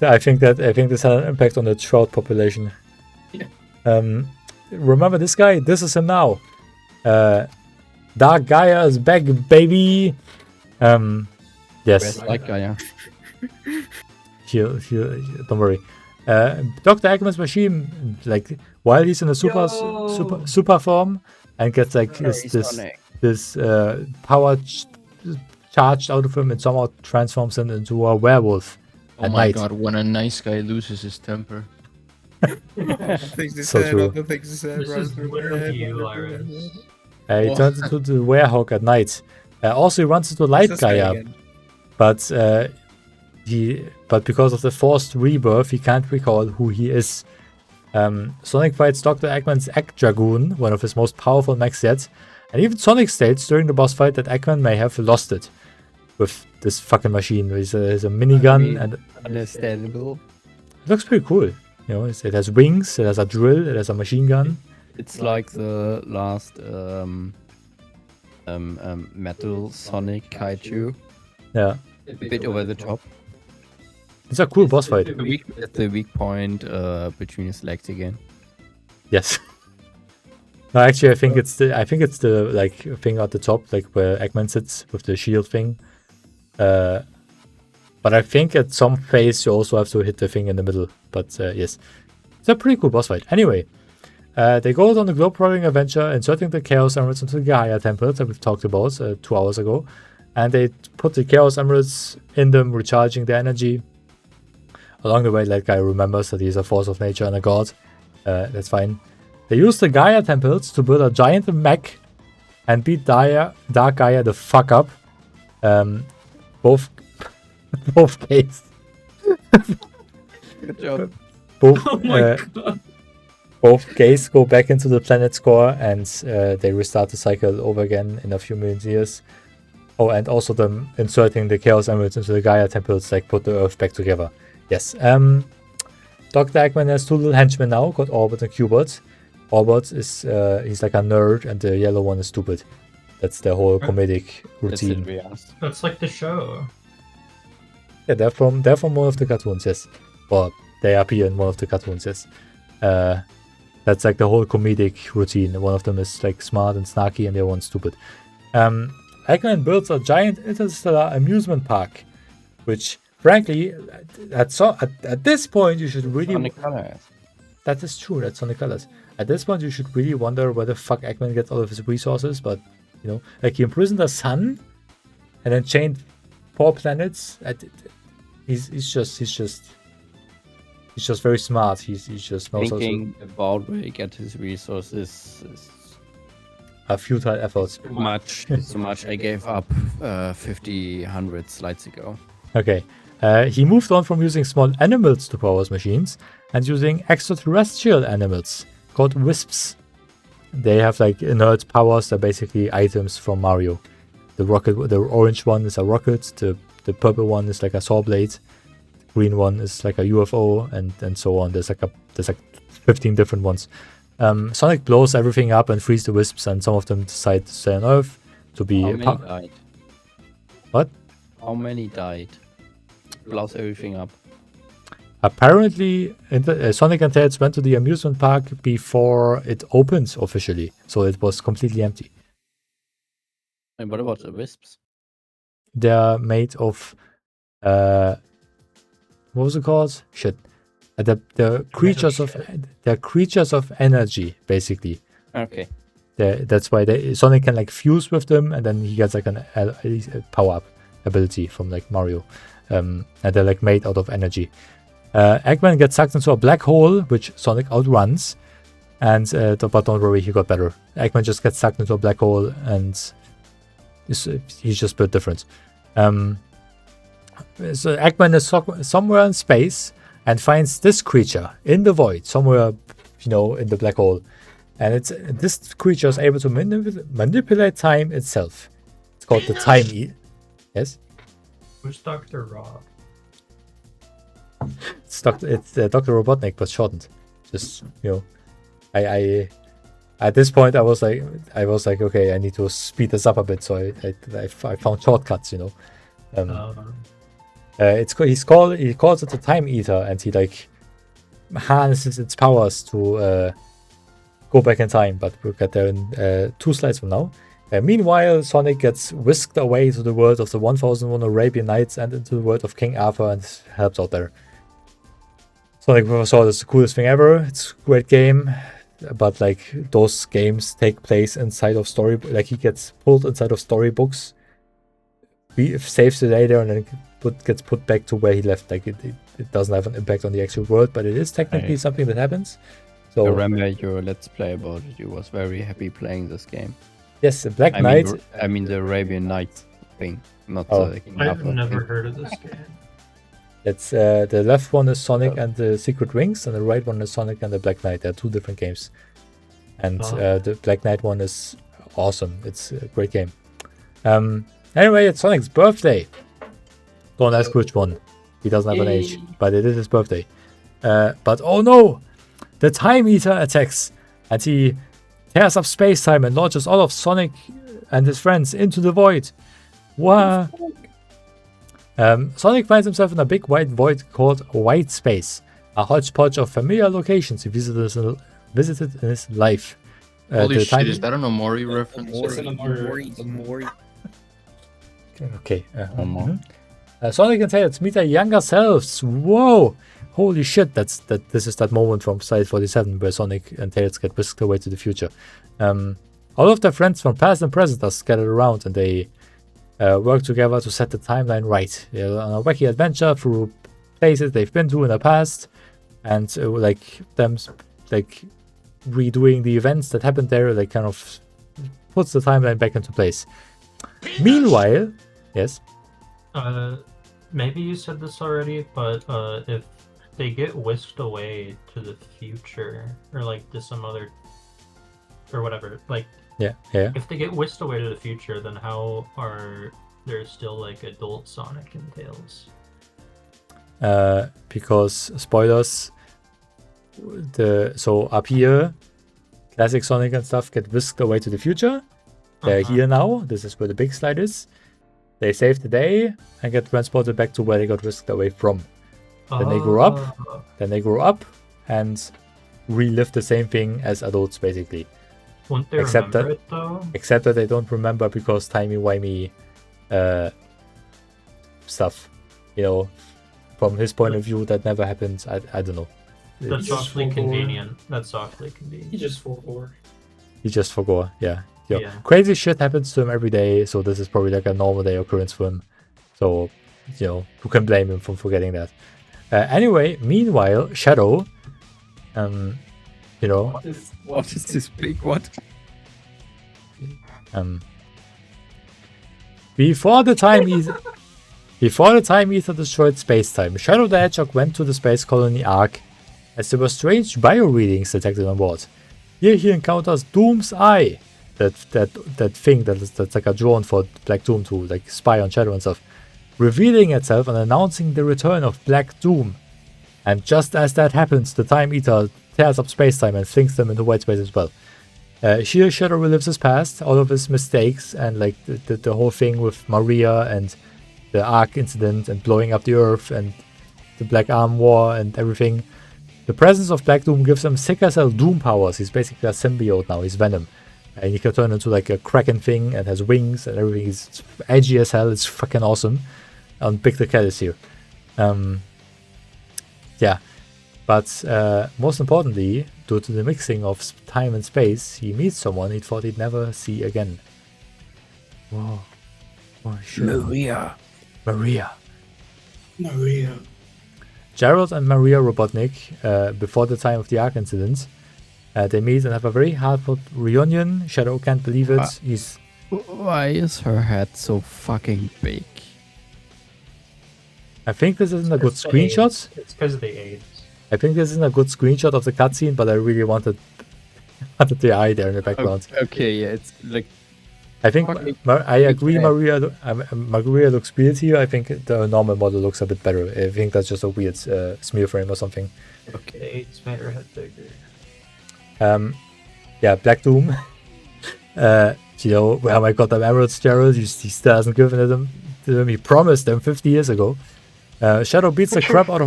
I think this had an impact on the trout population. Yeah. Remember this guy? This is him now. Dark Gaia is back, baby. Yes. Where's that guy? Yeah. He'll, don't worry. Dr. Eggman's machine, like while he's in a super form and gets like this power charged out of him and somehow transforms him into a werewolf. Oh my god, when a nice guy loses his temper. Things he So said, true. other things he said. This is literally you, Iris. He turns into the werehog at night. Also, he runs into Light This guy Gaia, again. but because of the forced rebirth, he can't recall who he is. Sonic fights Dr. Eggman's Egg Dragoon, one of his most powerful mechs yet, and even Sonic states during the boss fight that Eggman may have lost it with this fucking machine. There's a minigun and Understandable. it looks pretty cool. You know, it has wings, it has a drill, it has a machine gun. It's like the last Metal Sonic Kaiju. Yeah, A bit over the top. it's a cool boss fight. The weak point between his legs again. Yes. No, actually, I think it's the like thing at the top, like where Eggman sits with the shield thing. But I think at some phase you also have to hit the thing in the middle. But yes, it's a pretty cool boss fight. Anyway, they go out on a globe-trotting adventure, inserting the Chaos Emeralds into the Gaia Temple that we've talked about 2 hours ago, and they put the Chaos Emeralds in them, recharging their energy. Along the way, that guy remembers that he's a force of nature and a god. That's fine. They use the Gaia temples to build a giant mech and beat Dark Gaia the fuck up. Both cases. Good job. Both, Oh my god. both gays go back into the planet's core and they restart the cycle over again in a few million years. Oh, and also them inserting the Chaos Emeralds into the Gaia temples, like put the Earth back together. Yes. Dr. Eggman has 2 little henchmen now called Orbit and Cubert. Orbit is he's like a nerd, and the yellow one is stupid. That's the whole comedic That's it, routine. we asked. That's like the show. Yeah, they're from one of the cartoons, yes. Well, they appear in one of the cartoons, yes. That's like the whole comedic routine. One of them is like smart and snarky, and the other one's stupid. Eggman builds a giant interstellar amusement park, which, frankly, at this point you should really. Sonic Colors. That is true. That's Sonic Colors. At this point, you should really wonder where the fuck Eggman gets all of his resources. But you know, like he imprisoned a sun, and then chained 4 planets. He's just very smart. He's just knows how to Thinking about where he gets his resources is a futile efforts. too much. So much I gave up 100 slides ago. Okay. He moved on from using small animals to power his machines and using extraterrestrial animals called wisps. They have like inert powers. They're basically items from Mario. The orange one is a rocket. The purple one is like a saw blade. The green one is like a UFO, and so on. There's like 15 different ones. Sonic blows everything up and frees the wisps, and some of them decide to stay on Earth to be. How many died? What? How many died? Blows everything up. Apparently, Sonic and Tails went to the amusement park before it opened officially, so it was completely empty. And what about the wisps? They're made of, what was it called? Shit. They're creatures of energy, basically. Okay. That's why Sonic can like fuse with them, and then he gets like a power-up ability from like Mario. And they're like made out of energy. Eggman gets sucked into a black hole, which Sonic outruns, and but don't worry, he got better. Eggman just gets sucked into a black hole, and he's just built different. So Eggman is somewhere in space and finds this creature in the void, somewhere, in the black hole, and this creature is able to manipulate time itself. It's called the Time Eater. Yes. Who's Dr. Rob? It's Dr. Robotnik, but shortened. Just I at this point I was like, okay, I need to speed this up a bit. So I found shortcuts. He calls it a time eater, and he like harnesses its powers to go back in time. But we'll get there in 2 slides from now. Meanwhile, Sonic gets whisked away to the world of the 1001 Arabian Nights and into the world of King Arthur and helps out there. Sonic Sword is the coolest thing ever. It's a great game, but like those games take place inside of story. Like he gets pulled inside of storybooks, saves the day there, and then gets put back to where he left. Like it doesn't have an impact on the actual world, but it is technically something that happens. So I remember your Let's Play about it. You was very happy playing this game. Yes, the Black Knight. I mean the Arabian Nights thing, not the King I've Arthur never thing. heard of this game. It's the left one is Sonic and the Secret Rings, and the right one is Sonic and the Black Knight. They're 2 different games, and the Black Knight one is awesome. It's a great game. Anyway, it's Sonic's birthday. Don't ask which one. He doesn't have an age, but it is his birthday. But oh no, the Time Eater attacks, and he tears up space-time and launches all of Sonic and his friends into the void. Wow. Sonic finds himself in a big white void called White Space, a hodgepodge of familiar locations he visited in his life. Holy shit, is that an Omori reference? Okay. Sonic and Tails meet their younger selves. Whoa! Holy shit! This is that moment from Side 47 where Sonic and Tails get whisked away to the future. All of their friends from past and present are scattered around, and they work together to set the timeline right. They're on a wacky adventure through places they've been to in the past, and redoing the events that happened there, like kind of puts the timeline back into place. Meanwhile, yes. Maybe you said this already, but if they get whisked away to the future, or like to some other, or whatever, like yeah. If they get whisked away to the future, then how are there still like adult Sonic and Tails? Because spoilers. So up here, classic Sonic and stuff get whisked away to the future. They're here now. This is where the big slide is. They save the day and get transported back to where they got whisked away from. Then they grow up. Then they grow up and relive the same thing as adults, basically. Won't they remember it though? Except that they don't remember because timey-wimey stuff. You know, from his point of view, that never happened. I don't know. That's awfully convenient. That's awfully convenient. He just forgot. He just forgot, yeah. Crazy shit happens to him every day, so this is probably like a normal day occurrence for him. So, who can blame him for forgetting that? Anyway, meanwhile, Shadow, What is this big what? Before the Time Ether destroyed space-time, Shadow the Hedgehog went to the space colony Ark as there were strange bio-readings detected on board. Here he encounters Doom's Eye, that thing that's like a drone for Black Doom to like spy on Shadow and stuff, revealing itself and announcing the return of Black Doom. And just as that happens, the Time Eater tears up space-time and flings them into white space as well. Here Shadow relives his past, all of his mistakes, and like the whole thing with Maria and the Ark incident and blowing up the Earth and the Black Arm War and everything. The presence of Black Doom gives him sickle cell Doom powers. He's basically a symbiote now. He's Venom. And he can turn into like a Kraken thing and has wings and everything. He's edgy as hell. It's fucking awesome. And Big the Cat is here. Yeah. But most importantly, due to the mixing of time and space, he meets someone he thought he'd never see again. Whoa. Oh, shit. Maria. Gerald and Maria Robotnik, before the time of the Ark incident, they meet and have a very heartfelt reunion. Shadow can't believe it. Why is her head so fucking big? I think this isn't a good screenshot. It's because of the AIDS. I think this isn't a good screenshot of the cutscene, but I really wanted the eye there in the background. Okay, yeah, it's like. I think I agree. Maria looks weird here. I think the normal model looks a bit better. I think that's just a weird smear frame or something. Okay, it's made her head bigger. Yeah, Black Doom. Where I got them emeralds, Gerald. He still hasn't given them to them. He promised them 50 years ago. Shadow beats the crap out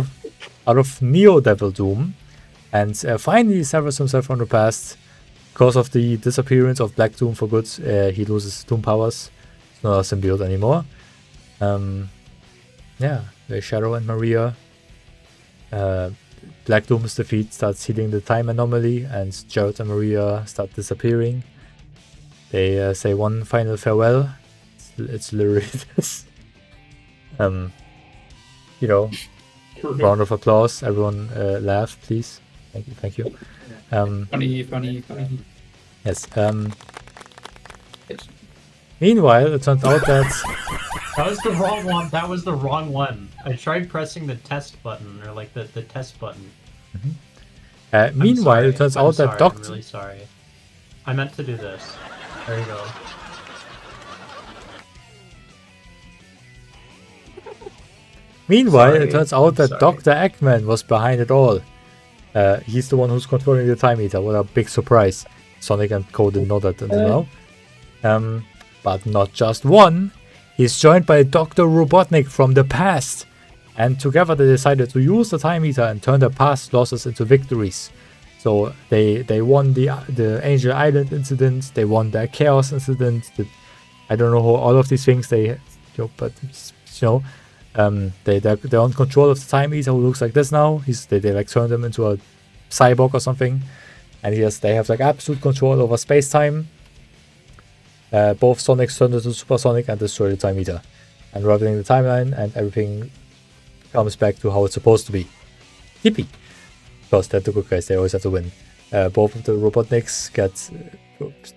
of Neo Devil Doom, and finally severs himself from the past. Because of the disappearance of Black Doom for good, he loses Doom powers. It's not a symbiote anymore. Yeah, Shadow and Maria. Black Doom's defeat starts healing the time anomaly, and Jared and Maria start disappearing. They say one final farewell. It's literally this. Round of applause. Everyone laugh, please. Thank you. Funny. Yes. Meanwhile, it turns out that That was the wrong one. That was the wrong one. I tried pressing the test button, or like the test button. meanwhile, it turns out that I'm Doctor. really sorry. I meant to do this. There you go. Meanwhile, Sorry. it turns out that Sorry. Dr. Eggman was behind it all. He's the one who's controlling the time meter. What a big surprise. Sonic and Co didn't know that until now. But not just one. He's joined by Dr. Robotnik from the past. And together they decided to use the time meter and turn their past losses into victories. So they won the Angel Island incident. They won the Chaos incident. I don't know how all of these things they're on control of the time meter, who looks like this now. They like turned him into a cyborg or something, and they have like absolute control over space time. Both Sonics turned into Supersonic and destroy the time meter, and revealing the timeline, and everything comes back to how it's supposed to be. Yippee! Because they're the good guys, they always have to win. Both of the Robotniks get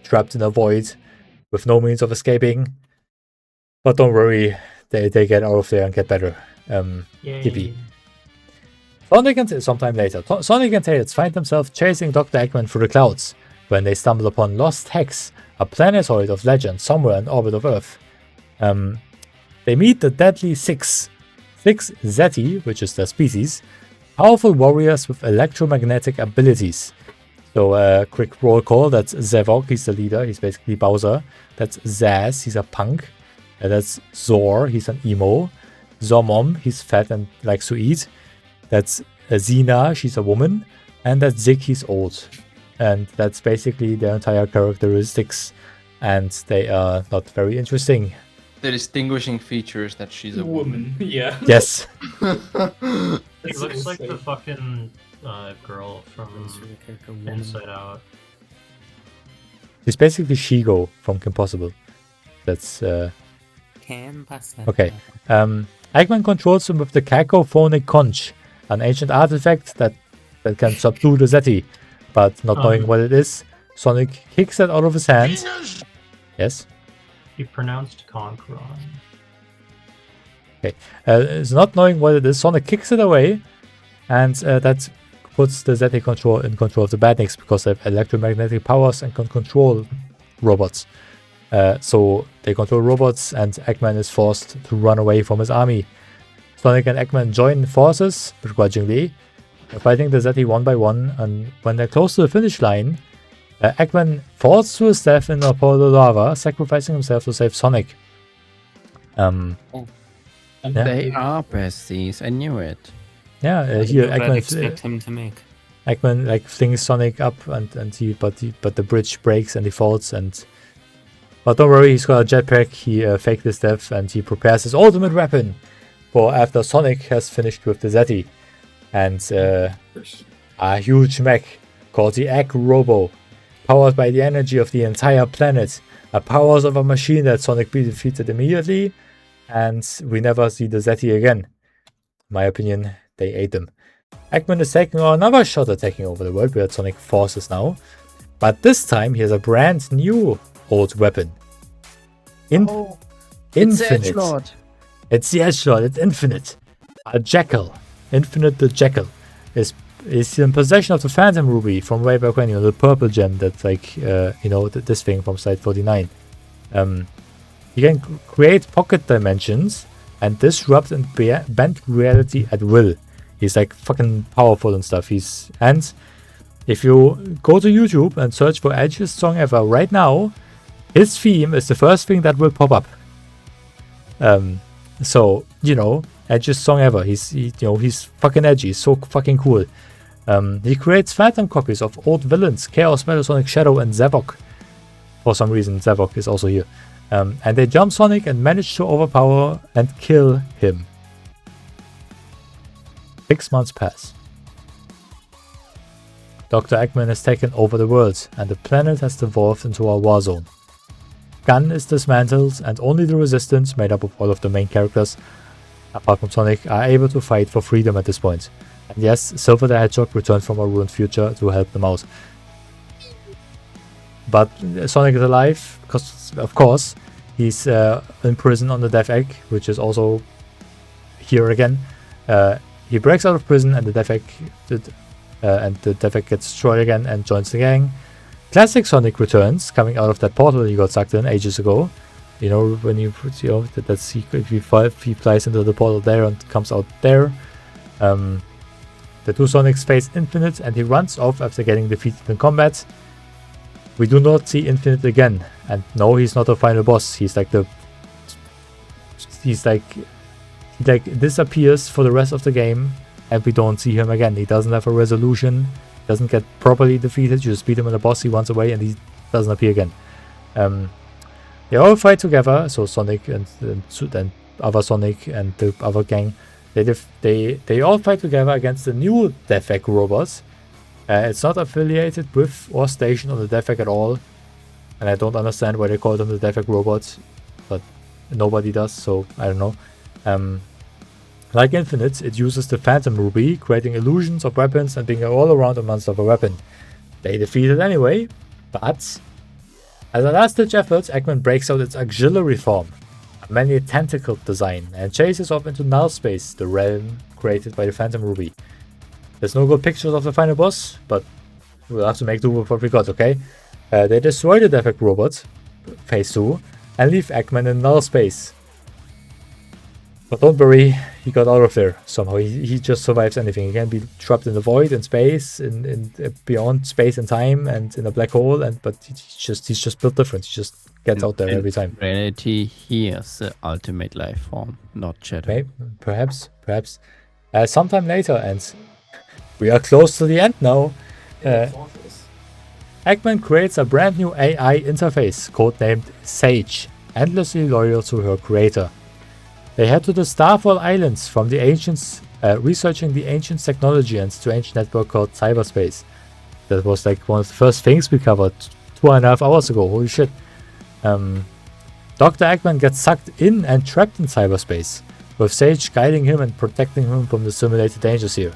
trapped in a void with no means of escaping, but don't worry. They get out of there and get better. Yippee. Sonic and sometime later, Sonic and Tails find themselves chasing Dr. Eggman through the clouds when they stumble upon Lost Hex, a planetoid of legend somewhere in orbit of Earth. They meet the deadly Six Zeti, which is their species, powerful warriors with electromagnetic abilities. So, quick roll call. That's Zevok, he's the leader. He's basically Bowser. That's Zaz, he's a punk. That's Zor, he's an emo. Zomom, he's fat and likes to eat. That's Xena, she's a woman. And that's Zig, he's old. And that's basically their entire characteristics. And they are not very interesting. The distinguishing feature is that she's a woman. Yeah. Yes. It looks like the fucking girl from Inside Out. It's basically Shigo from Kim Possible. That's okay. Eggman controls him with the cacophonic conch, an ancient artifact that can subdue the Zeti. But not knowing what it is, Sonic kicks it out of his hand. Yes? He pronounced Conqueron. Okay. Not knowing what it is, Sonic kicks it away, and that puts the Zeti in control of the Badniks, because they have electromagnetic powers and can control robots. So they control robots, and Eggman is forced to run away from his army. Sonic and Eggman join forces, begrudgingly, fighting the Zeti one by one, and when they're close to the finish line, Eggman falls to his death in a pool of lava, sacrificing himself to save Sonic. They are besties, I knew it. Yeah, here What I'd Eggman expect him to make. Eggman like flings Sonic up, but the bridge breaks and he falls. But don't worry, he's got a jetpack. He faked his death, and he prepares his ultimate weapon for after Sonic has finished with the Zeti. And a huge mech called the Egg Robo, powered by the energy of the entire planet, powers of a machine that Sonic defeated immediately, and we never see the Zeti again. In my opinion, they ate them. Eggman is taking another shot at taking over the world with Sonic forces now, but this time he has a brand new old weapon. Infinite. It's Edgelord. It's the Edgelord. It's infinite. A Jackal. Infinite the Jackal is in possession of the Phantom Ruby from way back when, the purple gem that's like, this thing from Slide 49. He can create pocket dimensions and disrupt and bend reality at will. He's like fucking powerful and stuff. And if you go to YouTube and search for Edge's song ever right now, his theme is the first thing that will pop up. So, edgiest song ever. He's fucking edgy. He's so fucking cool. He creates phantom copies of old villains, Chaos, Metasonic, Shadow, and Zavok. For some reason, Zavok is also here. And they jump Sonic and manage to overpower and kill him. 6 months pass. Dr. Eggman has taken over the world, and the planet has devolved into a war zone. Gun is dismantled, and only the Resistance, made up of all of the main characters, apart from Sonic, are able to fight for freedom at this point. And yes, Silver the Hedgehog returned from a ruined future to help them out. But Sonic is alive, because of course, he's in prison on the Death Egg, which is also here again. He breaks out of prison, and the Death Egg gets destroyed again and joins the gang. Classic Sonic returns, coming out of that portal he got sucked in ages ago. You know, when he flies into the portal there and comes out there. The two Sonics face Infinite, and he runs off after getting defeated in combat. We do not see Infinite again, and no, he's not a final boss. He disappears for the rest of the game, and we don't see him again. He doesn't have a resolution, doesn't get properly defeated. You just beat him in a boss, he runs away, and he doesn't appear again. They all fight together, so Sonic and other Sonic and the other gang. They all fight together against the new Death Egg robots. It's not affiliated with or stationed on the Death Egg at all, and I don't understand why they call them the Death Egg robots, but nobody does, so I don't know. Like Infinite, it uses the Phantom Ruby, creating illusions of weapons and being all around a monster of a weapon. They defeat it anyway, but as a last-ditch effort, Eggman breaks out its auxiliary form, a many tentacled design, and chases off into null space, the realm created by the Phantom Ruby. There's no good pictures of the final boss, but we'll have to make do with what we got, okay? They destroy the Death Egg robot, phase 2, and leave Eggman in null space. But don't worry, he got out of there somehow. He just survives anything. He can be trapped in the void, in space, in beyond space and time, and in a black hole. But he's just built different. He just gets out there every time. In reality, he is the ultimate life form, not Shadow. Maybe, perhaps. Sometime later, and we are close to the end now. Eggman creates a brand new AI interface, codenamed Sage, endlessly loyal to her creator. They head to the Starfall Islands from the ancients, researching the ancient technology and strange network called cyberspace. That was like one of the first things we covered 2.5 hours ago. Holy shit. Dr. Eggman gets sucked in and trapped in cyberspace, with Sage guiding him and protecting him from the simulated dangers here.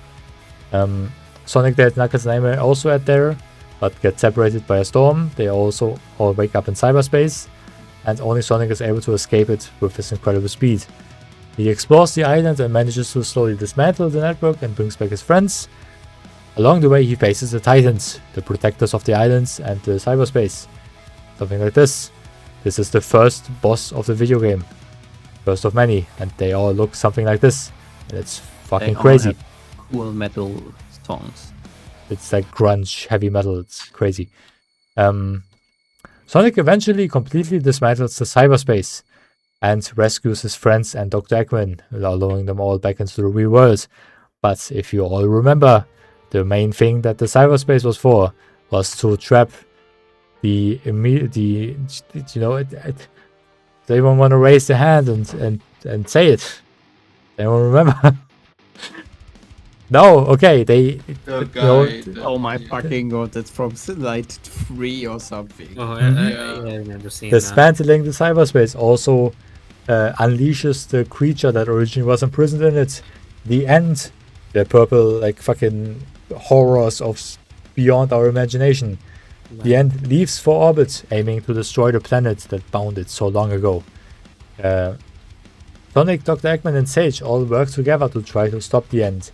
Sonic, Dead, Knuckles, and Nightmare also at there, but get separated by a storm. They also all wake up in cyberspace, and only Sonic is able to escape it with his incredible speed. He explores the island and manages to slowly dismantle the network and brings back his friends. Along the way, he faces the Titans, the protectors of the islands and the cyberspace. Something like this. This is the first boss of the video game. First of many, and they all look something like this. And it's fucking crazy. Cool metal songs. It's like grunge, heavy metal, it's crazy. Sonic eventually completely dismantles the cyberspace and rescues his friends and Dr. Eggman, allowing them all back into the real world. But if you all remember, the main thing that the cyberspace was for was to trap does anyone want to raise their hand and say it? Anyone remember? No, okay, oh my fucking god, that's from Slide 3 or something. Oh, I remember seeing Dismantling the cyberspace also unleashes the creature that originally was imprisoned in it. The end, the purple, like, fucking horrors of beyond our imagination. Wow. The end leaves for orbit, aiming to destroy the planet that bound it so long ago. Sonic, Dr. Eggman, and Sage all work together to try to stop the end.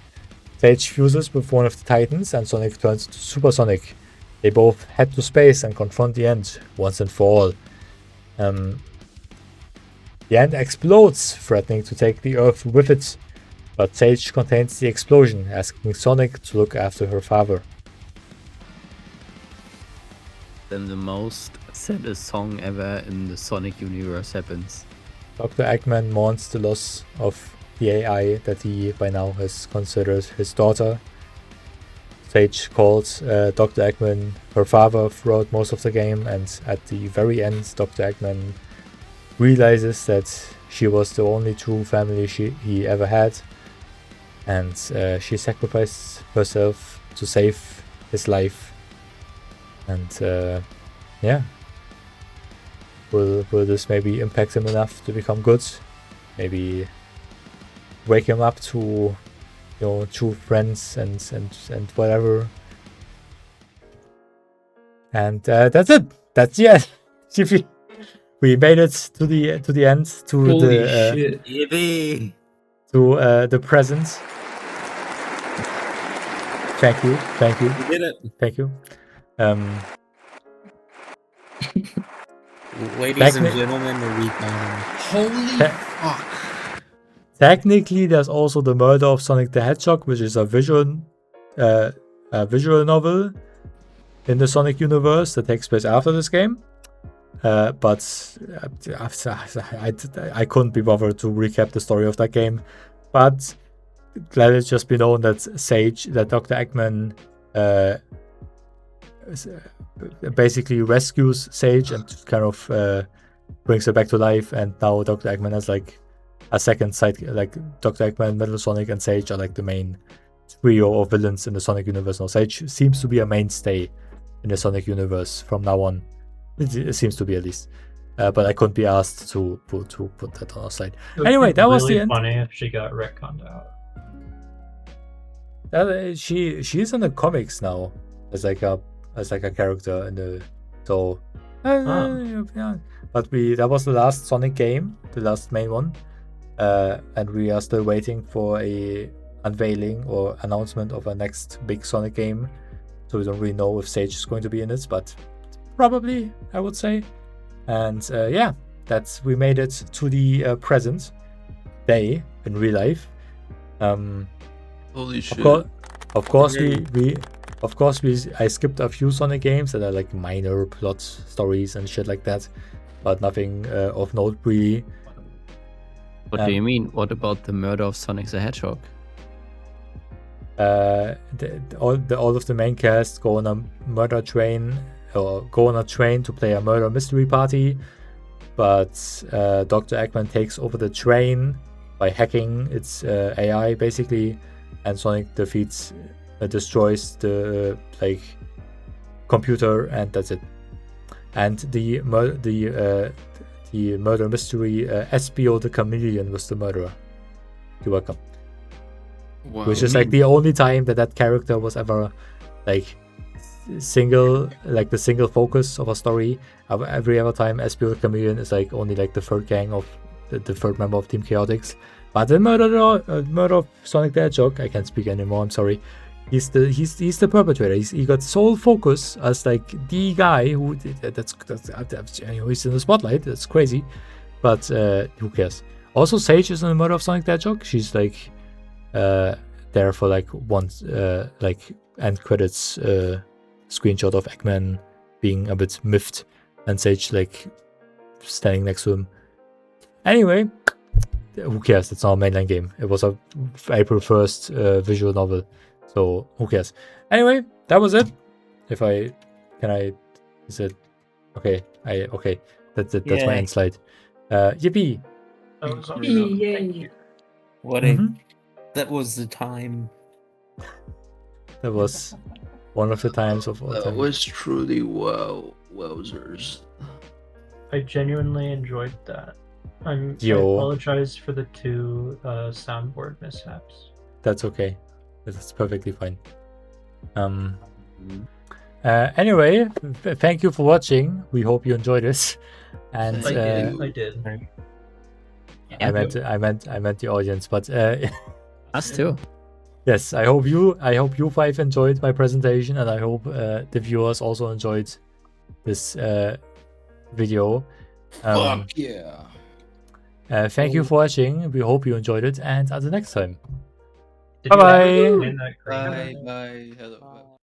Sage fuses with one of the Titans, and Sonic turns to Super Sonic. They both head to space and confront the end, once and for all. The end explodes, threatening to take the Earth with it, but Sage contains the explosion, asking Sonic to look after her father. Then the most saddest song ever in the Sonic universe happens. Dr. Eggman mourns the loss of the AI that he by now has considered his daughter. Sage calls Dr. Eggman her father throughout most of the game, and at the very end, Dr. Eggman realizes that she was the only true family he ever had, and she sacrificed herself to save his life. And yeah, will this maybe impact him enough to become good? Maybe wake him up to, true friends and whatever. And that's it. That's the end. We made it to the end, to Holy the shit. to the present. Thank you. You did it. Thank you. Ladies and gentlemen, the week on. Holy fuck. Technically, there's also the Murder of Sonic the Hedgehog, which is a visual novel in the Sonic universe that takes place after this game. But I couldn't be bothered to recap the story of that game. But let it just be known that Dr. Eggman basically rescues Sage and kind of brings her back to life. And now Dr. Eggman has like a second side, like Dr. Eggman, Metal Sonic, and Sage are like the main trio of villains in the Sonic universe now. Sage seems to be a mainstay in the Sonic universe from now on. It seems to be, at least. But I couldn't be asked to put that on our slide. Anyway, that was the end. Funny if she got retconned out. She's in the comics now as like a character in the yeah. But that was the last Sonic game, the last main one, and we are still waiting for a unveiling or announcement of a next big Sonic game. So we don't really know if Sage is going to be in it, but probably, I would say. And yeah, we made it to the present day in real life. Holy shit. Of course, I skipped a few Sonic games that are like minor plot stories and shit like that, but nothing of note really. What do you mean? What about the Murder of Sonic the Hedgehog? All of the main cast go on a murder train, or go on a train to play a murder mystery party, but Dr. Eggman takes over the train by hacking its AI basically, and Sonic destroys the computer, and that's it. And the murder mystery, Espio the Chameleon was the murderer. You're welcome. Wow. Which is like the only time that character was ever like the single focus of a story. Every other time Espio the Chameleon is like only like the third gang of the third member of Team Chaotix. But the murder of Sonic the Hedgehog, I can't speak anymore, I'm sorry. He's the perpetrator. He got sole focus as like the guy who that's he's in the spotlight. That's crazy, but who cares? Also, Sage is in the murder of Sonic the Hedgehog. She's like there for like once like end credits screenshot of Eggman being a bit miffed and Sage like standing next to him. Anyway, who cares? It's not a mainline game. It was a April 1st visual novel. So who cares? Anyway, that was it. Is it okay? Okay. That's it. That's my end slide. Yippee! Yay! That was the time. That was one of the times of all time. That was truly wowzers. I genuinely enjoyed that. I apologize for the 2 soundboard mishaps. That's okay. That's perfectly fine. Anyway, thank you for watching. We hope you enjoyed this. And I did. I meant the audience, but us too. Yes, I hope you 5 enjoyed my presentation, and I hope the viewers also enjoyed this video. Fuck yeah! Thank you for watching. We hope you enjoyed it, and until next time. Bye bye. Bye. Hello.